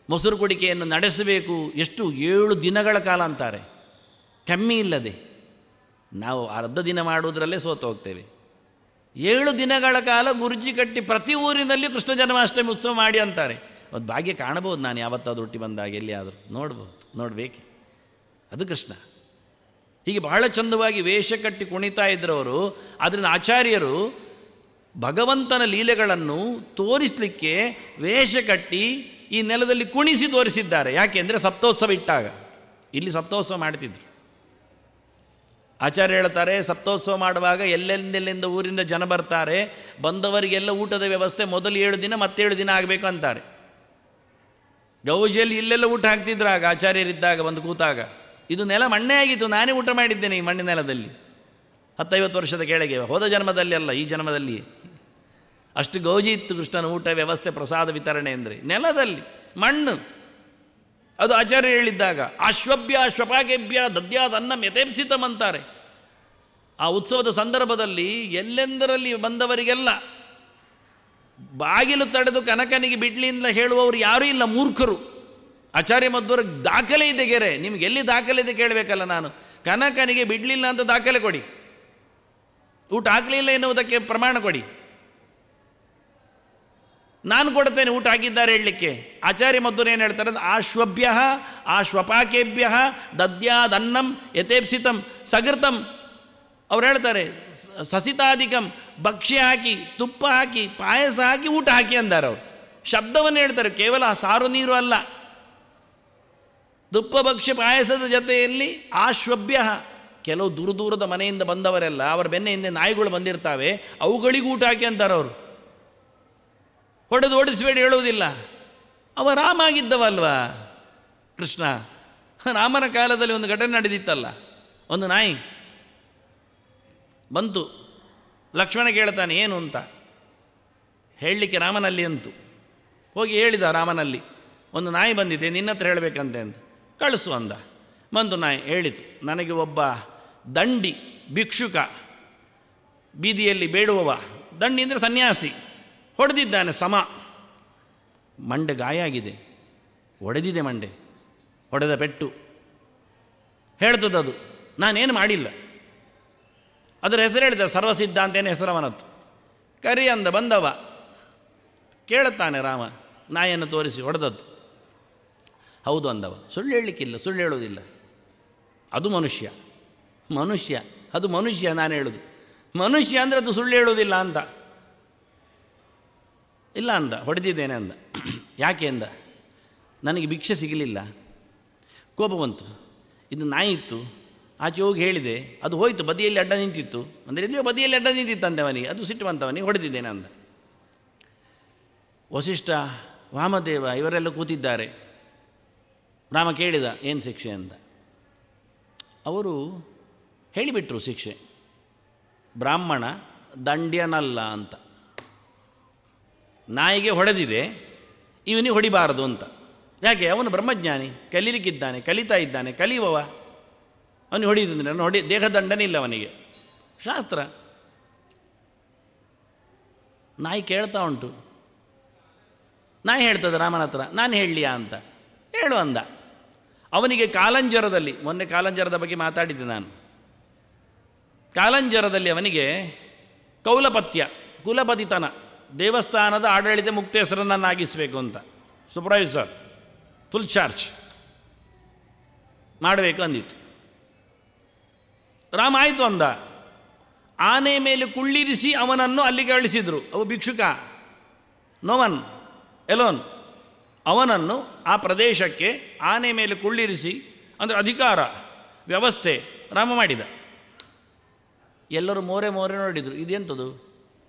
ಮೊಸರು ಕುಡಿಕೆಯನ್ನು ನಡೆಸಬೇಕು. ಎಷ್ಟು 7 ದಿನಗಳ ಕಾಲ ಅಂತಾರೆ, ಕಮ್ಮಿ ಇಲ್ಲದೆ. ನಾವು ಅರ್ಧ ದಿನ ಮಾಡುವುದರಲ್ಲೇ ಸೋತು ಹೋಗ್ತೇವೆ. 7 ದಿನಗಳ ಕಾಲ ಗುರ್ಜಿ ಕಟ್ಟಿ ಪ್ರತಿ ಊರಿನಲ್ಲಿ ಕೃಷ್ಣ ಜನ್ಮಾಷ್ಟಮಿ ಉತ್ಸವ ಮಾಡಿ ಅಂತಾರೆ. ಒಂದು ಭಾಗ್ಯ ಕಾಣಬಹುದು, ನಾನು ಯಾವತ್ತಾದರೂ ಹುಟ್ಟಿ ಬಂದಾಗ ಎಲ್ಲಿಯಾದರೂ ನೋಡಬೇಕು. ಅದು ಕೃಷ್ಣ. ಹೀಗೆ ಬಹಳ ಚಂದವಾಗಿ ವೇಷ ಕಟ್ಟಿ ಕುಣಿತಾ ಇದ್ದರವರು. ಅದರಿಂದ ಆಚಾರ್ಯರು ಭಗವಂತನ ಲೀಲೆಗಳನ್ನು ತೋರಿಸಲಿಕ್ಕೆ ವೇಷ ಕಟ್ಟಿ ಈ ನೆಲದಲ್ಲಿ ಕುಣಿಸಿ ತೋರಿಸಿದ್ದಾರೆ. ಯಾಕೆಂದರೆ ಸಪ್ತೋತ್ಸವ ಇಟ್ಟಾಗ ಇಲ್ಲಿ ಸಪ್ತೋತ್ಸವ ಮಾಡ್ತಿದ್ರು. ಆಚಾರ್ಯ ಹೇಳ್ತಾರೆ, ಸಪ್ತೋತ್ಸವ ಮಾಡುವಾಗ ಎಲ್ಲೆಂದೆಲ್ಲಿಂದ ಊರಿಂದ ಜನ ಬರ್ತಾರೆ, ಬಂದವರಿಗೆಲ್ಲ ಊಟದ ವ್ಯವಸ್ಥೆ ಮೊದಲು 7 ದಿನ ಮತ್ತೆ 7 ದಿನ ಆಗಬೇಕು ಅಂತಾರೆ. ಗೌಜಿಯಲ್ಲಿ ಇಲ್ಲೆಲ್ಲ ಊಟ ಹಾಕ್ತಿದ್ರು ಆಗ ಆಚಾರ್ಯರಿದ್ದಾಗ ಬಂದು ಕೂತಾಗ. ಇದು ನೆಲ ಮಣ್ಣೇ ಆಗಿತ್ತು, ನಾನೇ ಊಟ ಮಾಡಿದ್ದೇನೆ ಈ ಮಣ್ಣಿನ ನೆಲದಲ್ಲಿ 10-50 ವರ್ಷದ ಕೆಳಗೆ. ಹೋದ ಜನ್ಮದಲ್ಲಿ ಅಲ್ಲ, ಈ ಜನ್ಮದಲ್ಲಿ ಅಷ್ಟು ಗೌಜಿ ಇತ್ತು ಕೃಷ್ಣನ ಊಟ ವ್ಯವಸ್ಥೆ, ಪ್ರಸಾದ ವಿತರಣೆ ಅಂದರೆ ನೆಲದಲ್ಲಿ ಮಣ್ಣು. ಅದು ಆಚಾರ್ಯ ಹೇಳಿದ್ದಾಗ ಅಶ್ವಭ್ಯ ಶ್ವಪಾಕೇಭ್ಯ ದದ್ಯಾದ ಅನ್ನ ಯಥೇಪ್ಸಿತಂ ಅಂತಾರೆ. ಆ ಉತ್ಸವದ ಸಂದರ್ಭದಲ್ಲಿ ಎಲ್ಲೆಂದರಲ್ಲಿ ಬಂದವರಿಗೆಲ್ಲ ಬಾಗಿಲು ತಡೆದು ಕನಕನಿಗೆ ಬಿಡ್ಲಿಂದ ಹೇಳುವವರು ಯಾರೂ ಇಲ್ಲ, ಮೂರ್ಖರು. ಆಚಾರ್ಯ ಮಧ್ವರ ದಾಖಲೆ ಇದೆ ಗೆರೆ. ನಿಮ್ಗೆ ಎಲ್ಲಿ ದಾಖಲೆ ಇದೆ ಕೇಳಬೇಕಲ್ಲ ನಾನು. ಕನಕನಿಗೆ ಬಿಡಲಿಲ್ಲ ಅಂತ ದಾಖಲೆ ಕೊಡಿ, ಊಟ ಹಾಕಲಿಲ್ಲ ಎನ್ನುವುದಕ್ಕೆ ಪ್ರಮಾಣ ಕೊಡಿ. ನಾನು ಕೊಡ್ತೇನೆ ಊಟ ಹಾಕಿದ್ದಾರೆ ಹೇಳಲಿಕ್ಕೆ. ಆಚಾರ್ಯ ಮಧ್ವರು ಏನು ಹೇಳ್ತಾರೆ ಅಂದರೆ ಆಶ್ವಭ್ಯ ಆಶ್ವಪಾಕೇಭ್ಯ ದದ್ಯಾದನ್ನಂ ಯಥೇಪ್ಸಿತಂ ಸಗೃತಂ. ಅವ್ರು ಹೇಳ್ತಾರೆ ಸಸಿತಾಧಿಕಂ, ಭಕ್ಷ್ಯ ಹಾಕಿ ತುಪ್ಪ ಹಾಕಿ ಪಾಯಸ ಹಾಕಿ ಊಟ ಹಾಕಿ ಅಂದಾರೆ ಅವರು. ಶಬ್ದವನ್ನು ಹೇಳ್ತಾರೆ, ಕೇವಲ ಸಾರು ನೀರು ಅಲ್ಲ. ತುಪ್ಪ ಭಕ್ಷ್ಯ ಪಾಯಸದ ಜೊತೆಯಲ್ಲಿ ಆಶ್ವಭ್ಯ. ಕೆಲವು ದೂರದ ಮನೆಯಿಂದ ಬಂದವರೆಲ್ಲ ಅವರ ಬೆನ್ನ ಹಿಂದೆ ನಾಯಿಗಳು ಬಂದಿರ್ತಾವೆ, ಅವುಗಳಿಗೂ ಊಟ ಹಾಕಿ ಅಂತಾರೆ ಅವರು. ಹೊಡೆದು ಓಡಿಸಬೇಡಿ ಹೇಳುವುದಿಲ್ಲ. ಅವ ರಾಮ ಆಗಿದ್ದವಲ್ವಾ ಕೃಷ್ಣ. ರಾಮನ ಕಾಲದಲ್ಲಿ ಒಂದು ಘಟನೆ ನಡೆದಿತ್ತಲ್ಲ, ಒಂದು ನಾಯಿ ಬಂತು. ಲಕ್ಷ್ಮಣ ಕೇಳ್ತಾನೆ ಏನು ಅಂತ ಹೇಳಲಿಕ್ಕೆ ರಾಮನಲ್ಲಿ ಅಂತು. ಹೋಗಿ ಹೇಳಿದ ರಾಮನಲ್ಲಿ, ಒಂದು ನಾಯಿ ಬಂದಿದೆ ನಿನ್ನ ಹತ್ರ ಹೇಳಬೇಕಂತೆ ಅಂತ. ಕಳಿಸು ಅಂದ. ಬಂದು ನಾಯಿ ಹೇಳಿತು, ನನಗೆ ಒಬ್ಬ ದಂಡಿ ಭಿಕ್ಷುಕ ಬೀದಿಯಲ್ಲಿ ಬೇಡುವವ, ದಂಡಿ ಅಂದರೆ ಸನ್ಯಾಸಿ, ಹೊಡೆದಿದ್ದಾನೆ ಸಮ. ಮಂಡೆ ಗಾಯ ಆಗಿದೆ, ಒಡೆದಿದೆ ಮಂಡೆ. ಹೊಡೆದ ಪೆಟ್ಟು ಹೇಳ್ತದದು. ನಾನೇನು ಮಾಡಿಲ್ಲ. ಅದರ ಹೆಸರು ಹೇಳಿದ ಸರ್ವಸಿದ್ಧ ಅಂತೇನು ಹೆಸರವನತ್ತು. ಕರಿ ಅಂದ ಬಂದವ. ಕೇಳುತ್ತಾನೆ ರಾಮ, ನಾಯನ್ನು ತೋರಿಸಿ ಹೊಡೆದದ್ದು. ಹೌದು ಅಂದವ. ಸುಳ್ಳು ಹೇಳಲಿಕ್ಕಿಲ್ಲ, ಸುಳ್ಳು ಹೇಳೋದಿಲ್ಲ. ಅದು ಮನುಷ್ಯ, ಮನುಷ್ಯ ಅದು ಮನುಷ್ಯ. ನಾನು ಹೇಳೋದು ಮನುಷ್ಯ ಅಂದರೆ ಅದು ಸುಳ್ಳು ಹೇಳೋದಿಲ್ಲ ಅಂತ. ಇಲ್ಲ ಅಂದ, ಹೊಡೆದಿದ್ದೇನೆ ಅಂದ. ಯಾಕೆ ಅಂದ, ನನಗೆ ಭಿಕ್ಷೆ ಸಿಗಲಿಲ್ಲ, ಕೋಪ ಬಂತು. ಇದು ನಾಯಿ ಇತ್ತು, ಆಚೆ ಹೋಗಿ ಹೇಳಿದೆ, ಅದು ಹೋಯಿತು, ಬದಿಯಲ್ಲಿ ಅಡ್ಡ ನಿಂತಿತ್ತು. ಅಂದರೆ ಎಲ್ಲಿಯೋ ಬದಿಯಲ್ಲಿ ಅಡ್ಡ ನಿಂತಿತ್ತಂತೆ ಅವನಿಗೆ, ಅದು ಸಿಟ್ಟು ಬಂತವನಿಗೆ, ಹೊಡೆದಿದ್ದೇನೆ ಅಂದ. ವಸಿಷ್ಠ, ವಾಮದೇವ ಇವರೆಲ್ಲ ಕೂತಿದ್ದಾರೆ. ರಾಮ ಕೇಳಿದ, ಏನು ಶಿಕ್ಷೆ ಅಂತ. ಅವರು ಹೇಳಿಬಿಟ್ರು ಶಿಕ್ಷೆ, ಬ್ರಾಹ್ಮಣ ದಂಡ್ಯನಲ್ಲ ಅಂತ. ನಾಯಿಗೆ ಹೊಡೆದಿದೆ, ಇವನಿಗೆ ಹೊಡಿಬಾರದು ಅಂತ. ಯಾಕೆ, ಅವನು ಬ್ರಹ್ಮಜ್ಞಾನಿ, ಕಲೀಲಿಕ್ಕಿದ್ದಾನೆ, ಕಲಿತಾ ಇದ್ದಾನೆ, ಕಲಿಯುವವ. ಅವನಿಗೆ ಹೊಡೆಯುತ್ತದೆ, ನಾನು ದೇಹದಂಡನೇ ಇಲ್ಲ ಅವನಿಗೆ, ಶಾಸ್ತ್ರ. ನಾಯಿ ಕೇಳ್ತಾ ಉಂಟು. ನಾಯಿ ಹೇಳ್ತದೆ ರಾಮನ ಹತ್ರ, ನಾನು ಹೇಳಲಿಯಾ ಅಂತ. ಹೇಳು ಅಂದ. ಅವನಿಗೆ ಕಾಲಂಜರದಲ್ಲಿ, ಮೊನ್ನೆ ಕಾಲಂಜರದ ಬಗ್ಗೆ ಮಾತಾಡಿದ್ದೆ ನಾನು. ಕಾಲಂಜರದಲ್ಲಿ ಅವನಿಗೆ ಕೌಲಪತ್ಯ, ಕುಲಪತಿತನ, ದೇವಸ್ಥಾನದ ಆಡಳಿತ ಮುಕ್ತೇಸರನ್ನಾಗಿಸಬೇಕು ಅಂತ, ಸೂಪರ್ವೈಸರ್, ಫುಲ್ ಚಾರ್ಜ್ ಮಾಡಬೇಕು ಅಂದಿತ್ತು. ರಾಮ ಆಯಿತು ಅಂದ. ಆನೆ ಮೇಲೆ ಕುಳ್ಳಿರಿಸಿ ಅವನನ್ನು ಅಲ್ಲಿಗೆ ಕಳಿಸಿದರು. ಅವು ಭಿಕ್ಷುಕ, ನೋವನ್ ಎಲೋನ್. ಅವನನ್ನು ಆ ಪ್ರದೇಶಕ್ಕೆ ಆನೆ ಮೇಲೆ ಕುಳ್ಳಿರಿಸಿ, ಅಂದರೆ ಅಧಿಕಾರ ವ್ಯವಸ್ಥೆ ರಾಮ ಮಾಡಿದ. ಎಲ್ಲರೂ ಮೋರೆ ನೋಡಿದರು, ಇದೆಂಥದ್ದು,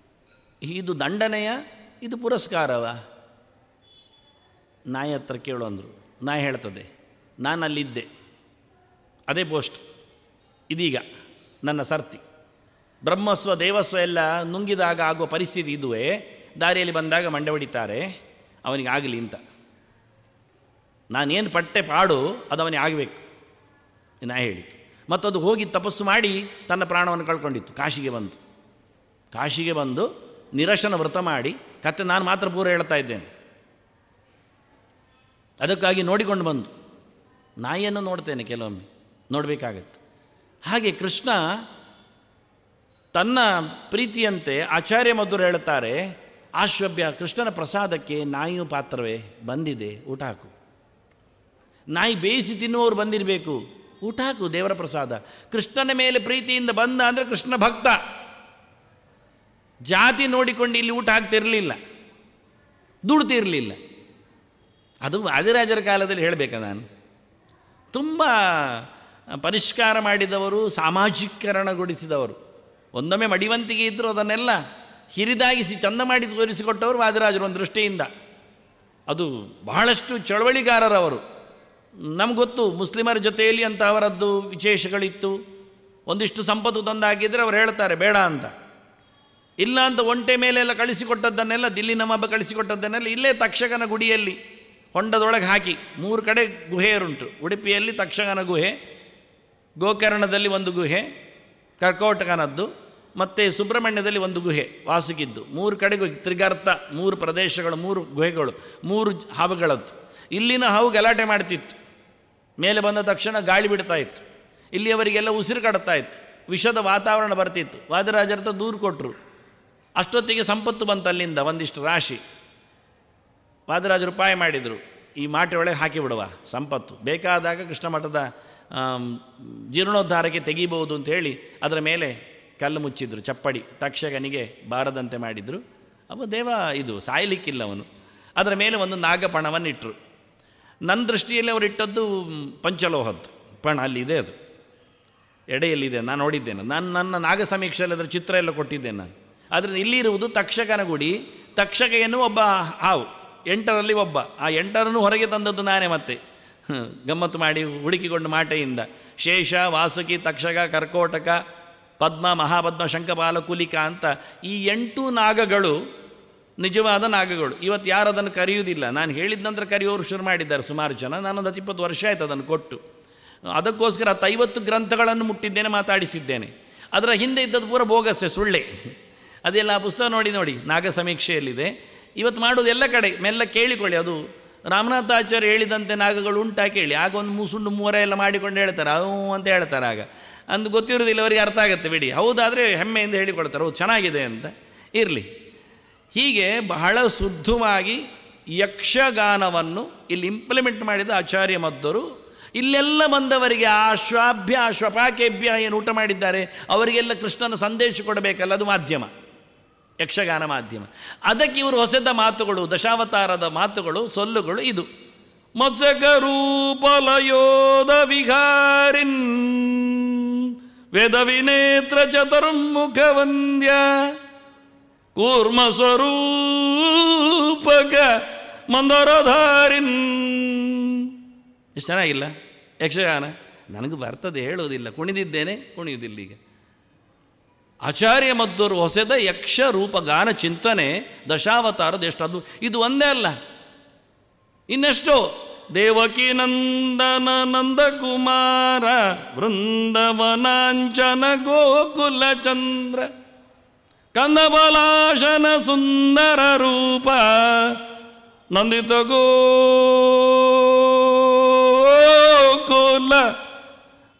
ಇದು ದಂಡನೆಯ, ಇದು ಪುರಸ್ಕಾರವ? ನಾಯಿ ಹತ್ರ ಕೇಳು ಅಂದರು. ನಾಯಿ ಹೇಳ್ತದೆ, ನಾನು ಅಲ್ಲಿದ್ದೆ, ಅದೇ ಪೋಸ್ಟ್, ಇದೀಗ ನನ್ನ ಸರ್ತಿ. ಬ್ರಹ್ಮಸ್ವ ದೇವಸ್ವ ಎಲ್ಲ ನುಂಗಿದಾಗ ಆಗುವ ಪರಿಸ್ಥಿತಿ ಇದುವೇ, ದಾರಿಯಲ್ಲಿ ಬಂದಾಗ ಮಂಡೆ ಹೊಡಿತಾರೆ, ಅವನಿಗೆ ಆಗಲಿ ಅಂತ. ನಾನೇನು ಪಟ್ಟೆ ಪಾಡು ಅದು ಅವನಿಗೆ ಆಗಬೇಕು, ನಾ ಹೇಳಿತ್ತು. ಮತ್ತು ಅದು ಹೋಗಿ ತಪಸ್ಸು ಮಾಡಿ ತನ್ನ ಪ್ರಾಣವನ್ನು ಕಳ್ಕೊಂಡಿತ್ತು. ಕಾಶಿಗೆ ಬಂದು ನಿರಶನ ವ್ರತ ಮಾಡಿ, ಕತೆ ನಾನು ಮಾತ್ರ ಪೂರ ಹೇಳ್ತಾ ಇದ್ದೇನೆ. ಅದಕ್ಕಾಗಿ ನೋಡಿಕೊಂಡು ಬಂದು, ನಾಯಿಯನ್ನು ನೋಡ್ತೇನೆ ಕೆಲವೊಮ್ಮೆ, ನೋಡಬೇಕಾಗತ್ತೆ. ಹಾಗೆ ಕೃಷ್ಣ ತನ್ನ ಪ್ರೀತಿಯಂತೆ ಆಚಾರ್ಯ ಮಧುರು ಹೇಳುತ್ತಾರೆ, ಆಶ್ವಭ್ಯ ಕೃಷ್ಣನ ಪ್ರಸಾದಕ್ಕೆ ನಾಯಿಯು ಪಾತ್ರವೇ, ಬಂದಿದೆ ಊಟ ಹಾಕು. ನಾಯಿ ಬೇಯಿಸಿ ತಿನ್ನುವವರು ಬಂದಿರಬೇಕು, ಊಟ ಹಾಕು, ದೇವರ ಪ್ರಸಾದ. ಕೃಷ್ಣನ ಮೇಲೆ ಪ್ರೀತಿಯಿಂದ ಬಂದ ಅಂದರೆ ಕೃಷ್ಣ ಭಕ್ತ. ಜಾತಿ ನೋಡಿಕೊಂಡು ಇಲ್ಲಿ ಊಟ ಹಾಕ್ತಿರಲಿಲ್ಲ, ದುಡ್ತಿರಲಿಲ್ಲ. ಅದು ವಾದಿರಾಜರ ಕಾಲದಲ್ಲಿ ಹೇಳಬೇಕ ನಾನು. ತುಂಬ ಪರಿಷ್ಕಾರ ಮಾಡಿದವರು, ಸಾಮಾಜೀಕರಣಗೊಳಿಸಿದವರು. ಒಂದೊಮ್ಮೆ ಮಡಿವಂತಿಗೆ ಇದ್ದರೂ ಅದನ್ನೆಲ್ಲ ಹಿರಿದಾಗಿಸಿ ಚಂದ ಮಾಡಿ ತೋರಿಸಿಕೊಟ್ಟವರು ವಾದಿರಾಜರು ಒಂದು ದೃಷ್ಟಿಯಿಂದ. ಅದು ಬಹಳಷ್ಟು ಚಳವಳಿಗಾರರವರು. ನಮ್ಗೆ ಗೊತ್ತು, ಮುಸ್ಲಿಮರ ಜೊತೆಯಲ್ಲಿ ಅಂತ ಅವರದ್ದು ವಿಶೇಷಗಳಿತ್ತು. ಒಂದಿಷ್ಟು ಸಂಪತ್ತು ತಂದಾಕಿದರೆ ಅವ್ರು ಹೇಳ್ತಾರೆ ಬೇಡ ಅಂತ. ಇಲ್ಲ ಅಂತ ಒಂಟೆ ಮೇಲೆಲ್ಲ ಕಳಿಸಿಕೊಟ್ಟದ್ದನ್ನೆಲ್ಲ, ದಿಲ್ಲಿ ನವಾಬ ಕಳಿಸಿಕೊಟ್ಟದ್ದನ್ನೆಲ್ಲ ಇಲ್ಲೇ ತಕ್ಷಕನ ಗುಡಿಯಲ್ಲಿ ಹೊಂಡದೊಳಗೆ ಹಾಕಿ 3 ಕಡೆ ಗುಹೆಯರುಂಟು. ಉಡುಪಿಯಲ್ಲಿ ತಕ್ಷಕನ ಗುಹೆ, ಗೋಕರ್ಣದಲ್ಲಿ ಒಂದು ಗುಹೆ, ಕರ್ಕೋಟಕನದ್ದು, ಮತ್ತು ಸುಬ್ರಹ್ಮಣ್ಯದಲ್ಲಿ ಒಂದು ಗುಹೆ ವಾಸುಗಿದ್ದು. 3 ಕಡೆಗೂ ತ್ರಿಗರ್ತ, 3 ಪ್ರದೇಶಗಳು, 3 ಗುಹೆಗಳು, 3 ಹಾವುಗಳದ್ದು. ಇಲ್ಲಿನ ಹಾವು ಗಲಾಟೆ ಮಾಡ್ತಿತ್ತು, ಮೇಲೆ ಬಂದ ತಕ್ಷಣ ಗಾಳಿ ಬಿಡ್ತಾ ಇತ್ತು, ಇಲ್ಲಿಯವರಿಗೆಲ್ಲ ಉಸಿರು ಕಡ್ತಾ ಇತ್ತು, ವಿಷದ ವಾತಾವರಣ ಬರ್ತಿತ್ತು. ವಾದಿರಾಜರ್ತ ದೂರು ಕೊಟ್ಟರು. ಅಷ್ಟೊತ್ತಿಗೆ ಸಂಪತ್ತು ಬಂತು ಅಲ್ಲಿಂದ ಒಂದಿಷ್ಟು ರಾಶಿ. ವಾದಿರಾಜರು ಉಪಾಯ ಮಾಡಿದರು, ಈ ಮಾಟೆ ಒಳಗೆ ಹಾಕಿಬಿಡುವ ಸಂಪತ್ತು, ಬೇಕಾದಾಗ ಕೃಷ್ಣ ಮಠದ ಜೀರ್ಣೋದ್ಧಾರಕ್ಕೆ ತೆಗಿಬಹುದು ಅಂತ ಹೇಳಿ ಅದರ ಮೇಲೆ ಕಲ್ಲು ಮುಚ್ಚಿದ್ರು, ಚಪ್ಪಡಿ, ತಕ್ಷಕನಿಗೆ ಬಾರದಂತೆ ಮಾಡಿದರು. ಅವ ದೇವ ಇದು ಸಾಯಲಿಕ್ಕಿಲ್ಲ ಅವನು. ಅದರ ಮೇಲೆ ಒಂದು ನಾಗಪಣವನ್ನು ಇಟ್ಟರು. ನನ್ನ ದೃಷ್ಟಿಯಲ್ಲಿ ಅವರು ಇಟ್ಟದ್ದು ಪಂಚಲೋಹದ್ದು ಪಣ, ಅಲ್ಲಿದೆ, ಅದು ಎಡೆಯಲ್ಲಿದೆ, ನಾನು ನೋಡಿದ್ದೇನೆ. ನನ್ನ ನಾಗ ಸಮೀಕ್ಷೆಯಲ್ಲಿ ಅದರ ಚಿತ್ರ ಎಲ್ಲ ಕೊಟ್ಟಿದ್ದೇನೆ ನಾನು. ಆದರೆ ಇಲ್ಲಿರುವುದು ತಕ್ಷಕನ ಗುಡಿ. ತಕ್ಷಕ ಎನ್ನುವ ಒಬ್ಬ ಹಾವು, 8ರಲ್ಲಿ ಒಬ್ಬ. ಆ 8ರನ್ನು ಹೊರಗೆ ತಂದದ್ದು ನಾನೇ ಮತ್ತೆ ಗಮ್ಮತ್ತು ಮಾಡಿ ಹುಡುಕಿಕೊಂಡು ಮಾಟೆಯಿಂದ. ಶೇಷ, ವಾಸುಕಿ, ತಕ್ಷಕ, ಕರ್ಕೋಟಕ, ಪದ್ಮ, ಮಹಾಪದ್ಮ, ಶಂಖಪಾಲ, ಕುಲಿಕ ಅಂತ ಈ 8 ನಾಗಗಳು ನಿಜವಾದ ನಾಗಗಳು. ಇವತ್ತು ಯಾರು ಅದನ್ನು ಕರೆಯುವುದಿಲ್ಲ. ನಾನು ಹೇಳಿದ ನಂತರ ಕರೆಯೋರು ಶುರು ಮಾಡಿದ್ದಾರೆ ಸುಮಾರು ಜನ. ನಾನೊಂದು 10-20 ವರ್ಷ ಆಯಿತು ಅದನ್ನು ಕೊಟ್ಟು. ಅದಕ್ಕೋಸ್ಕರ 50 ಗ್ರಂಥಗಳನ್ನು ಮುಟ್ಟಿದ್ದೇನೆ, ಮಾತಾಡಿಸಿದ್ದೇನೆ. ಅದರ ಹಿಂದೆ ಇದ್ದದ್ದು ಪೂರ ಬೋಗಸ್ಸೆ, ಸುಳ್ಳೆ. ಅದೆಲ್ಲ ಆ ಪುಸ್ತಕ ನೋಡಿ ನಾಗ ಸಮೀಕ್ಷೆಯಲ್ಲಿದೆ. ಇವತ್ತು ಮಾಡೋದು ಎಲ್ಲ ಕಡೆ ಮೆಲ್ಲ ಕೇಳಿಕೊಳ್ಳಿ. ಅದು ರಾಮನಾಥಾಚಾರ್ಯ ಹೇಳಿದಂತೆ ನಾಗಗಳು ಉಂಟಾ ಕೇಳಿ. ಆಗ ಒಂದು ಮುಸುಂಡು ಮೂರ ಎಲ್ಲ ಮಾಡಿಕೊಂಡು ಹೇಳ್ತಾರೆ ಅವು ಅಂತ ಹೇಳ್ತಾರೆ. ಆಗ ಅಂದು ಗೊತ್ತಿರೋದಿಲ್ಲ, ಅವರಿಗೆ ಅರ್ಥ ಆಗುತ್ತೆ ಬಿಡಿ. ಹೌದಾದರೆ ಹೆಮ್ಮೆಯಿಂದ ಹೇಳಿಕೊಡ್ತಾರೆ, ಹೌದು ಚೆನ್ನಾಗಿದೆ ಅಂತ. ಇರಲಿ. ಹೀಗೆ ಬಹಳ ಶುದ್ಧವಾಗಿ ಯಕ್ಷಗಾನವನ್ನು ಇಲ್ಲಿ ಇಂಪ್ಲಿಮೆಂಟ್ ಮಾಡಿದ ಆಚಾರ್ಯ ಮಧ್ವರು. ಇಲ್ಲೆಲ್ಲ ಬಂದವರಿಗೆ ಆಶ್ವಾಭ್ಯ ಶ್ವಪಾಕೇಭ್ಯ ಏನು ಊಟ ಮಾಡಿದ್ದಾರೆ ಅವರಿಗೆಲ್ಲ ಕೃಷ್ಣನ ಸಂದೇಶ ಕೊಡಬೇಕಲ್ಲ, ಅದು ಮಾಧ್ಯಮ, ಯಕ್ಷಗಾನ ಮಾಧ್ಯಮ. ಅದಕ್ಕೆ ಇವರು ಹೊಸದ ಮಾತುಗಳು, ದಶಾವತಾರದ ಮಾತುಗಳು, ಸೊಲ್ಲುಗಳು ಇದು. ಮತ್ಸ್ಯಕರೂಪಲಯೋಧ ವಿಹಾರಿನ್ ವೇದ ವಿನೇತ್ರ ಚತುರ್ಮುಖ ವಂದ್ಯ ಕೂರ್ಮ ಸ್ವರೂಪಕ ಮಂದರಧಾರಿನ್. ಎಷ್ಟು ಚೆನ್ನಾಗಿಲ್ಲ ಯಕ್ಷಗಾನ. ನನಗೆ ಬರ್ತದೆ, ಹೇಳೋದಿಲ್ಲ, ಕುಣಿದಿದ್ದೇನೆ, ಕುಣಿಯುವುದಿಲ್ಲ. ಈಗ ಆಚಾರ್ಯ ಮಧ್ವರು ಹೊಸದ ಯಕ್ಷ ರೂಪಗಾನ ಚಿಂತನೆ ದಶಾವತಾರದ ಎಷ್ಟದು. ಇದು ಒಂದೇ ಅಲ್ಲ, ಇನ್ನೆಷ್ಟೋ. ದೇವಕಿ ನಂದನ ನಂದಕುಮಾರ ಬೃಂದವನಾಂಚನ ಗೋಕುಲ ಚಂದ್ರ ಕಂದಬಲಾಶನ ಸುಂದರ ರೂಪ ನಂದಿತ ಗೋಕುಲ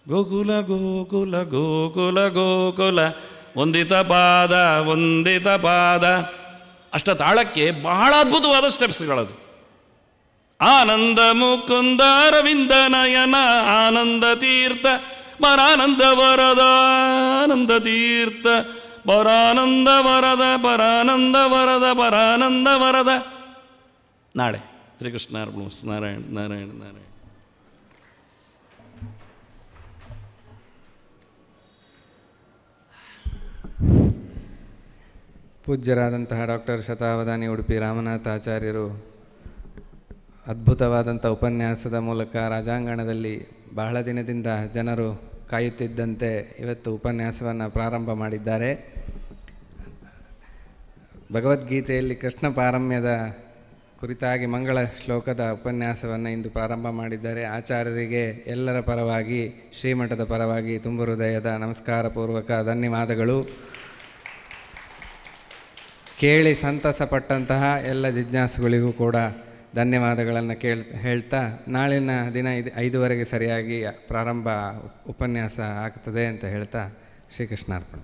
ಗೋಕುಲ ಗೋಕುಲ ಗೋಕುಲ ಗೋಕುಲ ವಂದಿತ ಪಾದ. ಅಷ್ಟ ತಾಳಕ್ಕೆ ಬಹಳ ಅದ್ಭುತವಾದ ಸ್ಟೆಪ್ಸ್ಗಳದು. ಆನಂದ ಮುಕುಂದ ಅರವಿಂದ ನಯನ ಆನಂದ ತೀರ್ಥ ಪರಾನಂದ ವರದ ಆನಂದ ತೀರ್ಥ ಪರಾನಂದ ವರದ ಪರಾನಂದ ವರದ ಪರಾನಂದ ವರದ. ನಾಳೆ ಶ್ರೀಕೃಷ್ಣಾರ್ಪಣ. ನಾರಾಯಣ ನಾರಾಯಣ ನಾರಾಯಣ. ಪೂಜ್ಯರಾದಂತಹ ಡಾಕ್ಟರ್ ಶತಾವಧಾನಿ ಉಡುಪಿ ರಾಮನಾಥಾಚಾರ್ಯರು ಅದ್ಭುತವಾದಂಥ ಉಪನ್ಯಾಸದ ಮೂಲಕ ರಾಜಾಂಗಣದಲ್ಲಿ ಬಹಳ ದಿನದಿಂದ ಜನರು ಕಾಯುತ್ತಿದ್ದಂತೆ ಇವತ್ತು ಉಪನ್ಯಾಸವನ್ನು ಪ್ರಾರಂಭ ಮಾಡಿದ್ದಾರೆ. ಭಗವದ್ಗೀತೆಯಲ್ಲಿ ಕೃಷ್ಣ ಪಾರಮ್ಯದ ಕುರಿತಾಗಿ ಮಂಗಳ ಶ್ಲೋಕದ ಉಪನ್ಯಾಸವನ್ನು ಇಂದು ಪ್ರಾರಂಭ ಮಾಡಿದ್ದಾರೆ. ಆಚಾರ್ಯರಿಗೆ ಎಲ್ಲರ ಪರವಾಗಿ, ಶ್ರೀಮಠದ ಪರವಾಗಿ ತುಂಬ ಹೃದಯದ ನಮಸ್ಕಾರಪೂರ್ವಕ ಧನ್ಯವಾದಗಳು. ಕೇಳಿ ಸಂತಸಪಟ್ಟಂತಹ ಎಲ್ಲ ಜಿಜ್ಞಾಸುಗಳಿಗೂ ಕೂಡ ಧನ್ಯವಾದಗಳನ್ನು ಹೇಳ್ತಾ ನಾಳಿನ ದಿನ 5:05 ಸರಿಯಾಗಿ ಪ್ರಾರಂಭ ಉಪನ್ಯಾಸ ಆಗ್ತದೆ ಅಂತ ಹೇಳ್ತಾ ಶ್ರೀಕೃಷ್ಣಾರ್ಪಣ.